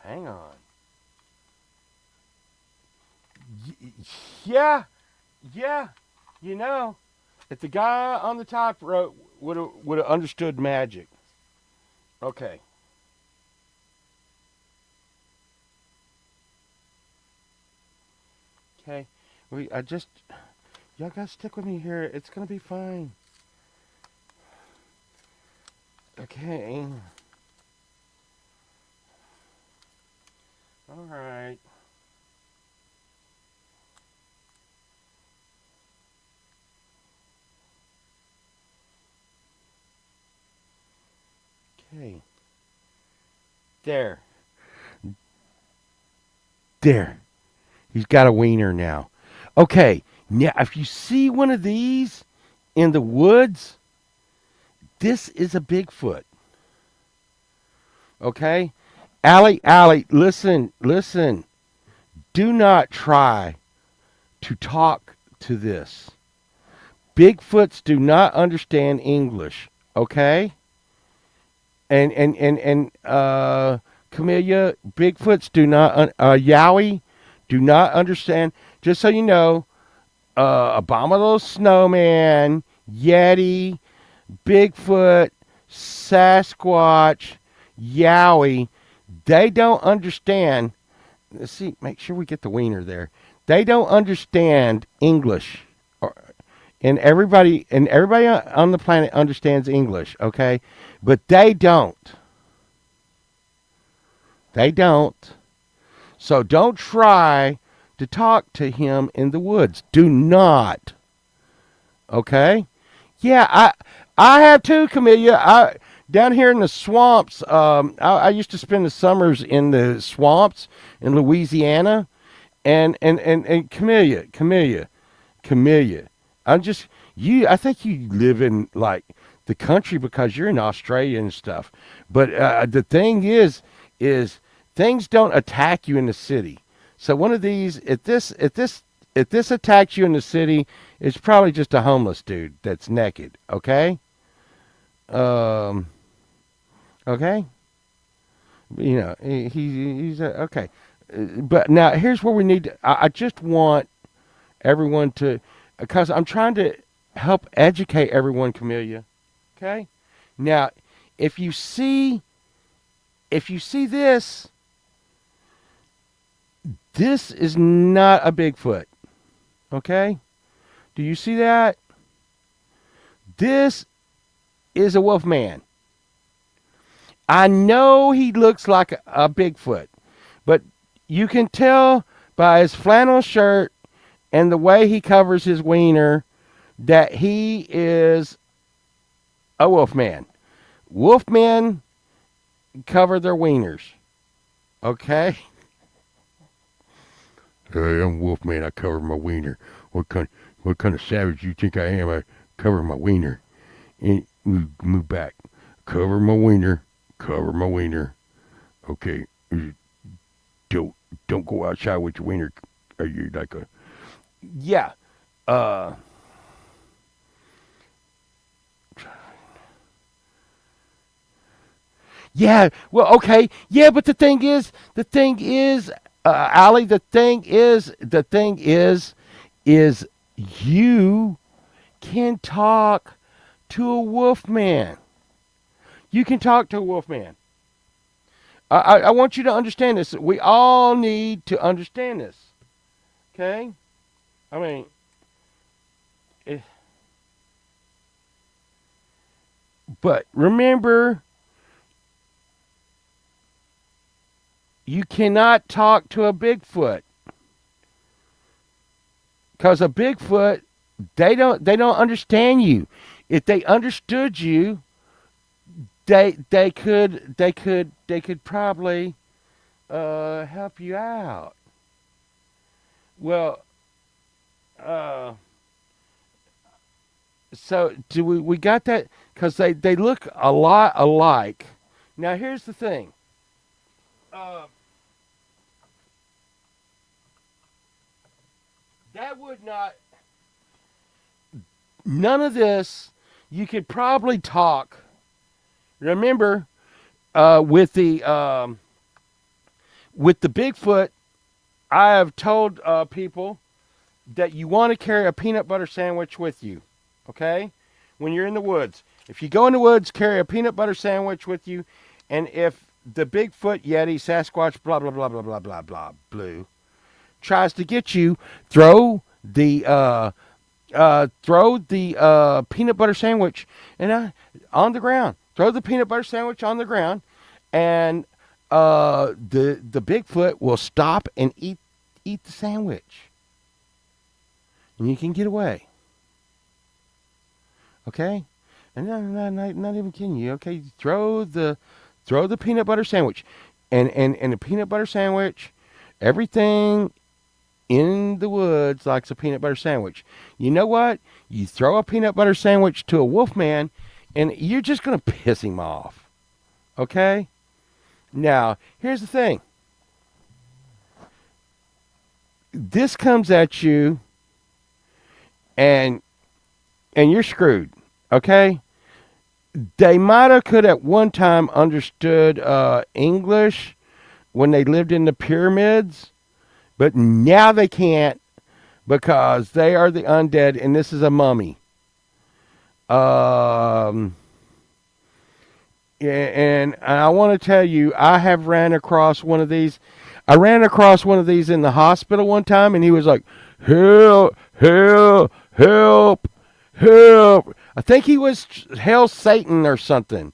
Hang on. Yeah. Yeah. You know, if the guy on the top rope would have understood magic. Okay. Okay. Y'all gotta stick with me here. It's gonna be fine. Okay. All right. Okay. There. There. He's got a wiener now. Okay. Now, if you see one of these in the woods, this is a Bigfoot. Okay? Allie, listen, listen. Do not try to talk to this. Bigfoots do not understand English. Okay? And Camellia, Bigfoots do not, Yowie, do not understand. Just so you know, Abominable Snowman, Yeti, Bigfoot, Sasquatch, Yowie, they don't understand. Let's see, make sure we get the wiener there. They don't understand English. And everybody on the planet understands English, okay? But they don't. They don't. So don't try to talk to him in the woods. Do not. Okay? Yeah, I have too, Camellia. I down here in the swamps. I used to spend the summers in the swamps in Louisiana, and Camellia. I'm just you. I think you live in like the country because you're in Australia and stuff. But the thing is things don't attack you in the city. So one of these, if this attacks you in the city, it's probably just a homeless dude that's naked. Okay. Um. Okay. He's okay. But now here's where we need to. I just want everyone to, because I'm trying to help educate everyone, Camellia. Okay. Now, if you see, if you see this, this is not a Bigfoot. Okay. Do you see that? This is a wolf man. I know he looks like a Bigfoot, but you can tell by his flannel shirt and the way he covers his wiener that he is a wolf man. Wolf men cover their wieners. Okay? Hey, I'm wolf man. I cover my wiener. What kind of savage do you think I am? I cover my wiener. And move back. Cover my wiener. Cover my wiener. Okay. Don't don't go outside with your wiener. Are you like a yeah? Uh, yeah. Well, okay. Yeah, but Allie. Is you can talk to a wolf man. You can talk to a wolf man. I want you to understand this. We all need to understand this. Okay? I mean, eh, but remember, you cannot talk to a Bigfoot because a Bigfoot they don't understand you. If they understood you, they could probably help you out. Well, uh, so do we got that because they look a lot alike. Now here's the thing. Uh, that would not. None of this. You could probably talk. Remember, with the Bigfoot, I have told people that you want to carry a peanut butter sandwich with you. Okay, when you're in the woods. If you go in the woods, carry a peanut butter sandwich with you, and if the Bigfoot, Yeti, Sasquatch, blah blah blah blah blah blah blah blue, tries to get you, throw the peanut butter sandwich on the ground. Throw the peanut butter sandwich on the ground, and the Bigfoot will stop and eat the sandwich, and you can get away. Okay, and not even kidding you. Okay, throw the peanut butter sandwich, and the peanut butter sandwich, everything in the woods likes a peanut butter sandwich. You know what? You throw a peanut butter sandwich to a wolf man, and you're just going to piss him off. Okay? Now, here's the thing. This comes at you, and you're screwed. Okay? They might have could at one time understood English when they lived in the pyramids, but now they can't because they are the undead, and this is a mummy. And I want to tell you, I have ran across one of these. I ran across one of these in the hospital one time, and he was like, "Help, help, help, help." I think he was Hail Satan or something,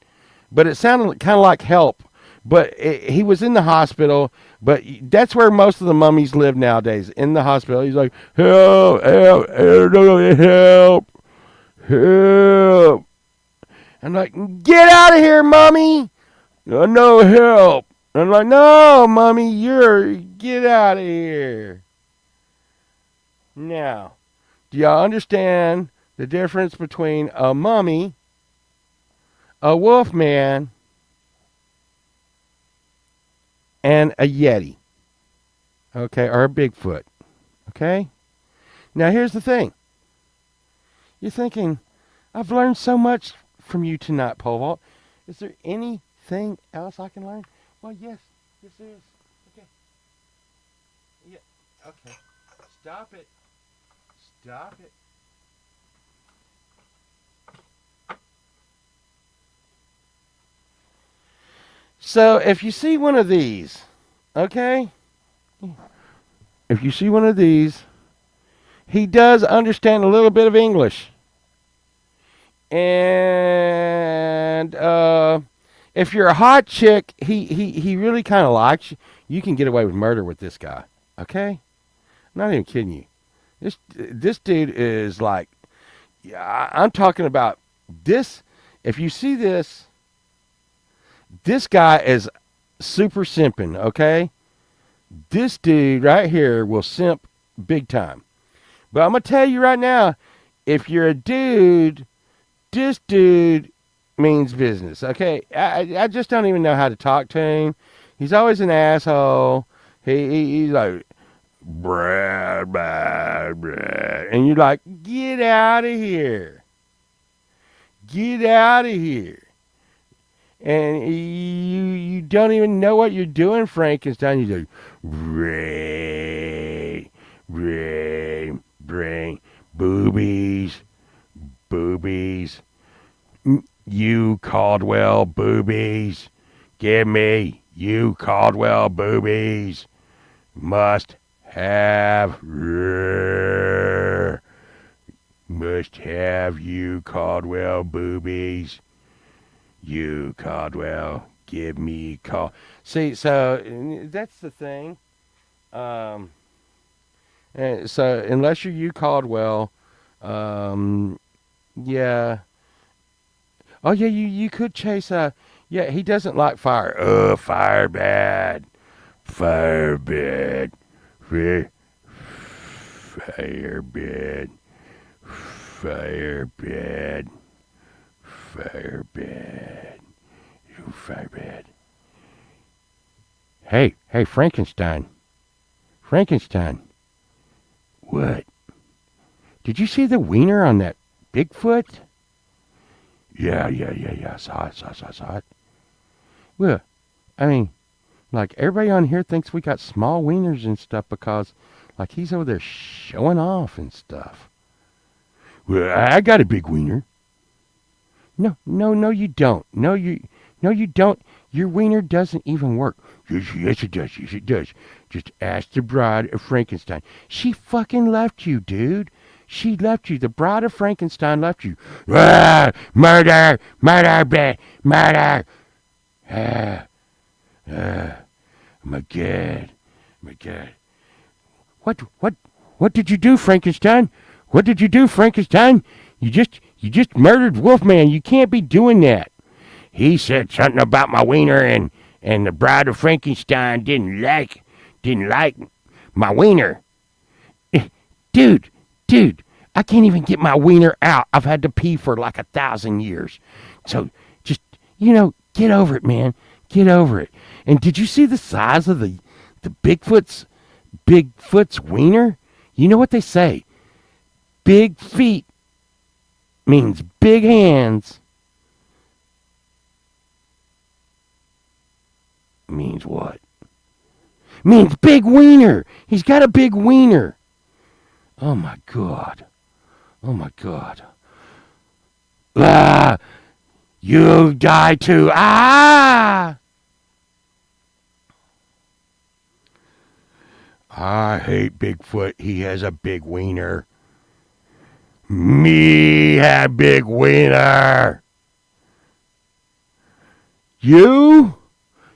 but it sounded kind of like help. But he was in the hospital, but that's where most of the mummies live nowadays, in the hospital. He's like, "Help, help, help, help, help." I'm like, "Get out of here, mummy. No help." I'm like, "No, mummy, get out of here." Now, do y'all understand the difference between a mummy, a wolf man, and a Yeti? Okay, or a Bigfoot. Okay? Now, here's the thing. You're thinking, I've learned so much from you tonight, Pole Vault. Is there anything else I can learn? Well, yes, there is. Okay. Yeah. Okay. Stop it. Stop it. So, if you see one of these, okay? If you see one of these, he does understand a little bit of English. And if you're a hot chick, he really kind of likes you. You can get away with murder with this guy. Okay? I'm not even kidding you. This dude is like, I'm talking about this. If you see this, this guy is super simping, okay? This dude right here will simp big time. But I'm going to tell you right now, if you're a dude, this dude means business, okay? I just don't even know how to talk to him. He's always an asshole. He's like, "Brad, Brad, Brad." And you're like, "Get out of here. Get out of here." And you don't even know what you're doing, Frankenstein. You're like, "Ray, Ray, bring boobies, boobies. You Caldwell boobies. Give me you Caldwell boobies. Must have. Must have you Caldwell boobies. You Caldwell, give me call." See, so that's the thing. So unless you're you Caldwell, yeah. Oh yeah, you could chase yeah, he doesn't like fire. Oh, fire bad. Fire bad. Fire bad. Fire bad. Fire bad. You fire bad. Hey, Frankenstein. Frankenstein. What? Did you see the wiener on that Bigfoot? Yeah. Saw it. Well, I mean, like, everybody on here thinks we got small wieners and stuff because, like, he's over there showing off and stuff. Well, I got a big wiener. No, you don't. No, you don't. Your wiener doesn't even work. Yes, it does. Yes, it does. Just ask the Bride of Frankenstein. She fucking left you, dude. She left you. The Bride of Frankenstein left you. Ah, murder, murder, murder. Ah, ah, my God, my God. What did you do, Frankenstein? What did you do, Frankenstein? You just murdered Wolfman. You can't be doing that. He said something about my wiener, and the Bride of Frankenstein didn't like my wiener. Dude, dude, I can't even get my wiener out. I've had to pee for like 1,000 years. So just get over it, man. Get over it. And did you see the size of the Bigfoot's wiener? You know what they say? Big feet means big hands. Means what? Means big wiener. He's got a big wiener. Oh my God. Oh my God. Ah! You die too. Ah! I hate Bigfoot. He has a big wiener. Me have big wiener. You?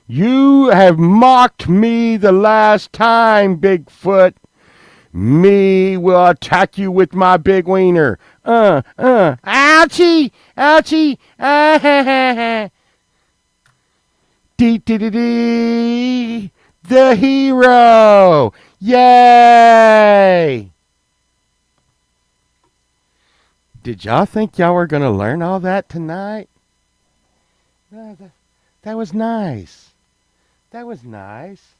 You have mocked me the last time, Bigfoot. Me will attack you with my big wiener. Ouchie! Ouchie! Ah, ha, ha, ha. Dee, dee, dee, dee. The hero! Yay! Did y'all think y'all were going to learn all that tonight? That was nice. That was nice.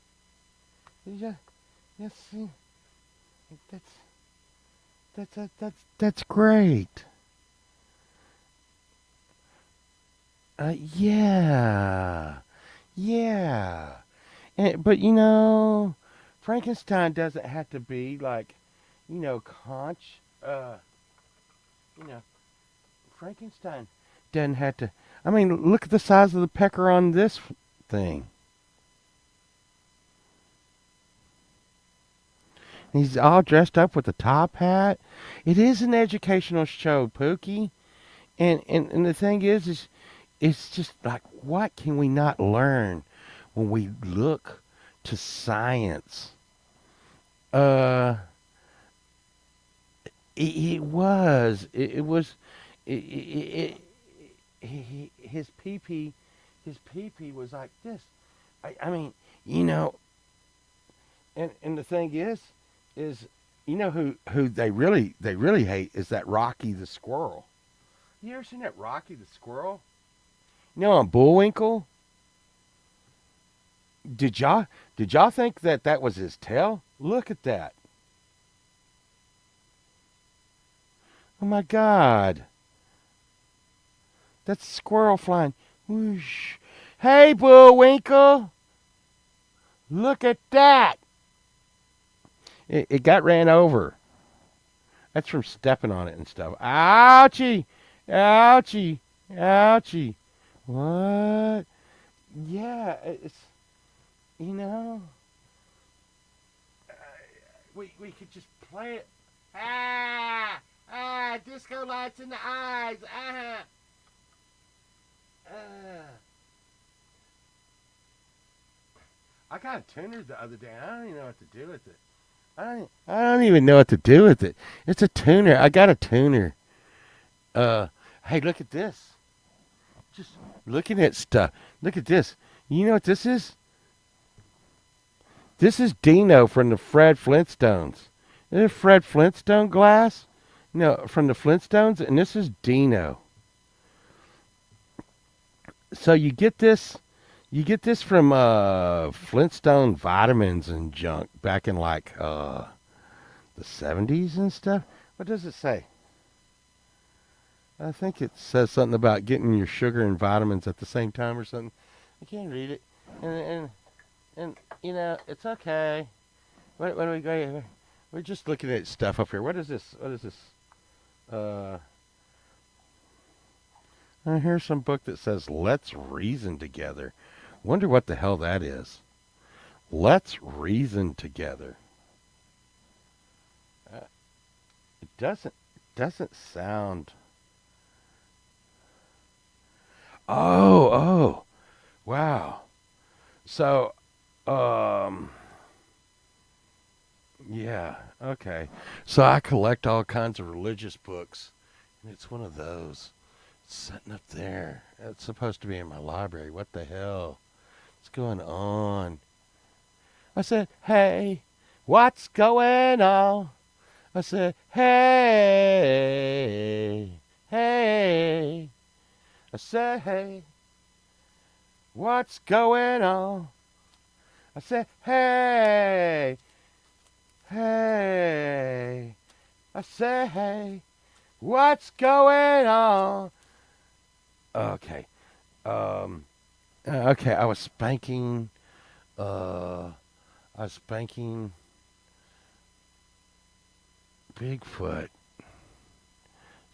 Yes, that's great. Yeah, yeah. But Frankenstein doesn't have to be like, conch. You know, Frankenstein doesn't have to. I mean, look at the size of the pecker on this thing. He's all dressed up with a top hat. It is an educational show, Pookie. And the thing is it's just like, what can we not learn when we look to science? Uh, it was, his pee was like this. I mean, you know, and the thing is who they really hate is that Rocky the squirrel. You ever seen that Rocky the squirrel? On Bullwinkle? Did y'all think that was his tail? Look at that. Oh my God. That's a squirrel flying. Whoosh. Hey Bullwinkle. Look at that. It got ran over. That's from stepping on it and stuff. Ouchie. Ouchie. Ouchie. What? Yeah, it's you know uh, we could just play it. Disco lights in the eyes. Ah. I got a tuner the other day. I don't even know what to do with it. I don't even know what to do with it. It's a tuner. I got a tuner. Hey, look at this. Just looking at stuff. Look at this. You know what this is? This is Dino from the Fred Flintstones. This is Fred Flintstone glass. No, from the Flintstones, and this is Dino. So you get this from Flintstone vitamins and junk back in like the 70s and stuff. What does it say? I think it says something about getting your sugar and vitamins at the same time or something. I can't read it. And it's okay. What do we go? We're just looking at stuff up here. What is this? What is this? Uh, here's some book that says "Let's reason together." Wonder what the hell that is. Let's reason together. Uh, it doesn't sound. Oh, wow. So, um, yeah, okay. So I collect all kinds of religious books, and it's one of those. It's sitting up there. It's supposed to be in my library. What the hell? What's going on? I said, hey, what's going on? I said, hey, hey. I said, hey, what's going on? I said, hey, hey. I said, hey, what's going on? Okay. Um. Okay. I was spanking. I was spanking Bigfoot.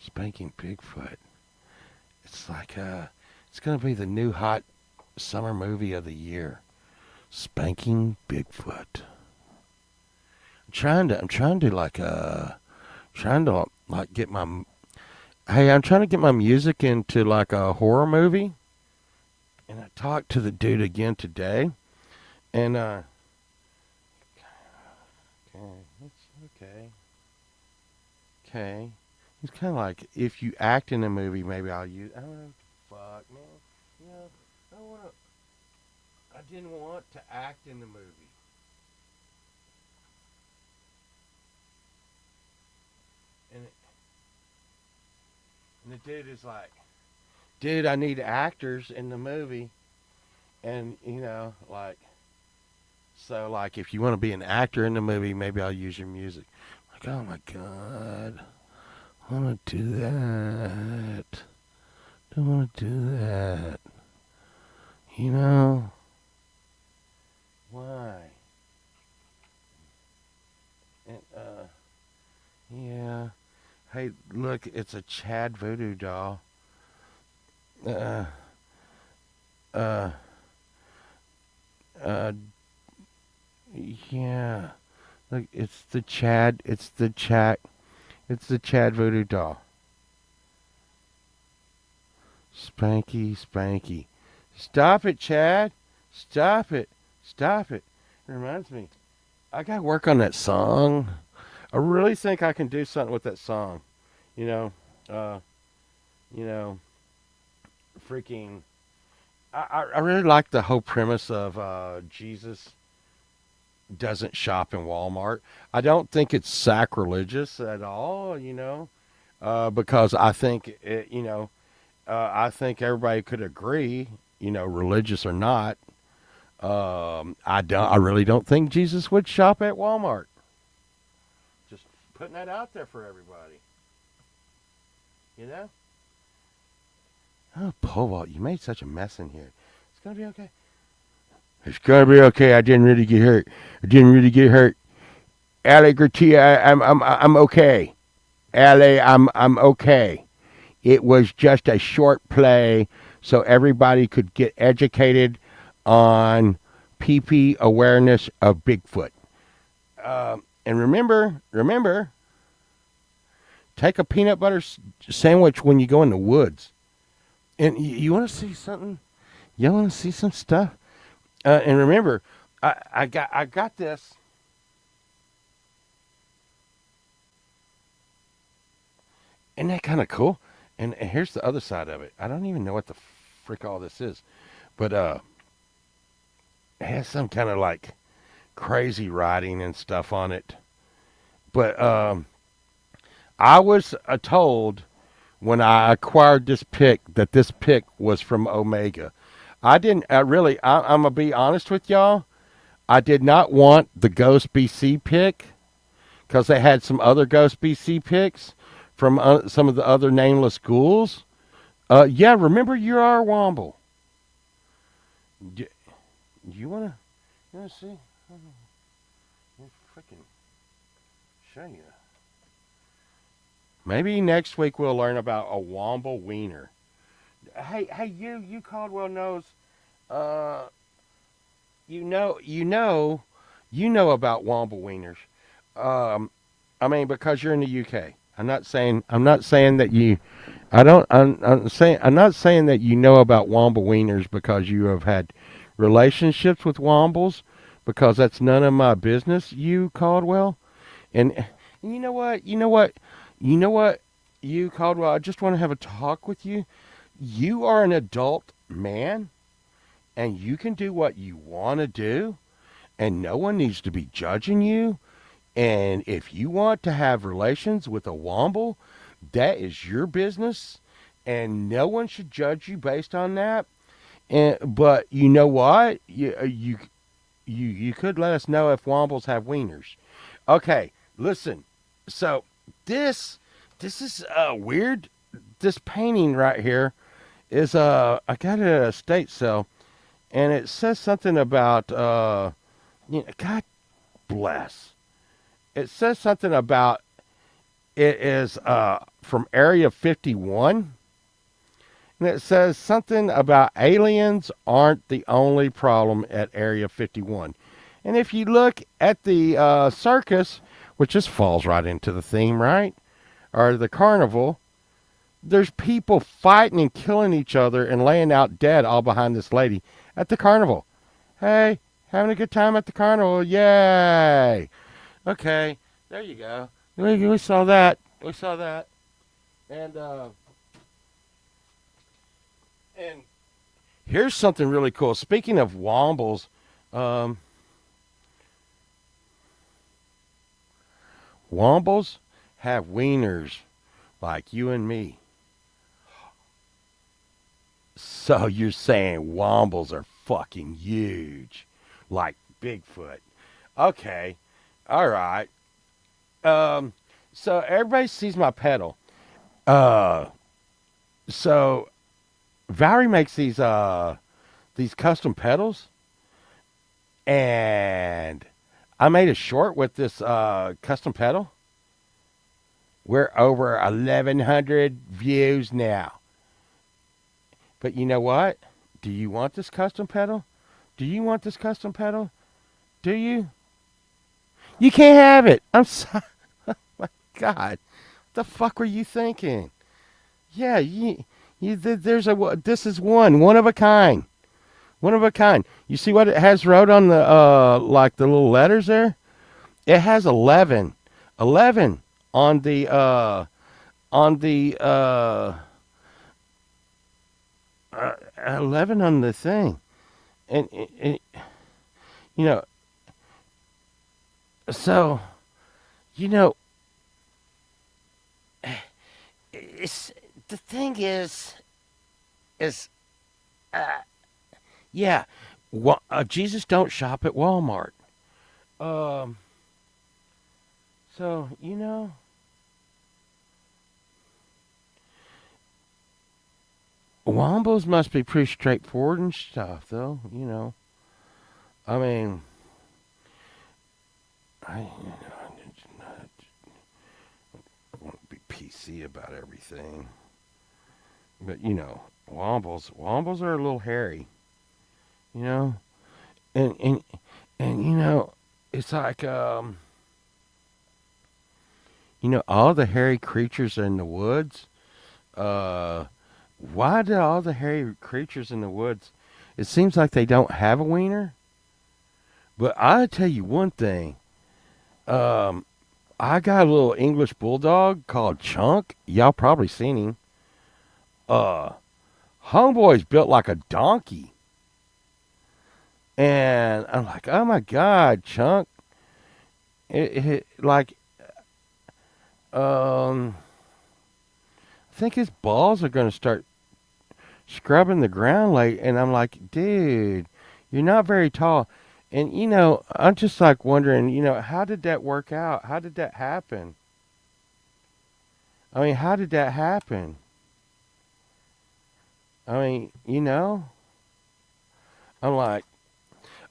Spanking Bigfoot. It's like it's gonna be the new hot summer movie of the year. Spanking Bigfoot. Trying to like get my hey, I'm trying to get my music into like a horror movie. And I talked to the dude again today, and okay, it's okay, okay. He's kind of like, if you act in a movie, maybe I'll use. I don't know. Fuck, man. You know, I want to. I didn't want to act in the movie, and and the dude is like, dude, I need actors in the movie, and like, so like, if you want to be an actor in the movie, maybe I'll use your music. Like, oh my god, I want to do that. Don't want to do that. You know why? And yeah. Hey, look, it's a Chad voodoo doll. Uh, uh, uh, yeah. Look, it's the Chad. It's the Chad. It's the Chad voodoo doll. Spanky, Spanky. Stop it, Chad. Stop it. Stop it. It reminds me. I got to work on that song. I really think I can do something with that song. You know, uh, you know, freaking. I really like the whole premise of Jesus doesn't shop in Walmart. I don't think it's sacrilegious at all. Because I think I think everybody could agree. Religious or not. I don't. I really don't think Jesus would shop at Walmart. Just putting that out there for everybody. You know. Oh, Povalt, you made such a mess in here. It's gonna be okay. It's gonna be okay. I didn't really get hurt. I didn't really get hurt. Ale Gertia, I'm okay. Ale, I'm okay. It was just a short play so everybody could get educated on PP awareness of Bigfoot. And remember, take a peanut butter sandwich when you go in the woods. And you want to see something? You want to see some stuff? And remember, I got this. Isn't that kind of cool? And here's the other side of it. I don't even know what the frick all this is, but it has some kind of like crazy writing and stuff on it. But I was told when I acquired this pick that this pick was from Omega. I didn't really. I'm gonna be honest with y'all. I did not want the Ghost BC pick because they had some other Ghost BC picks from some of the other nameless ghouls. Yeah, remember you are Womble. Do you wanna see? Let me freaking show you. Maybe next week we'll learn about a Womble wiener. Hey, you Caldwell knows. you know about Womble wieners. Um, I mean, because you're in the UK. I'm not saying that you. I don't. I'm not saying that you know about Womble wieners because you have had relationships with Wombles, because that's none of my business. You Caldwell, and you know what? You know what? You Caldwell. I just want to have a talk with you. You are an adult man, and you can do what you want to do, and no one needs to be judging you. And if you want to have relations with a Womble, that is your business, and no one should judge you based on that. But you know what? You could let us know if Wombles have wieners. Okay, listen. So this this is weird. This painting right here is I got it at a estate sale, and it says something about God bless. It says something about it is from Area 51, and it says something about aliens aren't the only problem at Area 51. And if you look at the circus, which just falls right into the theme, right? Or the carnival, there's people fighting and killing each other and laying out dead all behind this lady at the carnival. Hey, having a good time at the carnival. Yay. Okay, there you go. We saw that. We saw that. And and here's something really cool. Speaking of Wombles, um, Wombles have wieners like you and me. So you're saying Wombles are fucking huge, like Bigfoot? Okay, all right. Um, so everybody sees my pedal. Uh, so Valerie makes these custom pedals, and I made a short with this custom pedal. We're over 1,100 views now. But you know what? Do you want this custom pedal? Do you want this custom pedal? Do you? You can't have it. I'm sorry. My God, what the fuck were you thinking? Yeah, there's this is one of a kind, one of a kind. You see what it has wrote on the like the little letters there? It has 11, 11 on the 11 on the thing, and you know, so you know, it's the thing is uh, yeah, Jesus don't shop at Walmart. Um, so Wombos must be pretty straightforward and stuff, though. I mean, I want to be PC about everything, but Wombos are a little hairy, you know, and and and it's like all the hairy creatures in the woods. Uh, why do all the hairy creatures in the woods? It seems like they don't have a wiener. But I tell you one thing. Um, I got a little English bulldog called Chunk. Y'all probably seen him. Uh, Homeboy's built like a donkey, and I'm like, oh my god, Chunk. Like, I think his balls are gonna start scrubbing the ground late, and I'm like, dude, you're not very tall. And I'm just like wondering, how did that work out? How did that happen? I mean, how did that happen? I mean, I'm like,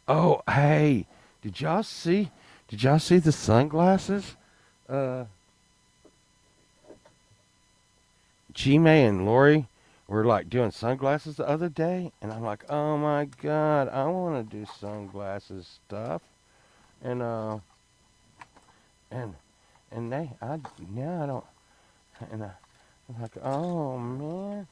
oh, hey, did y'all see? Did y'all see the sunglasses? Uh, G May and Lori were like doing sunglasses the other day, and I'm like, oh my god, I want to do sunglasses stuff, and and now I don't, and I'm like, oh man,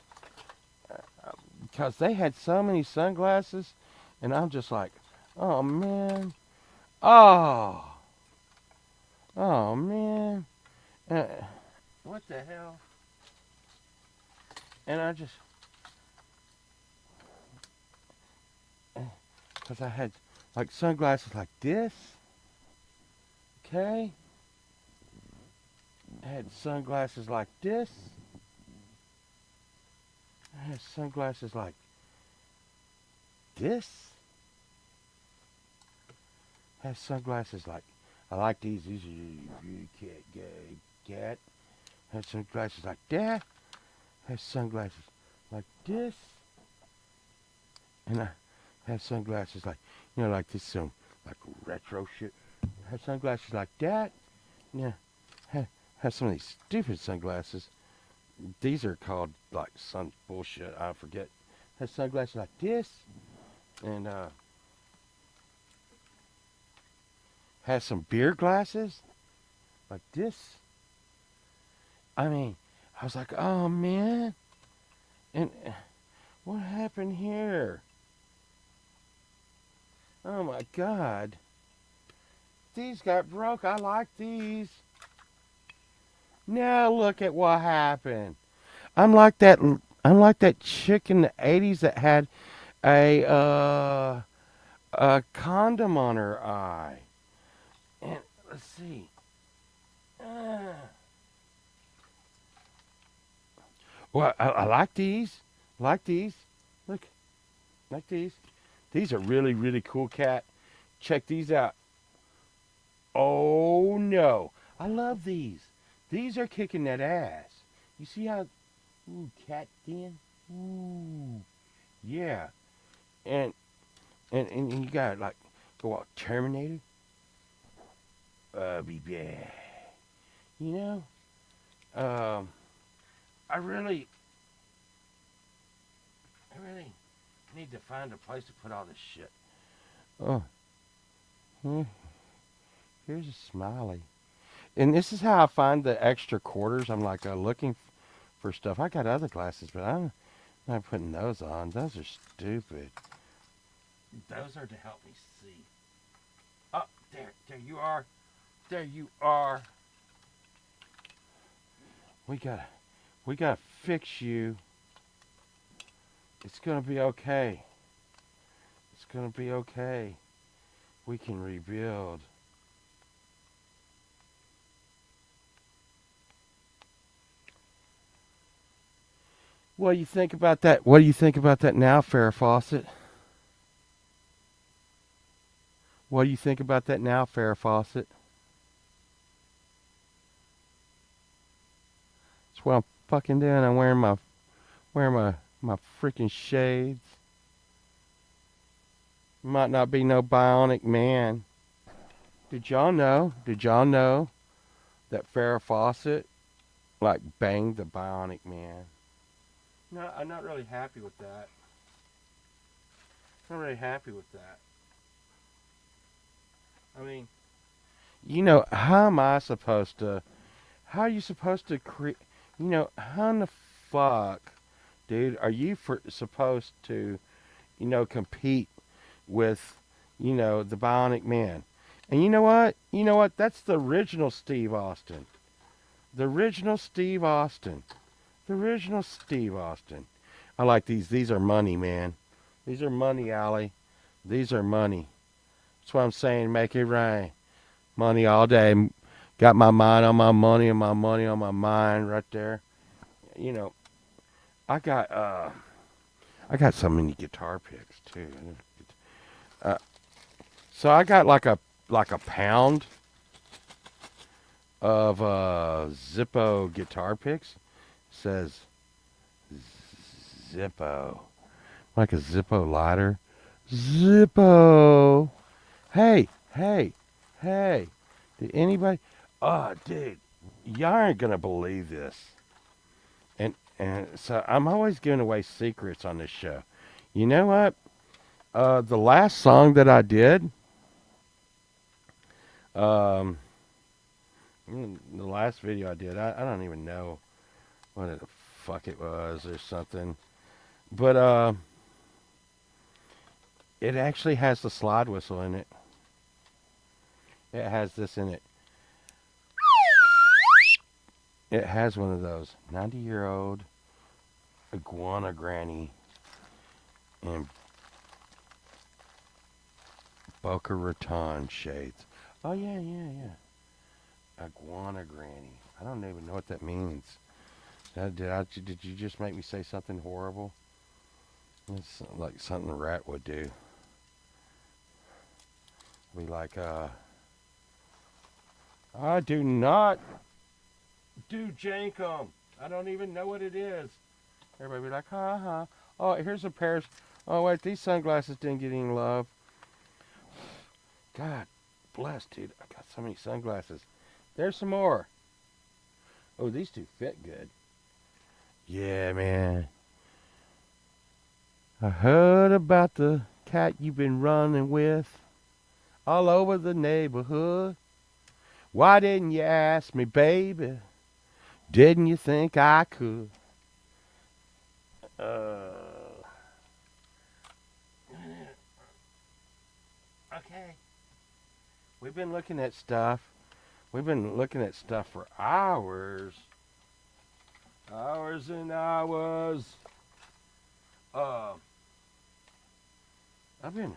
because they had so many sunglasses, and I'm just like, oh man, oh, oh man, uh, what the hell? And I just, because I had like sunglasses like this, okay? I had sunglasses like this. I had sunglasses like this. I had sunglasses like, I like these. These are you get. I had sunglasses like that. I had sunglasses like this. And I had sunglasses like, like this, like retro shit. I had sunglasses like that. Yeah, have some of these stupid sunglasses. These are called like sun bullshit. I forget. Have sunglasses like this, and have some beer glasses like this. I mean, I was like, oh man, and what happened here? Oh my god, these got broke. I like these. Now look at what happened. I'm like that. I'm like that chick in the '80s that had a condom on her eye. And let's see. Uh, well, I like these. Like these. Look, like these. These are really, really cool, cat. Check these out. Oh no, I love these. These are kicking that ass. You see how? Ooh, cat thin. Ooh, yeah. And and you got like go out Terminator. Be back. You know. Um, I really need to find a place to put all this shit. Oh, hmm, here's a smiley. And this is how I find the extra quarters. I'm like looking for stuff. I got other glasses, but I'm not putting those on. Those are stupid. Those are to help me see. Oh, there you are. There you are. We gotta fix you. It's gonna be okay. It's gonna be okay. We can rebuild. What do you think about that? What do you think about that now, Farrah Fawcett? What do you think about that now, Farrah Fawcett? That's what I'm fucking doing. I'm wearing my freaking shades. Might not be no bionic man. Did y'all know? Did y'all know that Farrah Fawcett like banged the bionic man? No, I'm not really happy with that. Not really happy with that. I mean, how am I supposed to? How are you supposed to create? How in the fuck, dude, are you supposed to, compete with, the Bionic Man? And you know what? You know what? That's the original Steve Austin. The original Steve Austin. The original Steve Austin. I like these. These are money, man. These are money, Allie. These are money. That's what I'm saying. Make it rain. Money all day. Got my mind on my money and my money on my mind right there. You know, I got so many guitar picks too. Uh, so I got like a pound of Zippo guitar picks. Says Zippo, like a Zippo lighter. Zippo. Hey, hey, hey. Did anybody? Oh, dude, y'all aren't gonna believe this. And And so I'm always giving away secrets on this show. You know what? The last song that I did, um, the last video I did, I don't even know what the fuck it was or something. But it actually has the slide whistle in it. It has this in it. It has one of those 90-year-old iguana granny in Boca Raton shades. Oh yeah, yeah, yeah. Iguana granny. I don't even know what that means. Did you just make me say something horrible? It's like something a rat would do. Be like, I do not do Jankum. I don't even know what it is. Everybody be like, ha ha. Oh, here's a pair. Oh wait, these sunglasses didn't get any love. God bless, dude. I got so many sunglasses. There's some more. Oh, these two fit good. Yeah, man. I heard about the cat you've been running with all over the neighborhood. Why didn't you ask me, baby? Didn't you think I could? Okay. We've been looking at stuff. We've been looking at stuff for hours. Hours and hours. Uh, I've been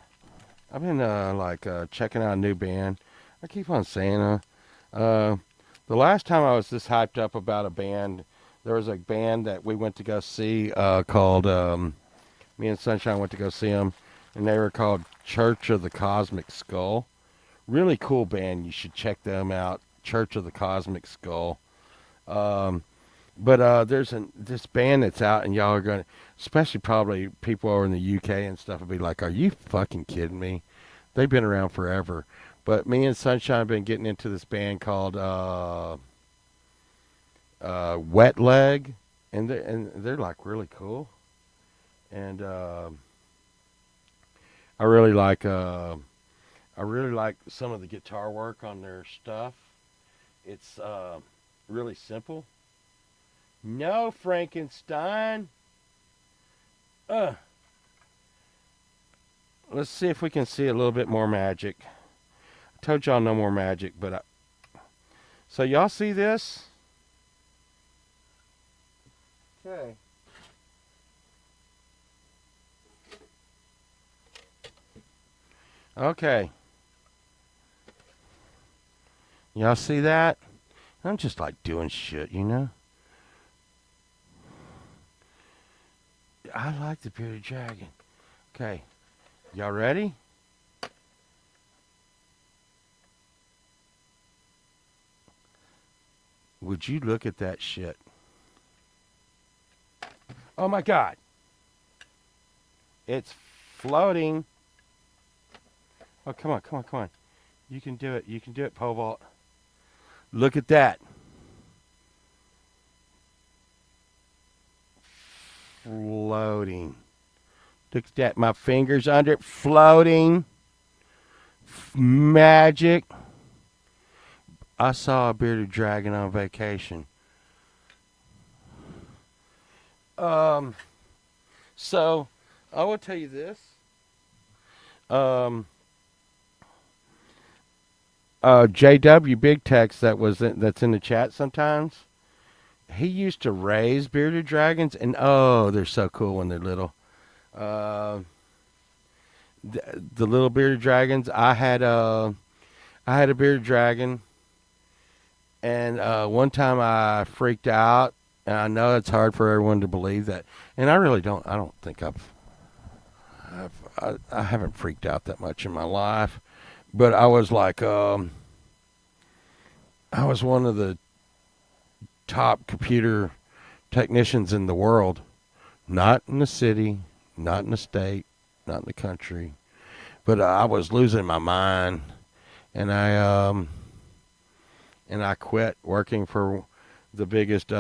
checking out a new band. I keep on saying the last time I was this hyped up about a band, there was a band that we went to go see called me and Sunshine went to go see them, and they were called Church of the Cosmic Skull. Really cool band. You should check them out. Church of the Cosmic Skull. But there's this band that's out, and y'all are going to, especially probably people over in the UK and stuff, will be like, are you fucking kidding me? They've been around forever. But me and Sunshine have been getting into this band called Wet Leg, and they're like really cool. And I really like some of the guitar work on their stuff. It's really simple. No, Frankenstein. Let's see if we can see a little bit more magic. I told y'all no more magic, but so y'all see this? Okay. Okay. Y'all see that? I'm just like doing shit, you know? I like the bearded dragon. Okay. Y'all ready? Would you look at that shit? Oh my God. It's floating. Oh, come on, come on, come on. You can do it. You can do it, pole vault. Look at that. Floating. Look at that. My fingers under it. Floating. Magic. I saw a bearded dragon on vacation. So I will tell you this. JW Big Tex that's in the chat sometimes. He used to raise bearded dragons, and oh, they're so cool when they're little. The little bearded dragons. I had a bearded dragon, and one time I freaked out. And I know it's hard for everyone to believe that, and I really don't. I don't think I haven't freaked out that much in my life, but I was like, I was one of the top computer technicians in the world, not in the city, not in the state, not in the country, but I was losing my mind, and I quit working for the biggest.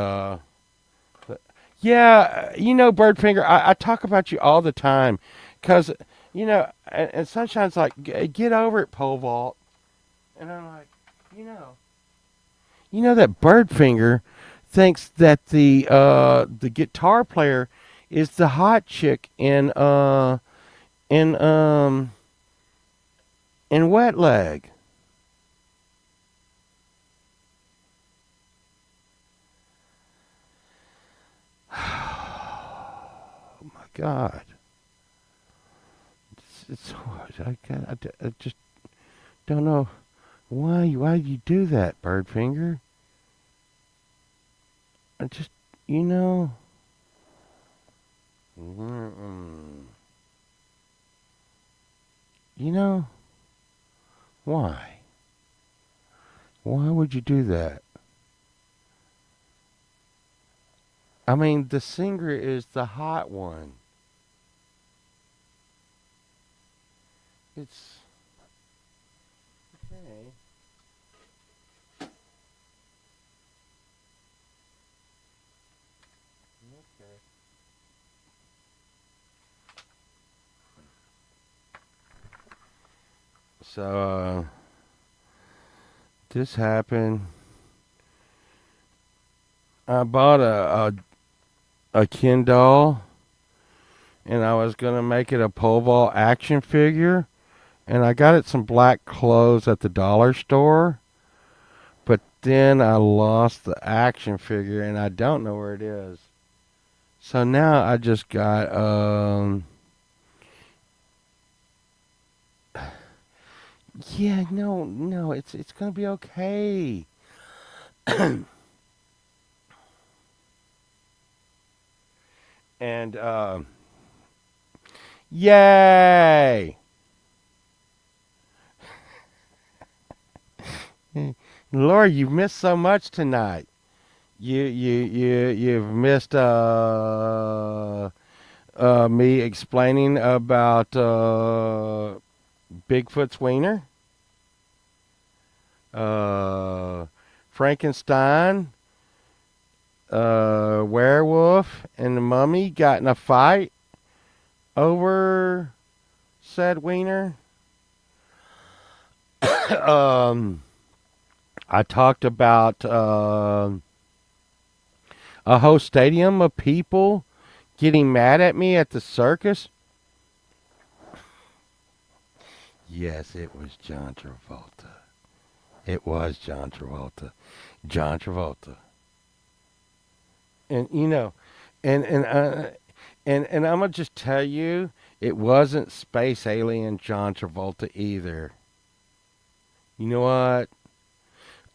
Yeah, Birdfinger, I talk about you all the time, cause and Sunshine's like, get over it, pole vault," and I'm like, you know, that Birdfinger thinks that the guitar player is the hot chick in in Wet Leg. Oh my God, it's I just don't know why you do that, Birdfinger. I just you know. Mm-mm. You know why? Why would you do that? I mean, the singer is the hot one. It's okay. Okay. So this happened. I bought a Ken doll, and I was gonna make it a pole vault action figure, and I got it some black clothes at the dollar store. But then I lost the action figure, and I don't know where it is. So now I just got yeah, no, it's gonna be okay. And yay! Lord, you've missed so much tonight. You've missed me explaining about Bigfoot's wiener, uh, Frankenstein, werewolf, and the mummy got in a fight over said wiener. um, I talked about a whole stadium of people getting mad at me at the circus. Yes, it was John Travolta. It was John Travolta. John Travolta. And and and uh, and I'm gonna just tell you, it wasn't space alien John Travolta either. You know what?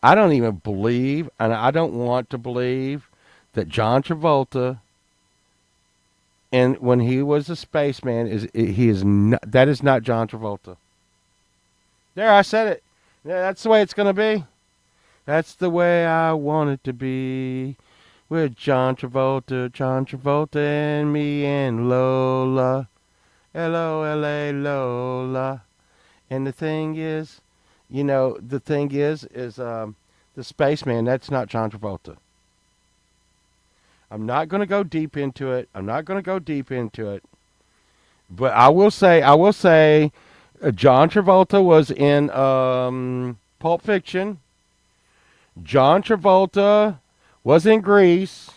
I don't even believe, and I don't want to believe, that John Travolta, and when he was a spaceman, he is not, that is not John Travolta. There, I said it. Yeah, that's the way it's gonna be. That's the way I want it to be. With John Travolta, and me and Lola, Lola, Lola. And the thing is, the spaceman. That's not John Travolta. I'm not gonna go deep into it. I'm not gonna go deep into it. But I will say, John Travolta was in Pulp Fiction. John Travolta was in Grease.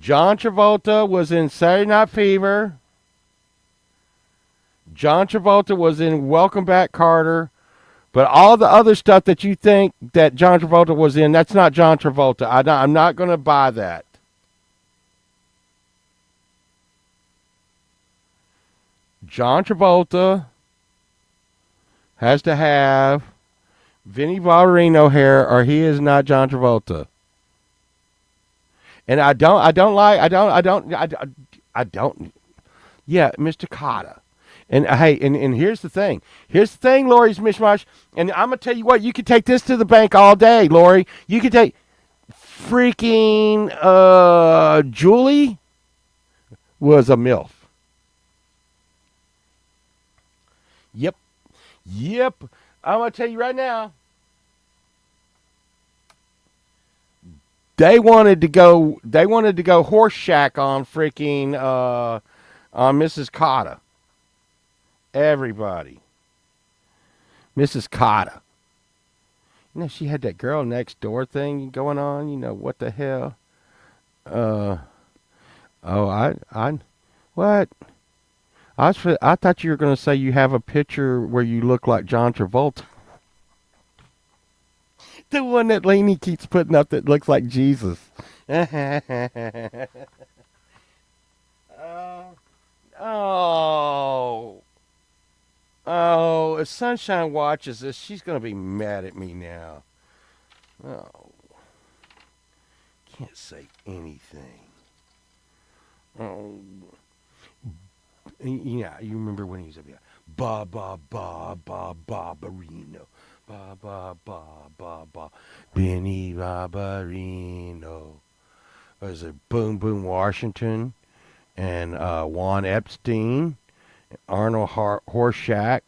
John Travolta was in Saturday Night Fever. John Travolta was in Welcome Back, Carter. But all the other stuff that you think that John Travolta was in, that's not John Travolta. I'm not going to buy that. John Travolta has to have Vinnie Valderino hair, or he is not John Travolta. And I don't. Yeah, Mr. Cotta. And hey, and here's the thing. Here's the thing, Lori's mishmash. And I'm gonna tell you what. You can take this to the bank all day, Lori. You can take freaking Julie was a milf. Yep, yep. I'm gonna tell you right now. They wanted to go. They wanted to go horse shack on freaking on Mrs. Cotta. Everybody, Mrs. Cotta. You know, she had that girl next door thing going on. You know what the hell? Uh oh, what? I thought you were gonna say you have a picture where you look like John Travolta. The one that Lainey keeps putting up that looks like Jesus. Oh, oh, oh! If Sunshine watches this, she's gonna be mad at me now. Oh, can't say anything. Oh, yeah, you remember when he was a ba ba ba ba Barbarino, ba ba ba ba ba, Benny Barbarino. Was it Boom Boom Washington and Juan Epstein, Arnold Horshack,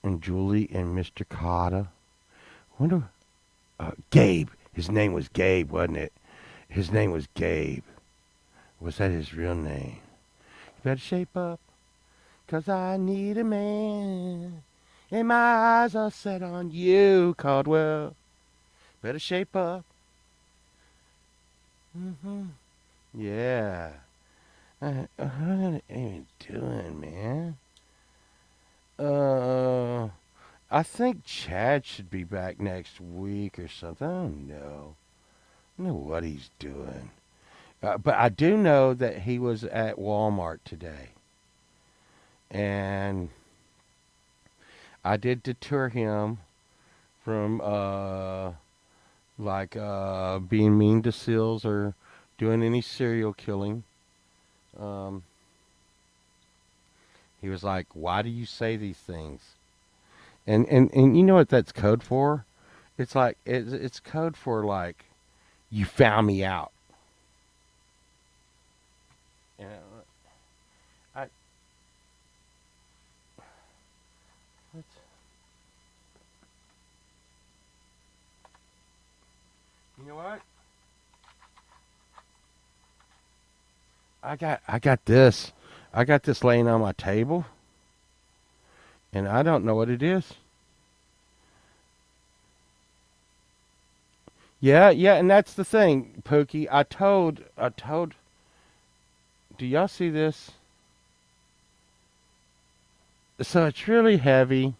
and Julie and Mr. Cotta? Wonder, Gabe. His name was Gabe, wasn't it? His name was Gabe. Was that his real name? You better shape up, 'cause I need a man. And my eyes are set on you, Caldwell. Better shape up. Mm-hmm. Yeah. What am I even doing, man? Uh, I think Chad should be back next week or something. I don't know. I don't know what he's doing. But I do know that he was at Walmart today. And I did deter him from being mean to seals or doing any serial killing. Um, he was like, "Why do you say these things?" And you know what that's code for? It's like it's code for like you found me out. You know, I what? You know what? I got this. I got this laying on my table, and I don't know what it is. Yeah, yeah, and that's the thing, Pookie. I told. Do y'all see this? So it's really heavy,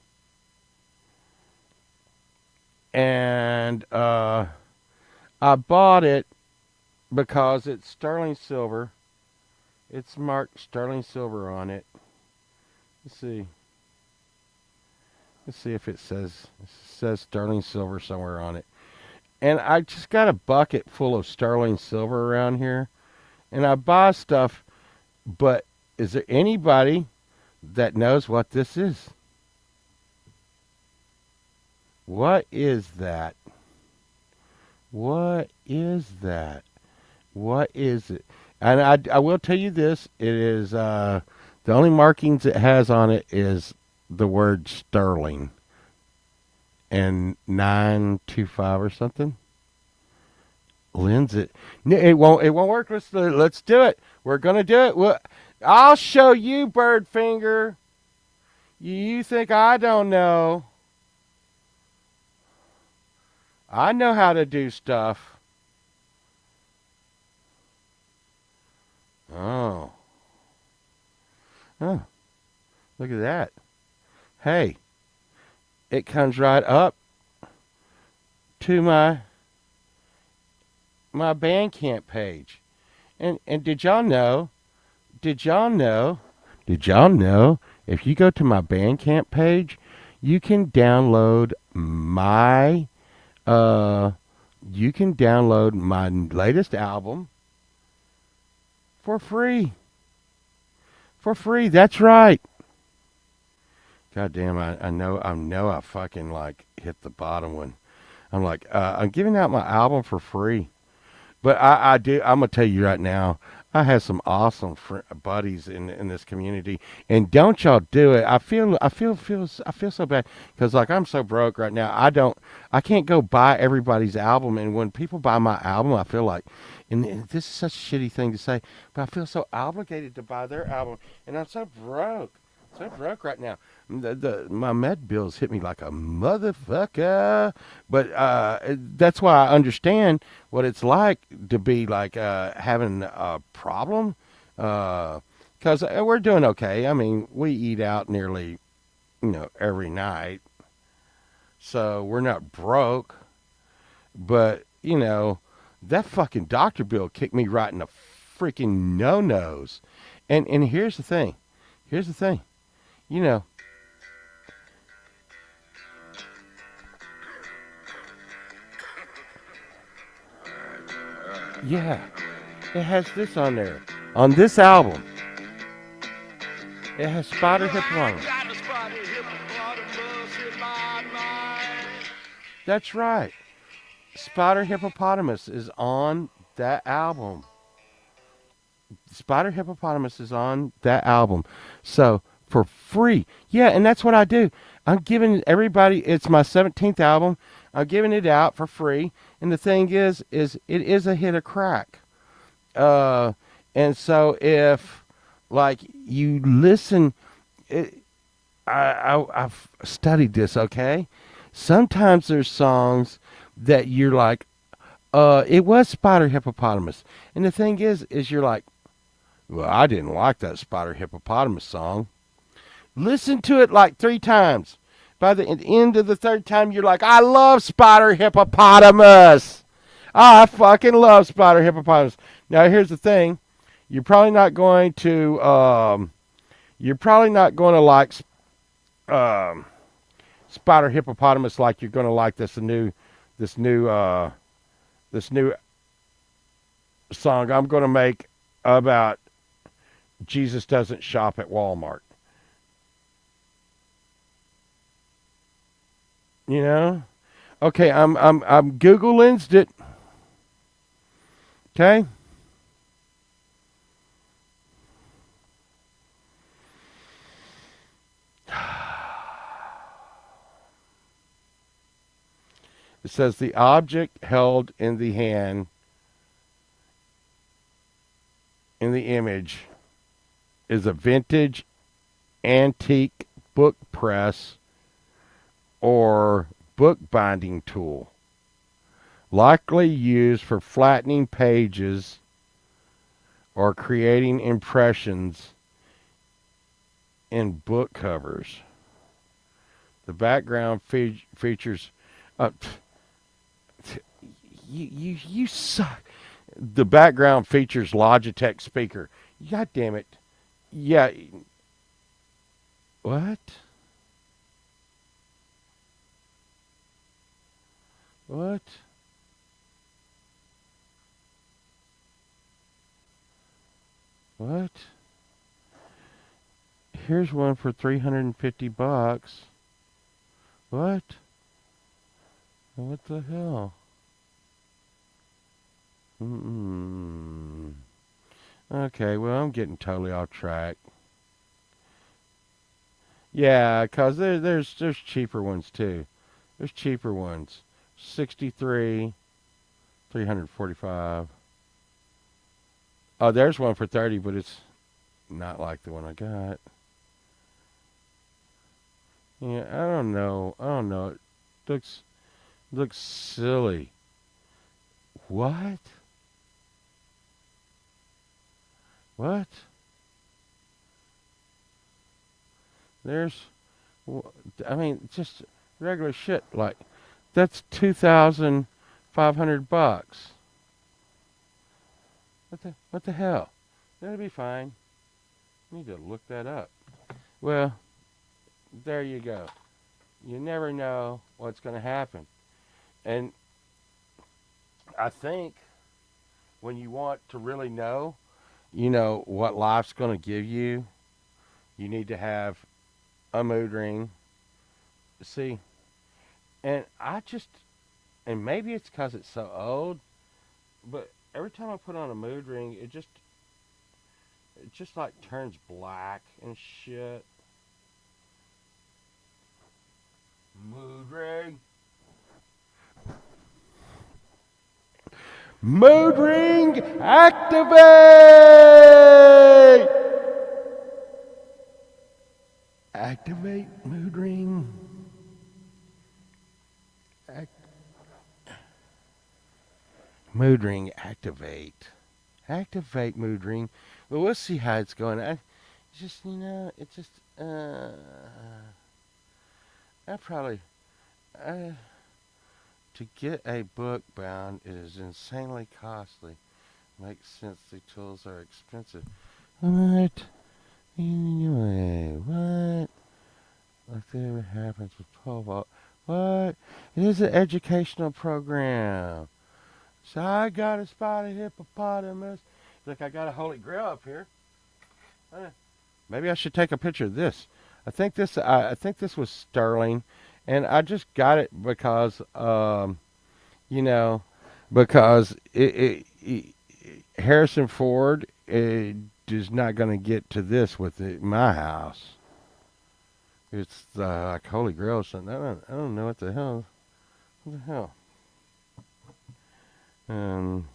and I bought it because it's sterling silver. It's marked sterling silver on it. Let's see. Let's see if it says sterling silver somewhere on it. And I just got a bucket full of sterling silver around here, and I buy stuff. But is there anybody that knows what this is? What is that? What is that? What is it? And I will tell you this: it is the only markings it has on it is the word sterling and 925 or something. Lends it. No, it won't. It won't work. Let's do it. We're gonna do it. I'll show you, Birdfinger. You think I don't know? I know how to do stuff. Oh, oh, look at that. Hey, it comes right up to my Bandcamp page. And did y'all know? Did y'all know? Did y'all know? If you go to my Bandcamp page, you can download my uh latest album for free. For free. That's right. God damn, I know I fucking like hit the bottom one. I'm like, I'm giving out my album for free. But I'm gonna tell you right now, I have some awesome buddies in this community, and don't y'all do it. I feel so bad because like I'm so broke right now. I can't go buy everybody's album, and when people buy my album, I feel like, and this is such a shitty thing to say, but I feel so obligated to buy their album, and I'm so broke right now. My med bills hit me like a motherfucker, but that's why I understand what it's like to be like having a problem because we're doing okay. I mean, we eat out nearly, every night, so we're not broke. But that fucking doctor bill kicked me right in the freaking no nos. And here's the thing. Here's the thing. You know, yeah, it has this on there. On this album, it has Spider Hippopotamus. That's right. Spider Hippopotamus is on that album. Spider Hippopotamus is on that album. So for free. Yeah, and that's what I do. I'm giving everybody it's my 17th album. I'm giving it out for free. And the thing is it is a hit of crack. Uh and so if like you listen it, I've studied this, okay? Sometimes there's songs that you're like, it was Spider Hippopotamus. And the thing is you're like, well, I didn't like that Spider Hippopotamus song. Listen to it like 3 times. By the end of the third time, you're like, I love Spider Hippopotamus. I fucking love Spider Hippopotamus. Now, here's the thing. You're probably not going to, like um, Spider Hippopotamus like you're going to like this new, this new song I'm going to make about Jesus doesn't shop at Walmart. You know? Okay, I'm Google Lensed it. Okay? It says the object held in the hand in the image is a vintage antique book press or bookbinding tool, likely used for flattening pages or creating impressions in book covers. The background features. Uh, you suck. The background features Logitech speaker. God damn it. Yeah. What? What? What? Here's one for $350. What? What the hell? Mm-mm. Okay, well, I'm getting totally off track. Yeah, cause there's cheaper ones too. There's cheaper ones. 63, 345. Oh, there's one for 30, but it's not like the one I got. Yeah, I don't know. I don't know. It looks silly. What? What? There's, I mean, just regular shit. Like that's $2,500. What the hell? That'll be fine. Need to look that up. Well, there you go. You never know what's going to happen. And I think when you want to really know, what life's going to give you, you need to have a mood ring. See, and and maybe it's because it's so old, but every time I put on a mood ring, it just like turns black and shit. Mood ring. Mood ring activate! Activate mood ring. Mood ring activate. Activate mood ring. Well, we'll see how it's going. Just, it just, I probably, uh, to get a book bound, it is insanely costly. Makes sense. The tools are expensive. What? Anyway, what? Like that happens with pole vault. What? It is an educational program. So I got a spotted hippopotamus. Look, I got a holy grail up here. Maybe I should take a picture of this. I think this was sterling, and I just got it because you know because Harrison Ford is not going to get to this with my house. It's like Holy Grail or something. I don't know what the hell. What the hell? Um,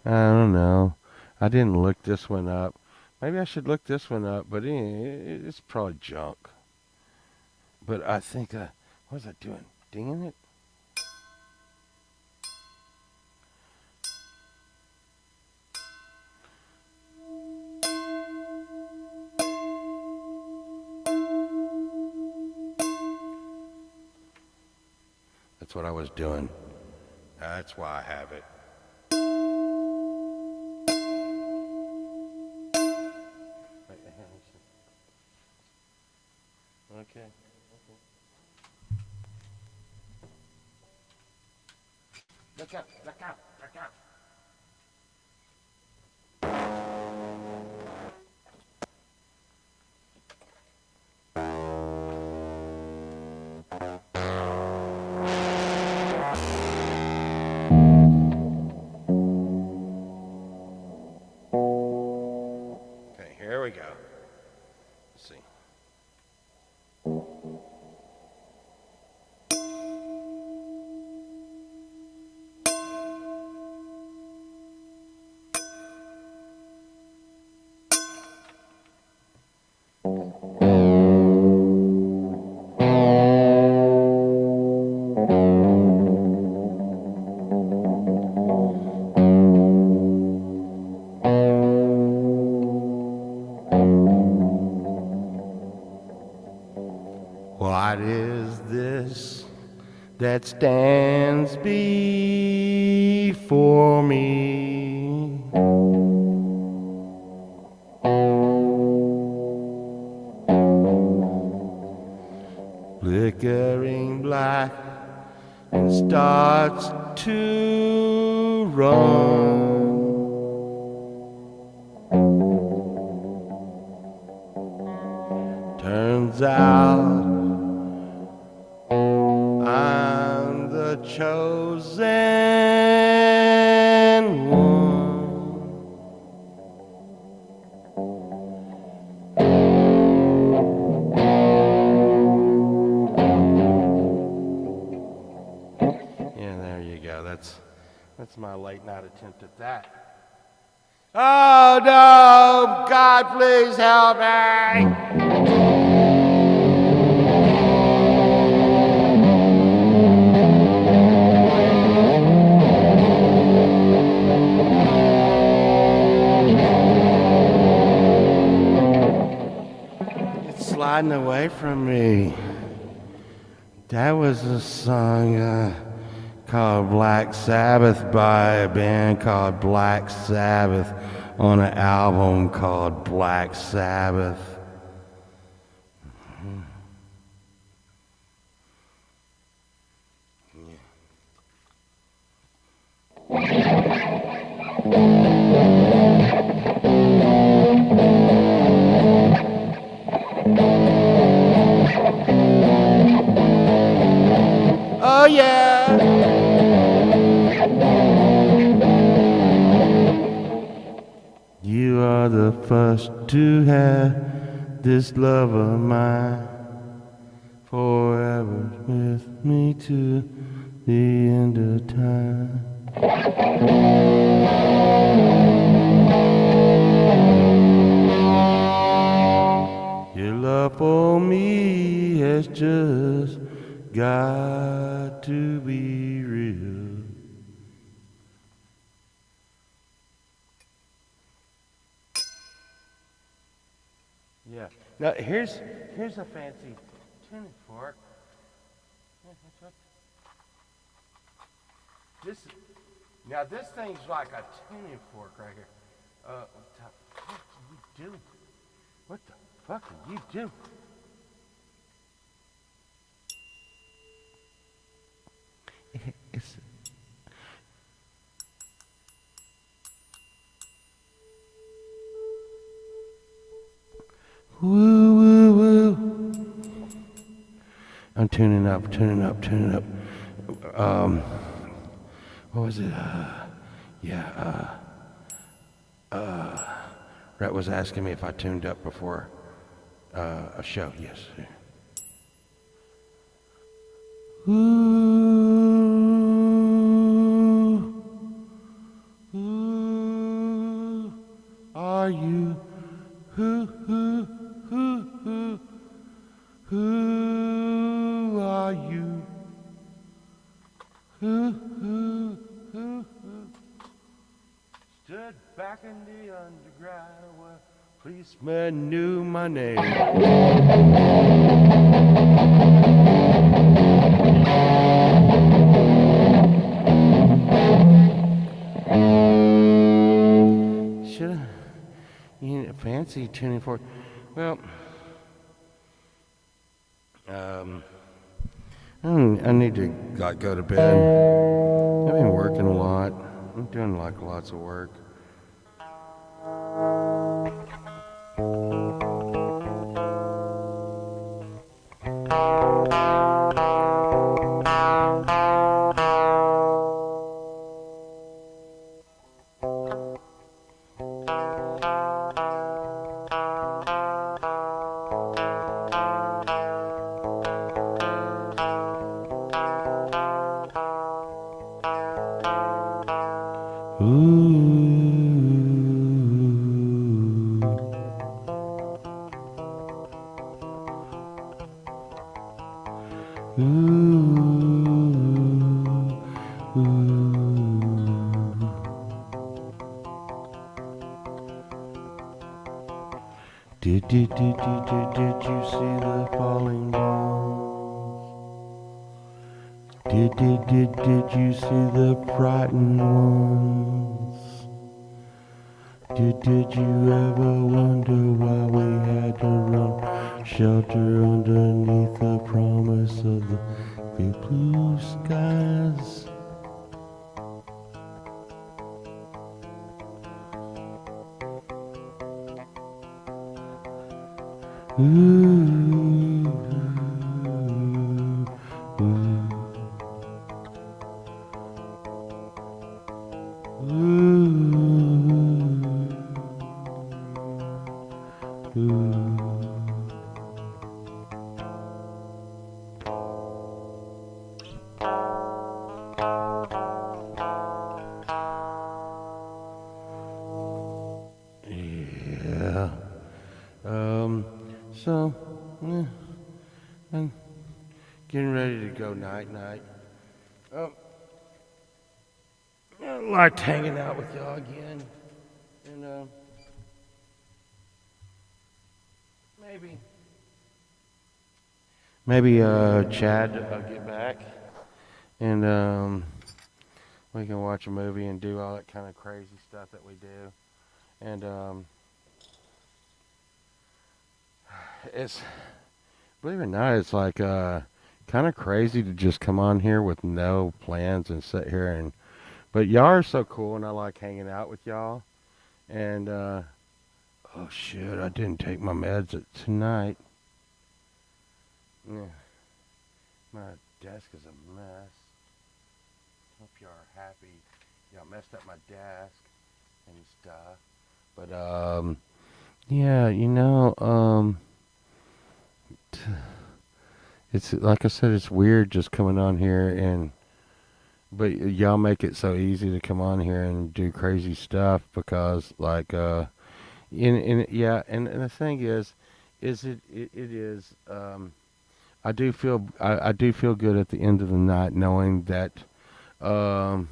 I don't know. I didn't look this one up. Maybe I should look this one up, but it's probably junk. But I think, what was I doing? Dinging it? That's what I was doing. That's why I have it. Okay. Look up, look up, look up. Okay, here we go. Let's see. What is this that stands before me? Flickering black and starts to run. Turns out I'm the chosen one. Yeah, there you go. That's my late night attempt at that. Oh no! God, please help me! Sliding away from me. That was a song called Black Sabbath by a band called Black Sabbath on an album called Black Sabbath. Oh yeah. You are the the first to have this love of mine forever with me to the end of time. Your love for me has just got to be real. Yeah. Now here's a fancy tuning fork. This now this thing's like a tuning fork right here. What the fuck are you doing? What the fuck are you doing? It's woo woo woo. I'm tuning up, tuning up, tuning up. What was it? Yeah. Rhett was asking me if I tuned up before a show. Yes. Who are you? Who are you? Who stood back in the underground where policemen knew my name. Should I? You know, fancy tuning fork. Well, I need to like go to bed. I've been working a lot. I'm doing like lots of work. Did you see the falling bombs? Did you see the frightened ones? Did you ever wonder why we had to run shelter underneath the promise of the big blue skies? Yeah. So, I'm getting ready to go night night. I liked hanging out with y'all again, and maybe Chad get back, and we can watch a movie and do all that kind of crazy stuff that we do, and it's believe it or not, it's like kind of crazy to just come on here with no plans and sit here and. But y'all are so cool, and I like hanging out with y'all. And oh shit, I didn't take my meds tonight. Yeah, my desk is a mess. Hope y'all are happy. Y'all messed up my desk and stuff. But Yeah, it's like I said, it's weird just coming on here but y'all make it so easy to come on here and do crazy stuff because like and the thing is it is I do feel good at the end of the night knowing that um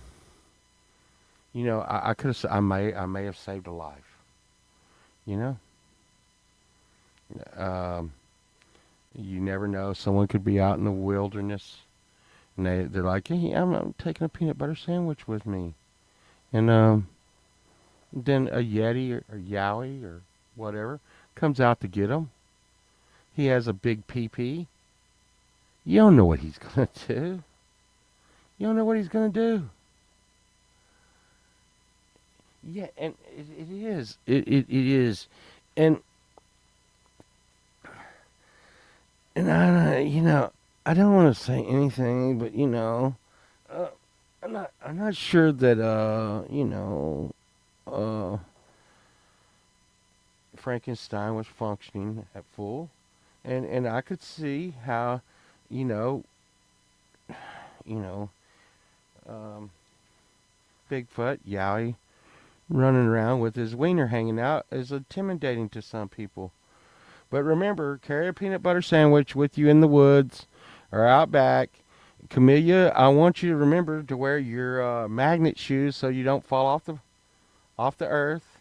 I could have I may have saved a life, you know. Um you never know, someone could be out in the wilderness and they're like, "Hey, I'm taking a peanut butter sandwich with me." And then a Yeti or Yowie or whatever comes out to get him. He has a big PP. You don't know what he's gonna do. You don't know what he's gonna do. Yeah, and it is. It is, and I don't want to say anything, but uh, I'm not sure that uh Frankenstein was functioning at full, and I could see how, you know, you know, um, Bigfoot Yowie running around with his wiener hanging out is intimidating to some people. But remember, carry a peanut butter sandwich with you in the woods or out back. Camellia, I want you to remember to wear your magnet shoes so you don't fall off the earth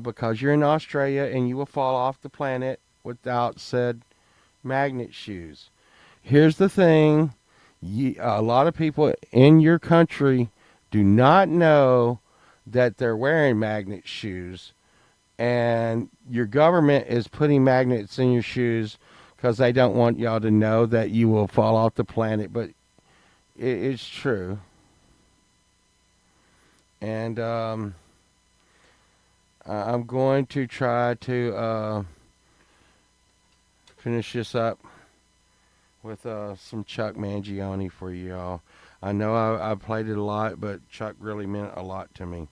because you're in Australia and you will fall off the planet without said magnet shoes. Here's the thing: a lot of people in your country do not know that they're wearing magnet shoes, and your government is putting magnets in your shoes because they don't want y'all to know that you will fall off the planet. But it's true, and I'm going to try to finish this up with some Chuck Mangione for y'all. I know I played it a lot, but Chuck really meant a lot to me.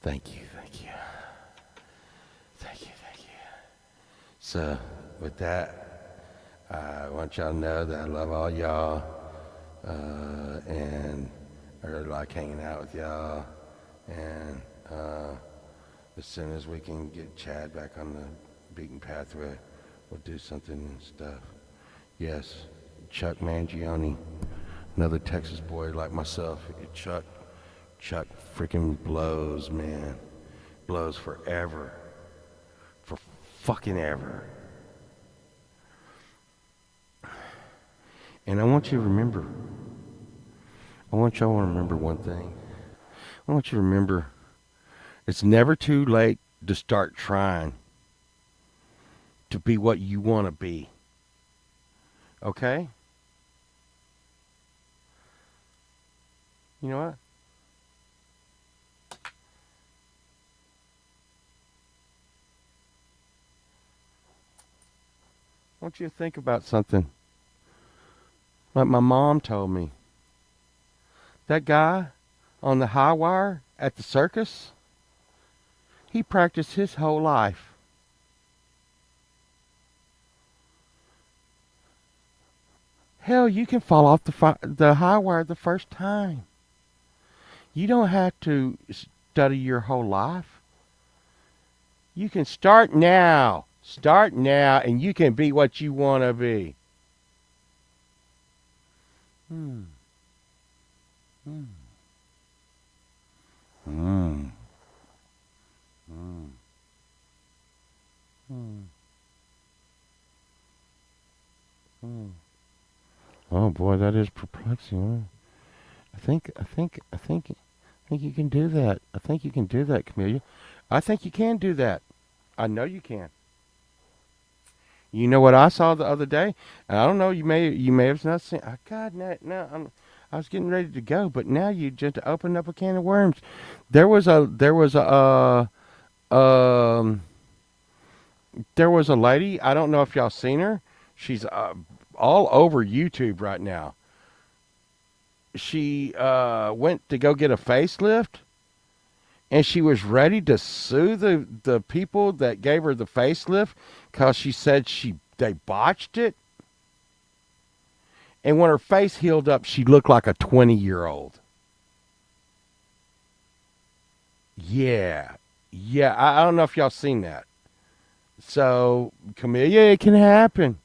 Thank you, thank you, thank you, thank you. So, with that, I want y'all to know that I love all y'all, and I really like hanging out with y'all. And as soon as we can get Chad back on the beaten pathway, we'll do something and stuff. Yes, Chuck Mangione, another Texas boy like myself. Chuck freaking blows, man. Blows forever. For fucking ever. And I want you to remember, I want y'all to remember one thing. I want you to remember it's never too late to start trying to be what you want to be. Okay? You know what? want you to think about something. Like my mom told me. That guy on the high wire at the circus, he practiced his whole life. Hell, you can fall off the high wire the first time. You don't have to study your whole life. You can start now. Start now, and you can be what you want to be. Hmm. Hmm. Hmm. Hmm. Hmm. Hmm. Oh boy, that is perplexing. Huh? I think you can do that. I think you can do that, Camellia. I think you can do that. I know you can. You know what I saw the other day? And I don't know. You may have not seen. Oh, God, no. I was getting ready to go, but now you just opened up a can of worms. Um there was a lady. I don't know if y'all seen her. She's all over YouTube right now. She went to go get a facelift, and she was ready to sue the people that gave her the facelift because she said they botched it. And when her face healed up, she looked like a 20-year-old. Yeah, yeah. I don't know if y'all seen that. So, Camellia, it can happen.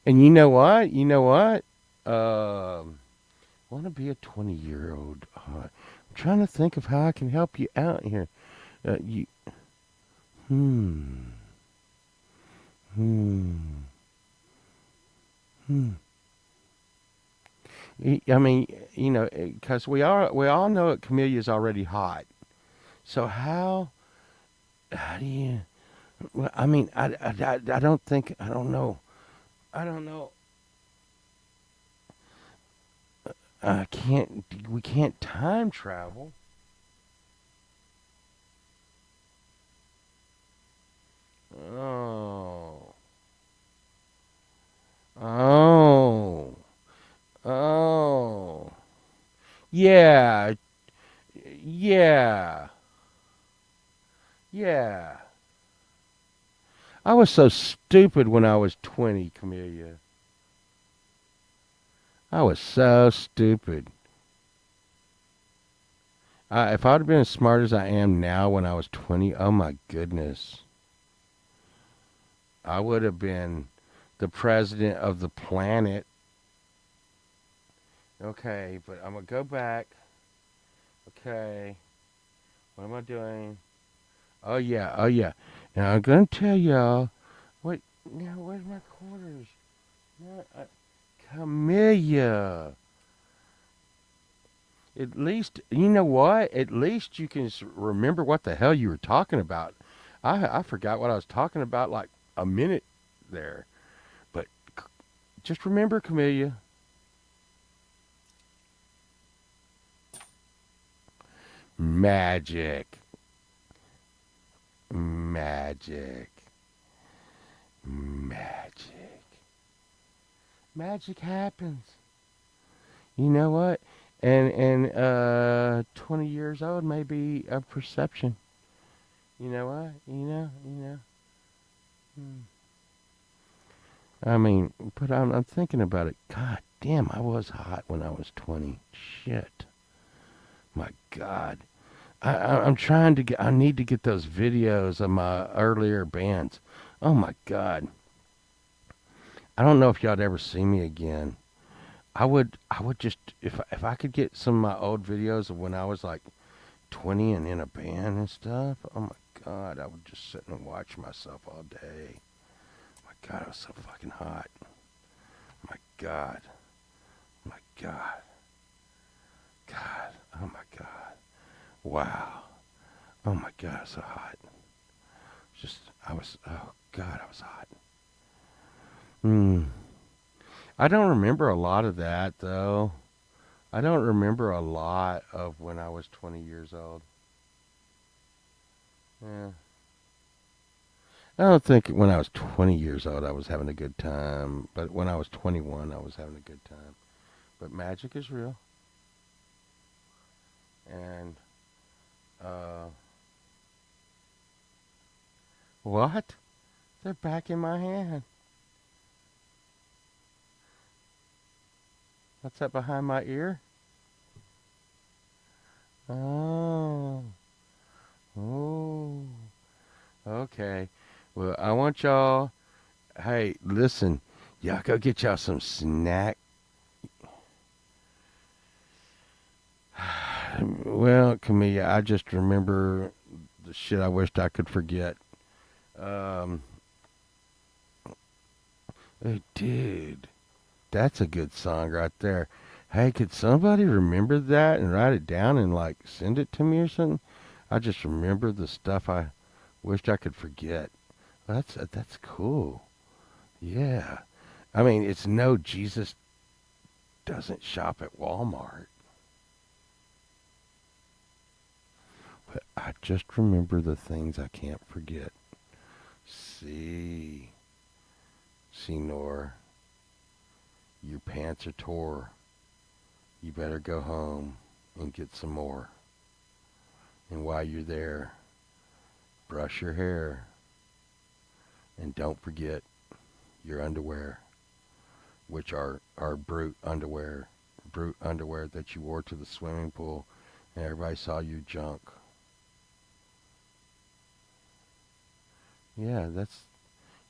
And you know what? You know what? Want to be a 20-year-old? I'm trying to think of how I can help you out here. You, hmm, hmm, hmm. I mean, because we all know that Camellia's already hot. So how do you? Well, I mean, I don't think I don't know. I don't know. I can't. We can't time travel. Oh. Oh. Oh. Yeah. Yeah. Yeah. I was so stupid when I was 20, Camellia. I was so stupid. If I'd have been as smart as I am now when I was 20, oh my goodness. I would have been the president of the planet. Okay, but I'm going to go back. Okay. What am I doing? Oh, yeah. Oh, yeah. Now, I'm going to tell y'all. Wait. Now, where's my quarters? No, Camellia. At least, you know what? At least you can remember what the hell you were talking about. I forgot what I was talking about like a minute there. But just remember, Camellia, magic. Magic. Magic. Magic happens. You know what? And 20 years old may be a perception. You know what? You know. Hmm. I mean, but I'm thinking about it. God damn, I was hot when I was 20. Shit. My God. I'm trying to get, I need to get those videos of my earlier bands. Oh my God. I don't know if y'all'd ever see me again. I would just, if I could get some of my old videos of when I was like 20 and in a band and stuff. Oh my God. I would just sit and watch myself all day. My God, I was so fucking hot. My God. My God. God. Oh my God. Wow. Oh my God, so hot. Just, oh God, I was hot. Hmm. I don't remember a lot of that, though. I don't remember a lot of when I was 20 years old. Yeah. I don't think when I was 20 years old I was having a good time, but when I was 21 I was having a good time. But magic is real, and uh, what? They're back in my hand. What's that behind my ear? Oh, oh, okay. Well, I want y'all. Hey, listen, y'all go get y'all some snack. Well, Camilla, I just remember the shit I wished I could forget. Um, hey, dude, that's a good song right there. Hey, could somebody remember that and write it down and like send it to me or something? I just remember the stuff I wished I could forget. That's cool. Yeah. I mean, it's no Jesus doesn't shop at Walmart, but I just remember the things I can't forget. See, Senor, your pants are tore. You better go home and get some more. And while you're there, brush your hair and don't forget your underwear, which are brute underwear that you wore to the swimming pool, and everybody saw your junk. Yeah, that's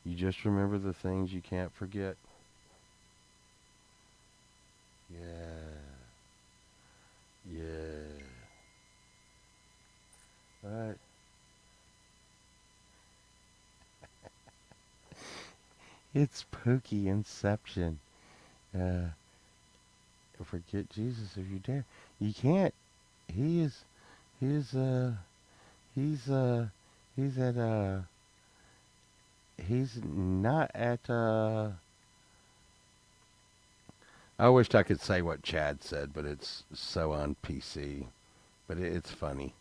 you just remember the things you can't forget. Yeah, yeah. All right. It's Pookie Inception. Uh, forget Jesus if you dare. You can't. He is. He is. He's. He's at. He's not at. I wished I could say what Chad said, but it's so on PC. But it's funny.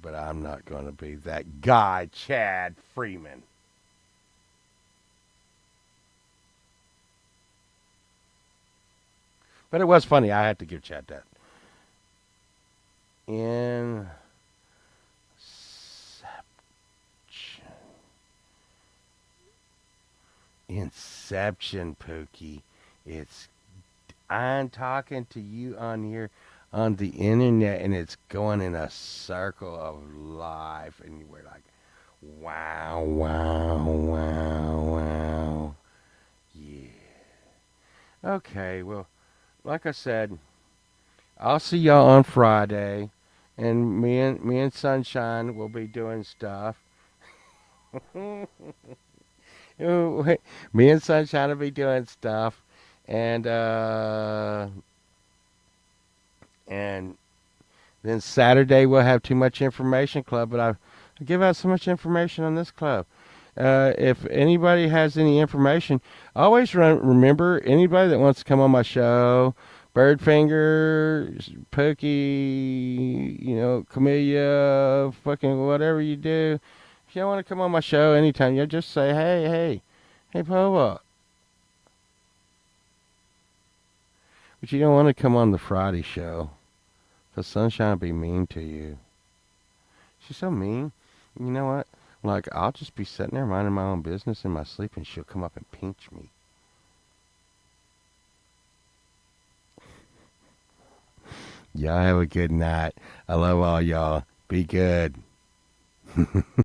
But I'm not going to be that guy, Chad Freeman. But it was funny. I had to give Chad that. Inception. Inception, Pookie. It's I'm talking to you on here on the internet, and it's going in a circle of life, and we're like, wow, wow, wow, wow. Yeah. Okay, well, like I said, I'll see y'all on Friday, and me and Sunshine will be doing stuff. Me and Sunshine will be doing stuff, and and then Saturday we'll have Too Much Information Club. But I give out so much information on this club. If anybody has any information, always remember anybody that wants to come on my show, Birdfinger, Pookie, Camellia, fucking whatever you do. If you want to come on my show anytime, you just say, hey, Pova. But you don't want to come on the Friday show, 'cause Sunshine will be mean to you. She's so mean. You know what? Like, I'll just be sitting there minding my own business in my sleep, and she'll come up and pinch me. Y'all have a good night. I love all y'all. Be good.